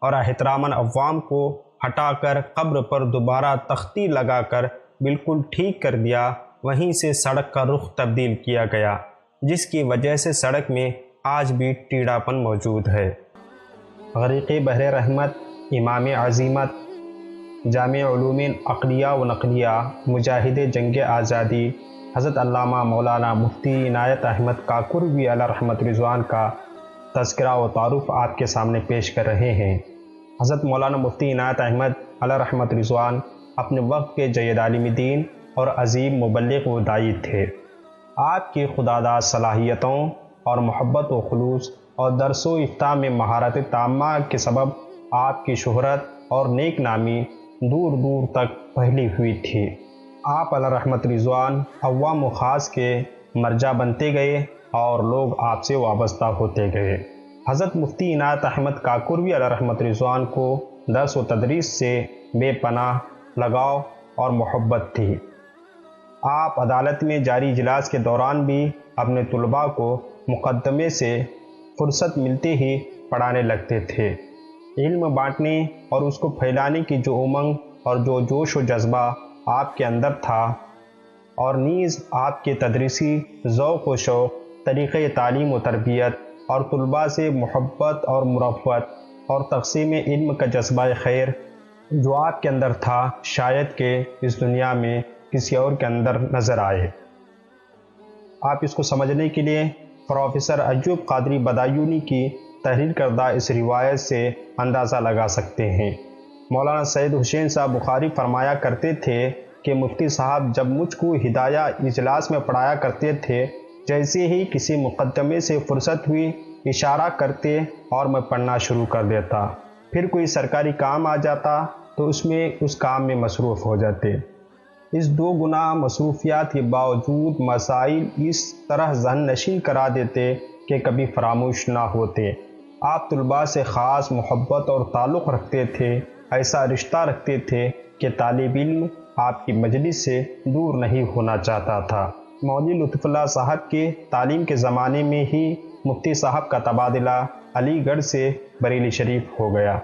اور احتراماً عوام کو ہٹا کر قبر پر دوبارہ تختی لگا کر بالکل ٹھیک کر دیا۔ وہیں سے سڑک کا رخ تبدیل کیا گیا، جس کی وجہ سے سڑک میں آج بھی ٹیڑھاپن موجود ہے۔ غریق بحر رحمت، امام عظیمت، جامع علوم عقلیہ و نقلیہ، مجاہد جنگ آزادی حضرت علامہ مولانا مفتی عنایت احمد کاکوروی علیہ رحمت رضوان کا تذکرہ و تعارف آپ کے سامنے پیش کر رہے ہیں۔ حضرت مولانا مفتی عنایت احمد علیہ رحمت رضوان اپنے وقت کے جید عالم دین اور عظیم مبلغ و داعی تھے۔ آپ کی خداداد صلاحیتوں اور محبت و خلوص اور درس و افتاء میں مہارت تامہ کے سبب آپ کی شہرت اور نیک نامی دور دور تک پھیلی ہوئی تھی۔ آپ علیہ رحمت رضوان عوام و خاص کے مرجع بنتے گئے اور لوگ آپ سے وابستہ ہوتے گئے۔ حضرت مفتی عنایت احمد کاکوروی علیہ رحمت رضوان کو درس و تدریس سے بے پناہ لگاؤ اور محبت تھی۔ آپ عدالت میں جاری اجلاس کے دوران بھی اپنے طلباء کو مقدمے سے فرصت ملتے ہی پڑھانے لگتے تھے۔ علم بانٹنے اور اس کو پھیلانے کی جو امنگ اور جو جوش و جذبہ آپ کے اندر تھا، اور نیز آپ کے تدریسی ذوق و شوق، طریقۂ تعلیم و تربیت اور طلباء سے محبت اور مرافقت اور تقسیم علم کا جذبہ خیر جو آپ کے اندر تھا، شاید کہ اس دنیا میں کسی اور کے اندر نظر آئے۔ آپ اس کو سمجھنے کے لیے پروفیسر ایوب قادری بدایونی کی تحریر کردہ اس روایت سے اندازہ لگا سکتے ہیں۔ مولانا سید حسین صاحب بخاری فرمایا کرتے تھے کہ مفتی صاحب جب مجھ کو ہدایہ اجلاس میں پڑھایا کرتے تھے، جیسے ہی کسی مقدمے سے فرصت ہوئی اشارہ کرتے اور میں پڑھنا شروع کر دیتا، پھر کوئی سرکاری کام آ جاتا تو اس کام میں مصروف ہو جاتے۔ اس دو گنا مصروفیات کے باوجود مسائل اس طرح ذہن نشین کرا دیتے کہ کبھی فراموش نہ ہوتے۔ آپ طلباء سے خاص محبت اور تعلق رکھتے تھے، ایسا رشتہ رکھتے تھے کہ طالب علم آپ کی مجلس سے دور نہیں ہونا چاہتا تھا۔ مولوی لطف اللہ صاحب کے تعلیم کے زمانے میں ہی مفتی صاحب کا تبادلہ علی گڑھ سے بریلی شریف ہو گیا۔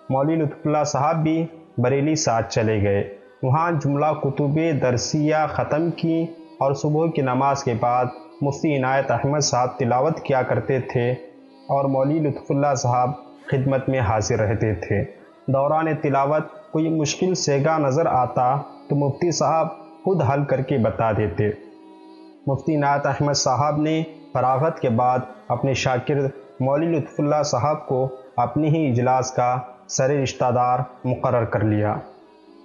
مولوی لطف اللہ صاحب بھی بریلی ساتھ چلے گئے، وہاں جملہ کتب درسیہ ختم کی اور صبح کی نماز کے بعد مفتی عنایت احمد صاحب تلاوت کیا کرتے تھے اور مولوی لطف اللہ صاحب خدمت میں حاضر رہتے تھے۔ دوران تلاوت کوئی مشکل سیگا نظر آتا تو مفتی صاحب خود حل کر کے بتا دیتے۔ مفتی عنایت احمد صاحب نے فراغت کے بعد اپنے شاگرد مولوی لطف اللہ صاحب کو اپنے ہی اجلاس کا سر رشتہ دار مقرر کر لیا۔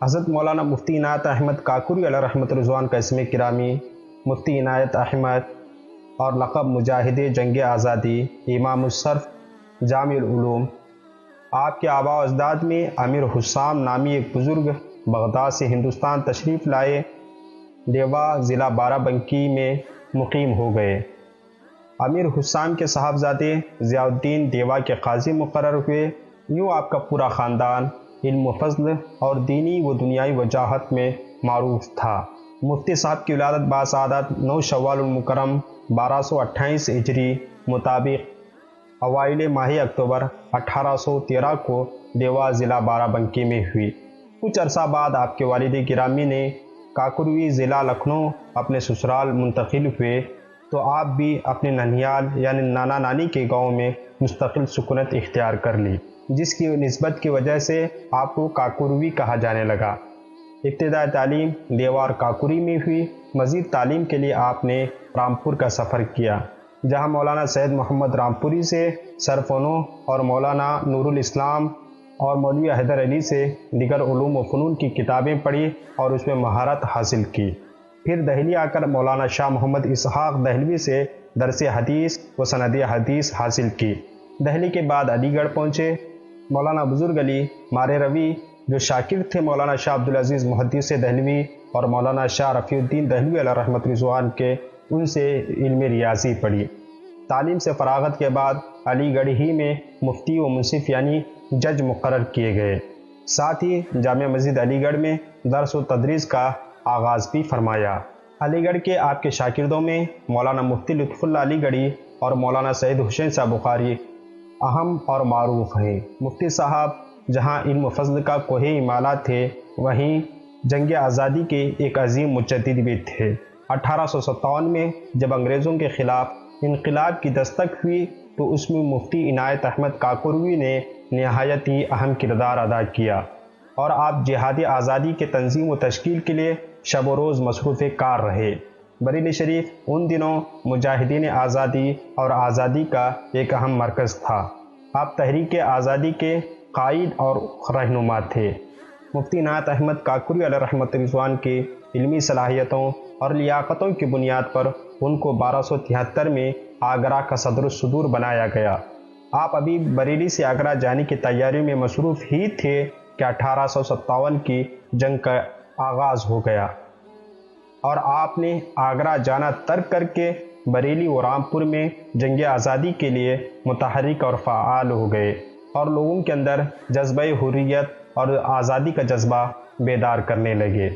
حضرت مولانا مفتی عنایت احمد کاکوروی علیہ رحمت رضوان کا اسم گرامی مفتی عنایت احمد اور لقب مجاہد جنگ آزادی، امام الصرف، جامع العلوم۔ آپ کے آباء و اجداد میں امیر حسام نامی ایک بزرگ بغداد سے ہندوستان تشریف لائے، دیوا ضلع بارہ بنکی میں مقیم ہو گئے۔ امیر حسام کے صاحبزادے ضیاء الدین دیوا کے قاضی مقرر ہوئے۔ یوں آپ کا پورا خاندان علم و فضل اور دینی و دنیائی وجاہت میں معروف تھا۔ مفتی صاحب کی ولادت باسعادت 9 شوال المکرم 1228 ہجری مطابق اوائل ماہ اکتوبر 1813 کو دیوا ضلع بارہ بنکی میں ہوئی۔ کچھ عرصہ بعد آپ کے والد گرامی نے کاکوروی ضلع لکھنؤ اپنے سسرال منتقل ہوئے تو آپ بھی اپنے ننھیال یعنی نانا نانی کے گاؤں میں مستقل سکونت اختیار کر لی، جس کی نسبت کی وجہ سے آپ کو کاکوروی کہا جانے لگا۔ ابتدائی تعلیم دیوا اور کاکوری میں ہوئی۔ مزید تعلیم کے لیے آپ نے رامپور کا سفر کیا، جہاں مولانا سید محمد رامپوری سے صرف و نحو اور مولانا نور الاسلام اور مولوی حیدر علی سے دیگر علوم و فنون کی کتابیں پڑھی اور اس میں مہارت حاصل کی۔ پھر دہلی آ کر مولانا شاہ محمد اسحاق دہلوی سے درس حدیث و سند حدیث حاصل کی۔ دہلی کے بعد علی گڑھ پہنچے۔ مولانا بزرگ علی مارے روی جو شاگرد تھے مولانا شاہ عبدالعزیز محدث دہلوی اور مولانا شاہ رفیع الدین دہلوی علیہ رحمت رضوان کے، ان سے علم ریاضی پڑھی۔ تعلیم سے فراغت کے بعد علی گڑھ ہی میں مفتی و منصف یعنی جج مقرر کیے گئے۔ ساتھ ہی جامع مسجد علی گڑھ میں درس و تدریس کا آغاز بھی فرمایا۔ علی گڑھ کے آپ کے شاگردوں میں مولانا مفتی لطف اللہ علی گڑھی، اور مولانا سید حسین صاحب بخاری اہم اور معروف ہیں۔ مفتی صاحب جہاں علم و فضل کا کوہ ہمالیہ تھے، وہیں جنگ آزادی کے ایک عظیم مجدد بھی تھے۔ 1857 میں جب انگریزوں کے خلاف انقلاب کی دستک ہوئی تو اس میں مفتی عنایت احمد کاکوروی نے نہایت ہی اہم کردار ادا کیا، اور آپ جہاد آزادی کے تنظیم و تشکیل کے لیے شب و روز مصروف کار رہے۔ بریلی شریف ان دنوں مجاہدین آزادی اور آزادی کا ایک اہم مرکز تھا۔ آپ تحریک آزادی کے قائد اور رہنما تھے۔ مفتی عنایت احمد کاکوروی علیہ رحمۃ رضوان کی علمی صلاحیتوں اور لیاقتوں کی بنیاد پر ان کو 1273 میں آگرہ کا صدر الصدور بنایا گیا۔ آپ ابھی بریلی سے آگرہ جانے کی تیاریوں میں مصروف ہی تھے کہ 1857 کی جنگ کا آغاز ہو گیا، اور آپ نے آگرہ جانا ترک کر کے بریلی و رامپور میں جنگ آزادی کے لیے متحرک اور فعال ہو گئے، اور لوگوں کے اندر جذبہ حریت اور آزادی کا جذبہ بیدار کرنے لگے۔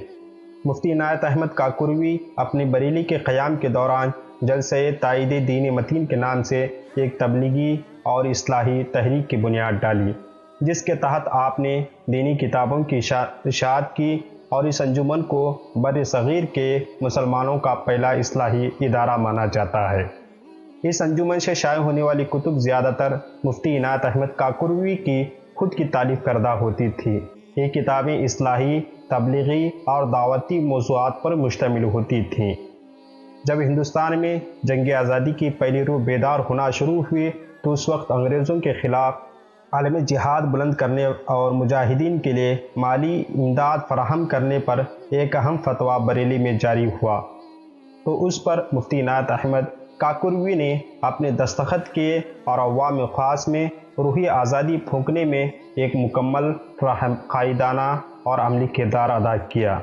مفتی عنایت احمد کاکوروی اپنی بریلی کے قیام کے دوران جلسہ تائید دین متین کے نام سے ایک تبلیغی اور اصلاحی تحریک کی بنیاد ڈالی، جس کے تحت آپ نے دینی کتابوں کی اشاعت کی، اور اس انجمن کو بر صغیر کے مسلمانوں کا پہلا اصلاحی ادارہ مانا جاتا ہے۔ اس انجمن سے شائع ہونے والی کتب زیادہ تر مفتی عنایت احمد کاکوروی کی خود کی تالیف کردہ ہوتی تھی۔ یہ کتابیں اصلاحی، تبلیغی اور دعوتی موضوعات پر مشتمل ہوتی تھیں۔ جب ہندوستان میں جنگ آزادی کی پہلی روح بیدار ہونا شروع ہوئی تو اس وقت انگریزوں کے خلاف عالمی جہاد بلند کرنے اور مجاہدین کے لیے مالی امداد فراہم کرنے پر ایک اہم فتویٰ بریلی میں جاری ہوا، تو اس پر مفتی عنایت احمد کاکوروی نے اپنے دستخط کیے اور عوام خاص میں روحی آزادی پھونکنے میں ایک مکمل قائدانہ اور عملی کردار ادا کیا۔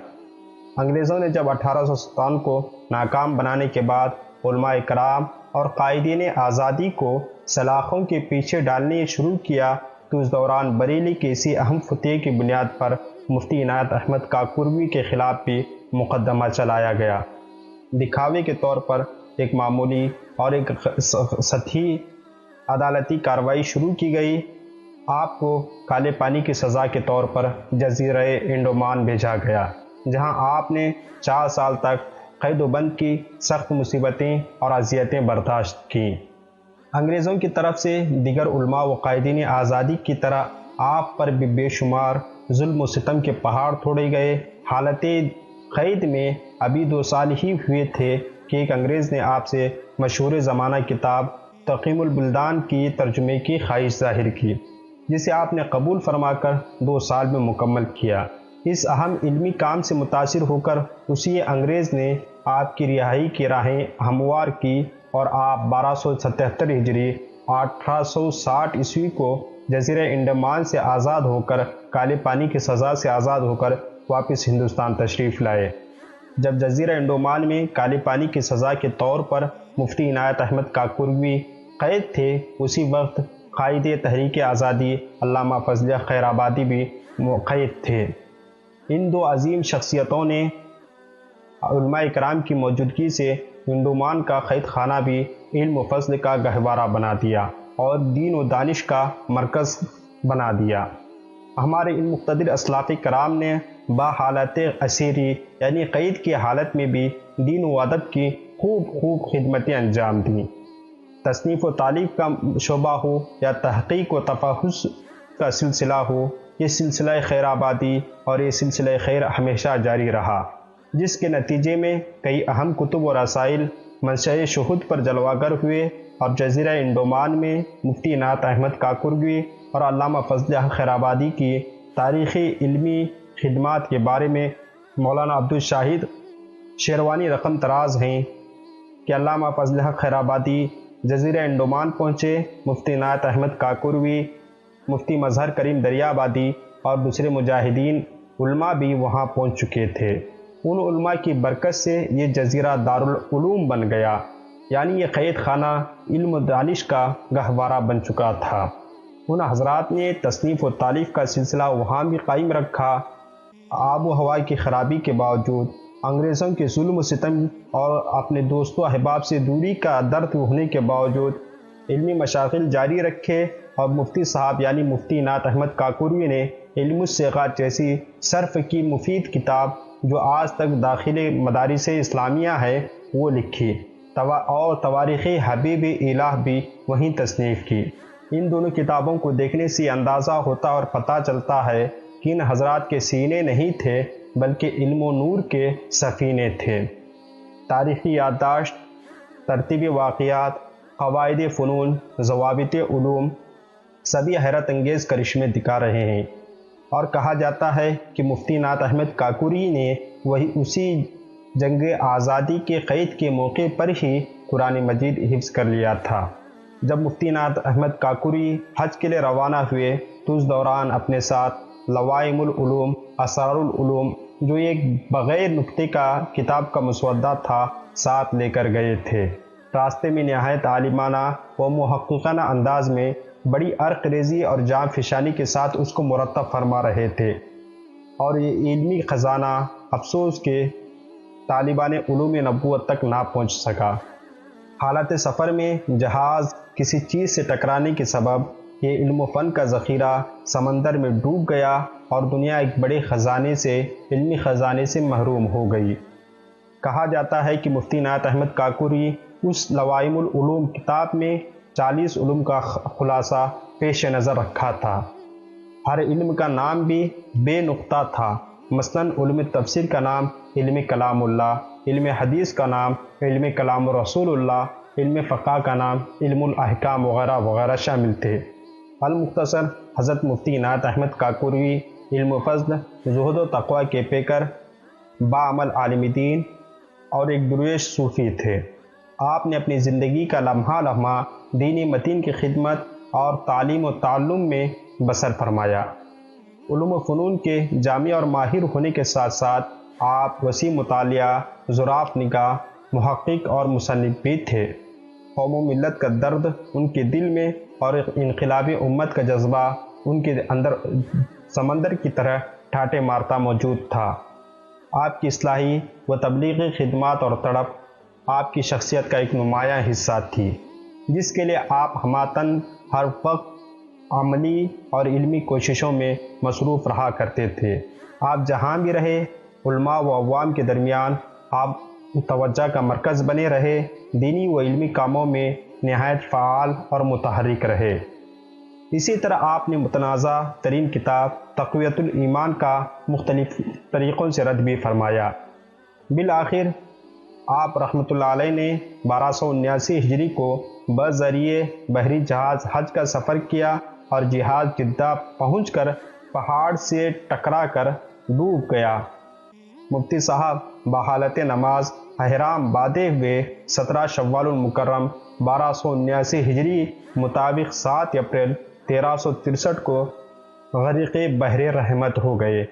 انگریزوں نے جب 1857 کو ناکام بنانے کے بعد علماء کرام اور قائدین آزادی کو سلاخوں کے پیچھے ڈالنے شروع کیا تو اس دوران بریلی کے اسی اہم فتح کی بنیاد پر مفتی عنایت احمد کاکوروی کے خلاف بھی مقدمہ چلایا گیا۔ دکھاوے کے طور پر ایک معمولی اور ایک سطحی عدالتی کارروائی شروع کی گئی۔ آپ کو کالے پانی کی سزا کے طور پر جزیرہ انڈمان بھیجا گیا، جہاں آپ نے 4 سال تک قید و بند کی سخت مصیبتیں اور اذیتیں برداشت کیں۔ انگریزوں کی طرف سے دیگر علماء و قائدین آزادی کی طرح آپ پر بھی بے شمار ظلم و ستم کے پہاڑ توڑے گئے۔ حالت قید میں ابھی 2 سال ہی ہوئے تھے کہ ایک انگریز نے آپ سے مشہور زمانہ کتاب تقیم البلدان کی ترجمے کی خواہش ظاہر کی، جسے آپ نے قبول فرما کر 2 سال میں مکمل کیا۔ اس اہم علمی کام سے متاثر ہو کر اسی انگریز نے آپ کی رہائی کی راہیں ہموار کی، اور آپ 1277 ہجری 1860 عیسوی کو جزیرہ انڈمان سے آزاد ہو کر کالے پانی کی سزا سے آزاد ہو کر واپس ہندوستان تشریف لائے۔ جب جزیرہ انڈمان میں کالے پانی کی سزا کے طور پر مفتی عنایت احمد کاکوروی قید تھے، اسی وقت قائد تحریک آزادی علامہ فضل خیر آبادی بھی قید تھے۔ ان 2 عظیم شخصیتوں نے علماء کرام کی موجودگی سے انڈمان کا قید خانہ بھی علم و فضل کا گہوارہ بنا دیا اور دین و دانش کا مرکز بنا دیا۔ ہمارے ان مقتدر اسلاف کرام نے بحالت اسیری یعنی قید کی حالت میں بھی دین و ادب کی خوب خدمتیں انجام دیں۔ تصنیف و تالیف کا شعبہ ہو یا تحقیق و تفحص کا سلسلہ ہو، یہ سلسلہ خیر آبادی اور یہ سلسلہ خیر ہمیشہ جاری رہا، جس کے نتیجے میں کئی اہم کتب و رسائل منشأ شہود پر جلوہ گر ہوئے، اور جزیرہ انڈمان میں مفتی عنایت احمد کاکوروی اور علامہ فضل خیر آبادی کی تاریخی علمی خدمات کے بارے میں مولانا عبدالشاہد شیروانی رقم تراز ہیں کہ علامہ فضل خیر آبادی جزیرہ انڈمان پہنچے، مفتی عنایت احمد کاکوروی، مفتی مظہر کریم دریابادی اور دوسرے مجاہدین علماء بھی وہاں پہنچ چکے تھے۔ ان علماء کی برکت سے یہ جزیرہ دارالعلوم بن گیا، یعنی یہ قید خانہ علم و دانش کا گہوارہ بن چکا تھا۔ ان حضرات نے تصنیف و تالیف کا سلسلہ وہاں بھی قائم رکھا۔ آب و ہوا کی خرابی کے باوجود انگریزوں کے ظلم و ستم اور اپنے دوستوں احباب سے دوری کا درد ہونے کے باوجود علمی مشاغل جاری رکھے، اور مفتی صاحب یعنی مفتی عنایت احمد کاکوری نے علم الصیغات جیسی صرف کی مفید کتاب جو آج تک داخل مدارس اسلامیہ ہے وہ لکھی، اور تواریخ حبیب الہ بھی وہیں تصنیف کی۔ ان دونوں کتابوں کو دیکھنے سے اندازہ ہوتا اور پتہ چلتا ہے کہ ان حضرات کے سینے نہیں تھے بلکہ علم و نور کے سفینے تھے۔ تاریخی یادداشت، ترتیب واقعات، قواعد فنون، ضوابط علوم سبھی حیرت انگیز کرشمے دکھا رہے ہیں، اور کہا جاتا ہے کہ مفتی عنایت احمد کاکوری نے اسی جنگ آزادی کے قید کے موقع پر ہی قرآن مجید حفظ کر لیا تھا۔ جب مفتی عنایت احمد کاکوری حج کے لیے روانہ ہوئے تو اس دوران اپنے ساتھ لوائم العلوم، اسرار العلوم جو ایک بغیر نقطے کا کتاب کا مسودہ تھا ساتھ لے کر گئے تھے۔ راستے میں نہایت عالمانہ و محققانہ انداز میں بڑی عرق ریزی اور جان فشانی کے ساتھ اس کو مرتب فرما رہے تھے، اور یہ علمی خزانہ افسوس کہ طالبان علوم نبوت تک نہ پہنچ سکا۔ حالت سفر میں جہاز کسی چیز سے ٹکرانے کے سبب یہ علم و فن کا ذخیرہ سمندر میں ڈوب گیا، اور دنیا ایک بڑے علمی خزانے سے محروم ہو گئی۔ کہا جاتا ہے کہ مفتی عنایت احمد کاکوری اس لوائم العلوم کتاب میں 40 علوم کا خلاصہ پیش نظر رکھا تھا۔ ہر علم کا نام بھی بے نقطہ تھا، مثلاً علم تفسیر کا نام علم کلام اللہ، علم حدیث کا نام علم کلام رسول اللہ، علم فقہ کا نام علم الاحکام وغیرہ وغیرہ شامل تھے۔ المختصر، حضرت مفتی عنایت احمد کاکوری علم و فضل، زہد و تقوی کے پیکر، باعمل عالم دین اور ایک درویش صوفی تھے۔ آپ نے اپنی زندگی کا لمحہ لمحہ دینی متین کی خدمت اور تعلیم و تعلم میں بسر فرمایا۔ علوم و فنون کے جامع اور ماہر ہونے کے ساتھ ساتھ آپ وسیع مطالعہ، ظراف نگاہ، محقق اور مصنف بھی تھے۔ قوم و ملت کا درد ان کے دل میں اور انقلاب امت کا جذبہ ان کے اندر سمندر کی طرح ٹھاٹے مارتا موجود تھا۔ آپ کی اصلاحی و تبلیغی خدمات اور تڑپ آپ کی شخصیت کا ایک نمایاں حصہ تھی، جس کے لیے آپ ہماتاً ہر وقت عملی اور علمی کوششوں میں مصروف رہا کرتے تھے۔ آپ جہاں بھی رہے، علماء و عوام کے درمیان آپ توجہ کا مرکز بنے رہے، دینی و علمی کاموں میں نہایت فعال اور متحرک رہے۔ اسی طرح آپ نے متنازع ترین کتاب تقویۃ الایمان کا مختلف طریقوں سے رد بھی فرمایا۔ بالآخر آپ رحمۃ اللہ علیہ نے 1279 ہجری کو بذریعے بحری جہاز حج کا سفر کیا، اور جہاز جدہ پہنچ کر پہاڑ سے ٹکرا کر ڈوب گیا۔ مفتی صاحب بحالت نماز احرام باندھے ہوئے 17 شوال المکرم 1279 ہجری مطابق 7 اپریل 1363 کو غرق بحر رحمت ہو گئے۔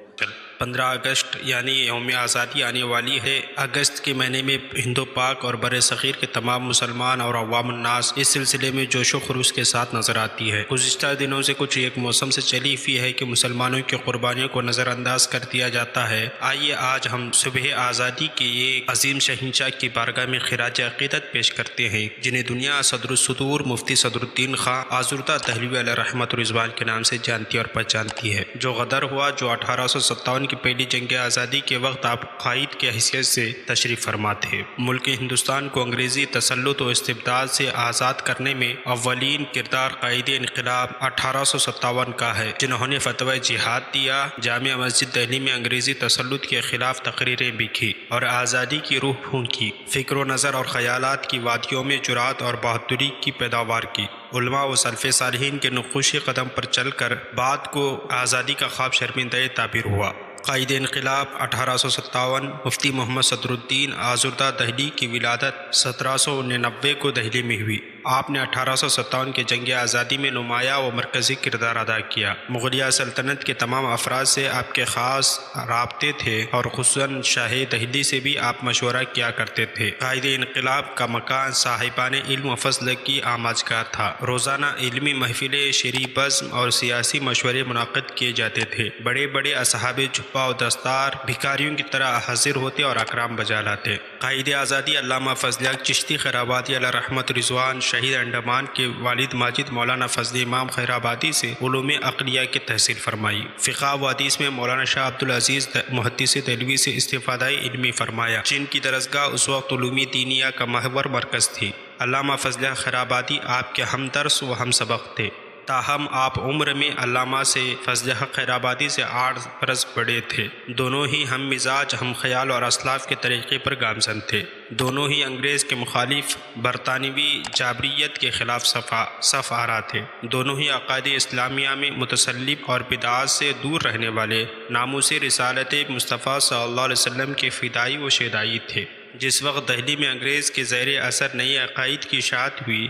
15 اگست یعنی یوم آزادی آنے والی ہے۔ اگست کے مہینے میں ہند و پاک اور بر صغیر کے تمام مسلمان اور عوام الناس اس سلسلے میں جوش و خروش کے ساتھ نظر آتی ہے۔ گزشتہ دنوں سے کچھ ایک موسم سے چلی ہوئی ہے کہ مسلمانوں کی قربانیوں کو نظر انداز کر دیا جاتا ہے۔ آئیے آج ہم صبح آزادی کے ایک عظیم شہنشاہ کی بارگاہ میں خراج عقیدت پیش کرتے ہیں، جنہیں دنیا صدر الصدور مفتی صدر الدین خاں آزردہ دہلوی علیہ رحمت رضوان کے نام سے جانتی اور پہچانتی ہے، جو غدر ہوا، جو 1857 کی پہلی جنگ آزادی کے وقت آپ قائد کی حیثیت سے تشریف فرما تھے۔ ملک ہندوستان کو انگریزی تسلط و استبداد سے آزاد کرنے میں اولین کردار قائد انقلاب 1857 کا ہے، جنہوں نے فتوی جہاد دیا، جامع مسجد دہلی میں انگریزی تسلط کے خلاف تقریریں بھی کی اور آزادی کی روح پھونکی، فکر و نظر اور خیالات کی وادیوں میں جرات اور بہادری کی پیداوار کی۔ علماء و سلف صالحین کے نقوش قدم پر چل کر بعد کو آزادی کا خواب شرمندہ تعبیر ہوا۔ قائد انقلاب 1857 مفتی محمد صدر الدین آزردہ دہلی کی ولادت 1799 کو دہلی میں ہوئی۔ آپ نے 1857 کے جنگ آزادی میں نمایاں و مرکزی کردار ادا کیا۔ مغلیہ سلطنت کے تمام افراد سے آپ کے خاص رابطے تھے اور خصوصاً شاہ دہلی سے بھی آپ مشورہ کیا کرتے تھے۔ قائد انقلاب کا مکان صاحبان علم و فضل کی آماجگاہ تھا۔ روزانہ علمی محفلیں، شعری بزم اور سیاسی مشورے منعقد کیے جاتے تھے۔ بڑے بڑے اصحاب جبہ و دستار بھکاریوں کی طرح حاضر ہوتے اور اکرام بجا لاتے۔ قائد آزادی علامہ فضل حق چشتی خیرآبادی علیہ رحمت رضوان شہید انڈمان کے والد ماجد مولانا فضل امام خیرآبادی سے علوم عقلیہ کی تحصیل فرمائی۔ فقہ و حدیث میں مولانا شاہ عبدالعزیز محدث دہلوی سے استفادہ علمی فرمایا، جن کی درسگاہ اس وقت علوم دینیہ کا محور مرکز تھی۔ علامہ فضل حق خیرآبادی آپ کے ہم درس و ہم سبق تھے، تاہم آپ عمر میں علامہ سے فضل حق خیرآبادی سے 8 برس بڑے تھے۔ دونوں ہی ہم مزاج، ہم خیال اور اسلاف کے طریقے پر گامزن تھے۔ دونوں ہی انگریز کے مخالف برطانوی جابریت کے خلاف صف آرا تھے۔ دونوں ہی عقائد اسلامیہ میں متسلب اور بدعات سے دور رہنے والے ناموس رسالت مصطفیٰ صلی اللہ علیہ وسلم کے فدائی و شیدائی تھے۔ جس وقت دہلی میں انگریز کے زیر اثر نئی عقائد کی اشاعت ہوئی،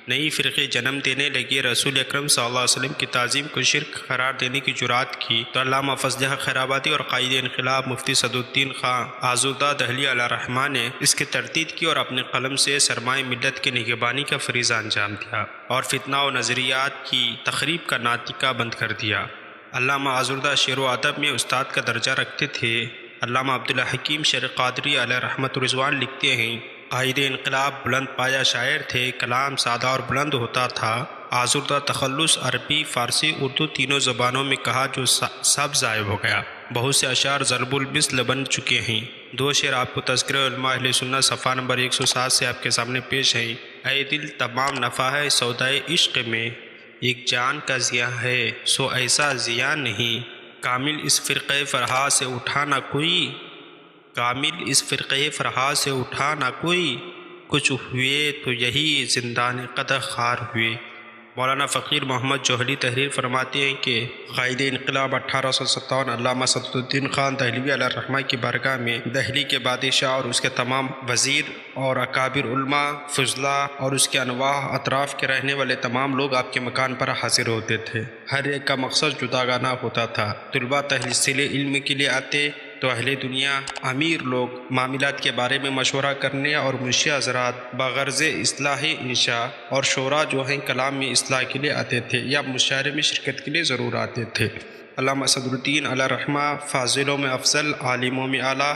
نئی فرقے جنم دینے لگے، رسول اکرم صلی اللہ علیہ وسلم کی تعظیم کو شرک قرار دینے کی جرات کی، تو علامہ فضل حق خیرآبادی اور قائد انقلاب مفتی صدرالدین خان آزردہ دہلی علیہ الرحمٰن نے اس کی تردید کی اور اپنے قلم سے سرمایہ ملت کے نگہبانی کا فریضہ انجام دیا اور فتنہ و نظریات کی تخریب کا ناطقہ بند کر دیا۔ علامہ آزردہ شعر و ادب میں استاد کا درجہ رکھتے تھے۔ علامہ عبدالحکیم شیر قادری علیہ رحمت رضوان لکھتے ہیں، قائد انقلاب بلند پایہ شاعر تھے، کلام سادہ اور بلند ہوتا تھا۔ آزردہ تخلص عربی، فارسی، اردو تینوں زبانوں میں کہا جو سب ضائع ہو گیا۔ بہت سے اشعار ضرب المثل بن چکے ہیں۔ 2 شعر آپ کو تذکرہ علماء اہل سنت صفحہ نمبر 107 سے آپ کے سامنے پیش ہیں۔ اے دل تمام نفع ہے سودائے عشق میں، ایک جان کا زیاں ہے سو ایسا زیاں نہیں، کامل اس فرقہ فرحا سے اٹھا نہ کوئی، کامل اس فرقہ فرحا سے اٹھا نہ کوئی، کچھ ہوئے تو یہی زندان قدح خار ہوئے۔ مولانا فقیر محمد جوہری تحریر فرماتے ہیں کہ قائد انقلاب 1857 علامہ صدرالدین خان دہلوی علیہ الرحمہ کی بارگاہ میں دہلی کے بادشاہ اور اس کے تمام وزیر اور اکابر علماء فضلاء اور اس کے انواع اطراف کے رہنے والے تمام لوگ آپ کے مکان پر حاضر ہوتے تھے۔ ہر ایک کا مقصد جداگانہ ہوتا تھا۔ طلباء تحصیل علم کے لیے آتے تو اہل دنیا امیر لوگ معاملات کے بارے میں مشورہ کرنے اور منشی حضرات بغرض اصلاح انشاء اور شورا جو ہیں کلام میں اصلاح کے لیے آتے تھے یا مشاعرے میں شرکت کے لیے ضرور آتے تھے۔ علامہ صدرالدین علیہ رحمہ فاضلوں میں افضل، عالموں میں اعلیٰ،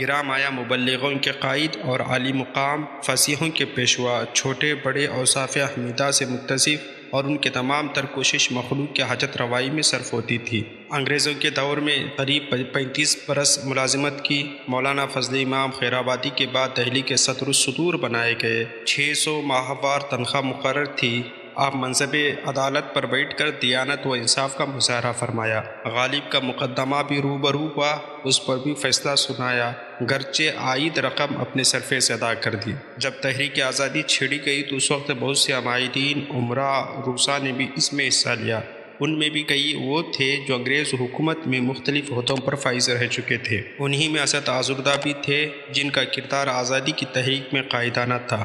گرام آیا مبلغوں کے قائد اور عالی مقام، فصیحوں کے پیشوا، چھوٹے بڑے اوصاف حمیدہ سے متصف، اور ان کے تمام تر کوشش مخلوق کے حاجت روائی میں صرف ہوتی تھی۔ انگریزوں کے دور میں قریب 35 برس ملازمت کی۔ مولانا فضل امام خیرآبادی کے بعد دہلی کے صدر الصدور بنائے گئے۔ 600 ماہوار تنخواہ مقرر تھی۔ آپ منصب عدالت پر بیٹھ کر دیانت و انصاف کا مظاہرہ فرمایا۔ غالب کا مقدمہ بھی روبرو ہوا، اس پر بھی فیصلہ سنایا، گرچہ عائد رقم اپنے صرفے سے ادا کر دی۔ جب تحریک آزادی چھیڑی گئی تو اس وقت بہت سے عمائدین، عمراء، روسا نے بھی اس میں حصہ لیا۔ ان میں بھی کئی وہ تھے جو انگریز حکومت میں مختلف عہدوں پر فائز رہ چکے تھے۔ انہی میں اسد آزردہ بھی تھے، جن کا کردار آزادی کی تحریک میں قائدانہ تھا۔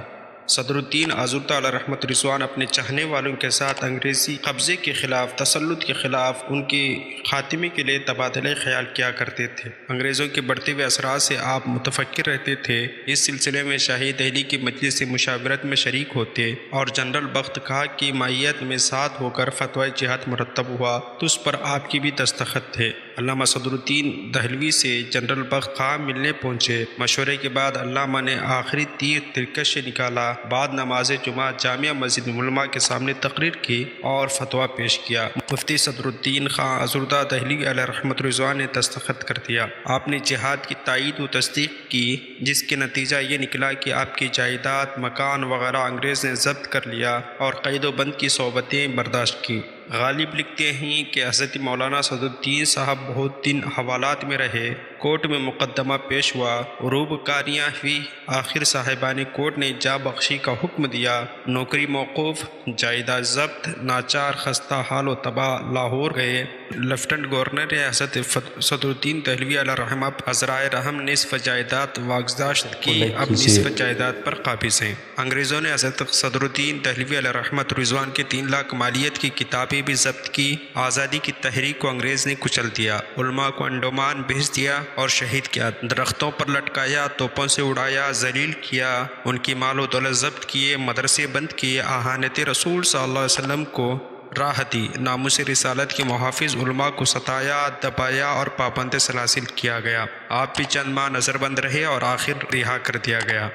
صدرالدین آزردہ علیہ رحمت رضوان اپنے چاہنے والوں کے ساتھ انگریزی قبضے کے خلاف، تسلط کے خلاف، ان کے خاتمے کے لیے تبادلہ خیال کیا کرتے تھے۔ انگریزوں کے بڑھتے ہوئے اثرات سے آپ متفکر رہتے تھے۔ اس سلسلے میں شاہی دہلی کی مجلس مشاورت میں شریک ہوتے اور جنرل بخت خاں کی مائیت میں ساتھ ہو کر فتویٰ جہاد مرتب ہوا تو اس پر آپ کی بھی دستخط تھے۔ علامہ صدرالدین دہلوی سے جنرل بخت خاں ملنے پہنچے۔ مشورے کے بعد علامہ نے آخری تیر ترکش سے نکالا، بعد نماز جمعہ جامعہ مسجد علماء کے سامنے تقریر کی اور فتویٰ پیش کیا۔ مفتی صدرالدین خان آزردہ دہلوی علیہ رحمت رضوان نے دستخط کر دیا۔ آپ نے جہاد کی تائید و تصدیق کی، جس کے نتیجہ یہ نکلا کہ آپ کی جائیداد، مکان وغیرہ انگریز نے ضبط کر لیا اور قید و بند کی صعوبتیں برداشت کی۔ غالب لکھتے ہیں کہ حضرت مولانا صدرالدین صاحب بہت دن حوالات میں رہے، کورٹ میں مقدمہ پیش ہوا، عروب کاریاں ہوئی، آخر صاحبان کورٹ نے جا بخشی کا حکم دیا، نوکری موقوف، جائیداد ضبط، ناچار خستہ حال و تباہ لاہور گئے۔ لیفٹنٹ گورنر ریاست صدر الدین دہلوی علیہ رحمہ عذرائے رحم نصف جائیداد واگزاشت کی، اب نصف جائیداد پر قابض ہیں۔ انگریزوں نے حضرت صدر الدین دہلوی علیہ رحمۃ رضوان کے 3 لاکھ مالیت کی کتابیں بھی ضبط کی۔ آزادی کی تحریک کو انگریز نے کچل دیا، علماء کو انڈمان بھیج دیا اور شہید کیا، درختوں پر لٹکایا، توپوں سے اڑایا، ذلیل کیا، ان کی مال و دولت ضبط کیے، مدرسے بند کیے، آہانت رسول صلی اللہ علیہ وسلم کو راہ دی، ناموس رسالت کے محافظ علماء کو ستایا، دبایا اور پابند سلاسل کیا گیا۔ آپ بھی چند ماہ نظر بند رہے اور آخر رہا کر دیا گیا۔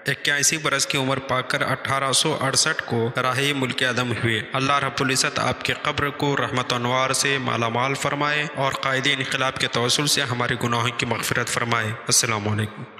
81 برس کی عمر پا کر 1868 کو راہ ملک عدم ہوئے۔ اللہ رب العزت آپ کے قبر کو رحمت و انوار سے مالا مال فرمائے اور قائد انقلاب کے توسل سے ہمارے گناہوں کی مغفرت فرمائے۔ السلام علیکم۔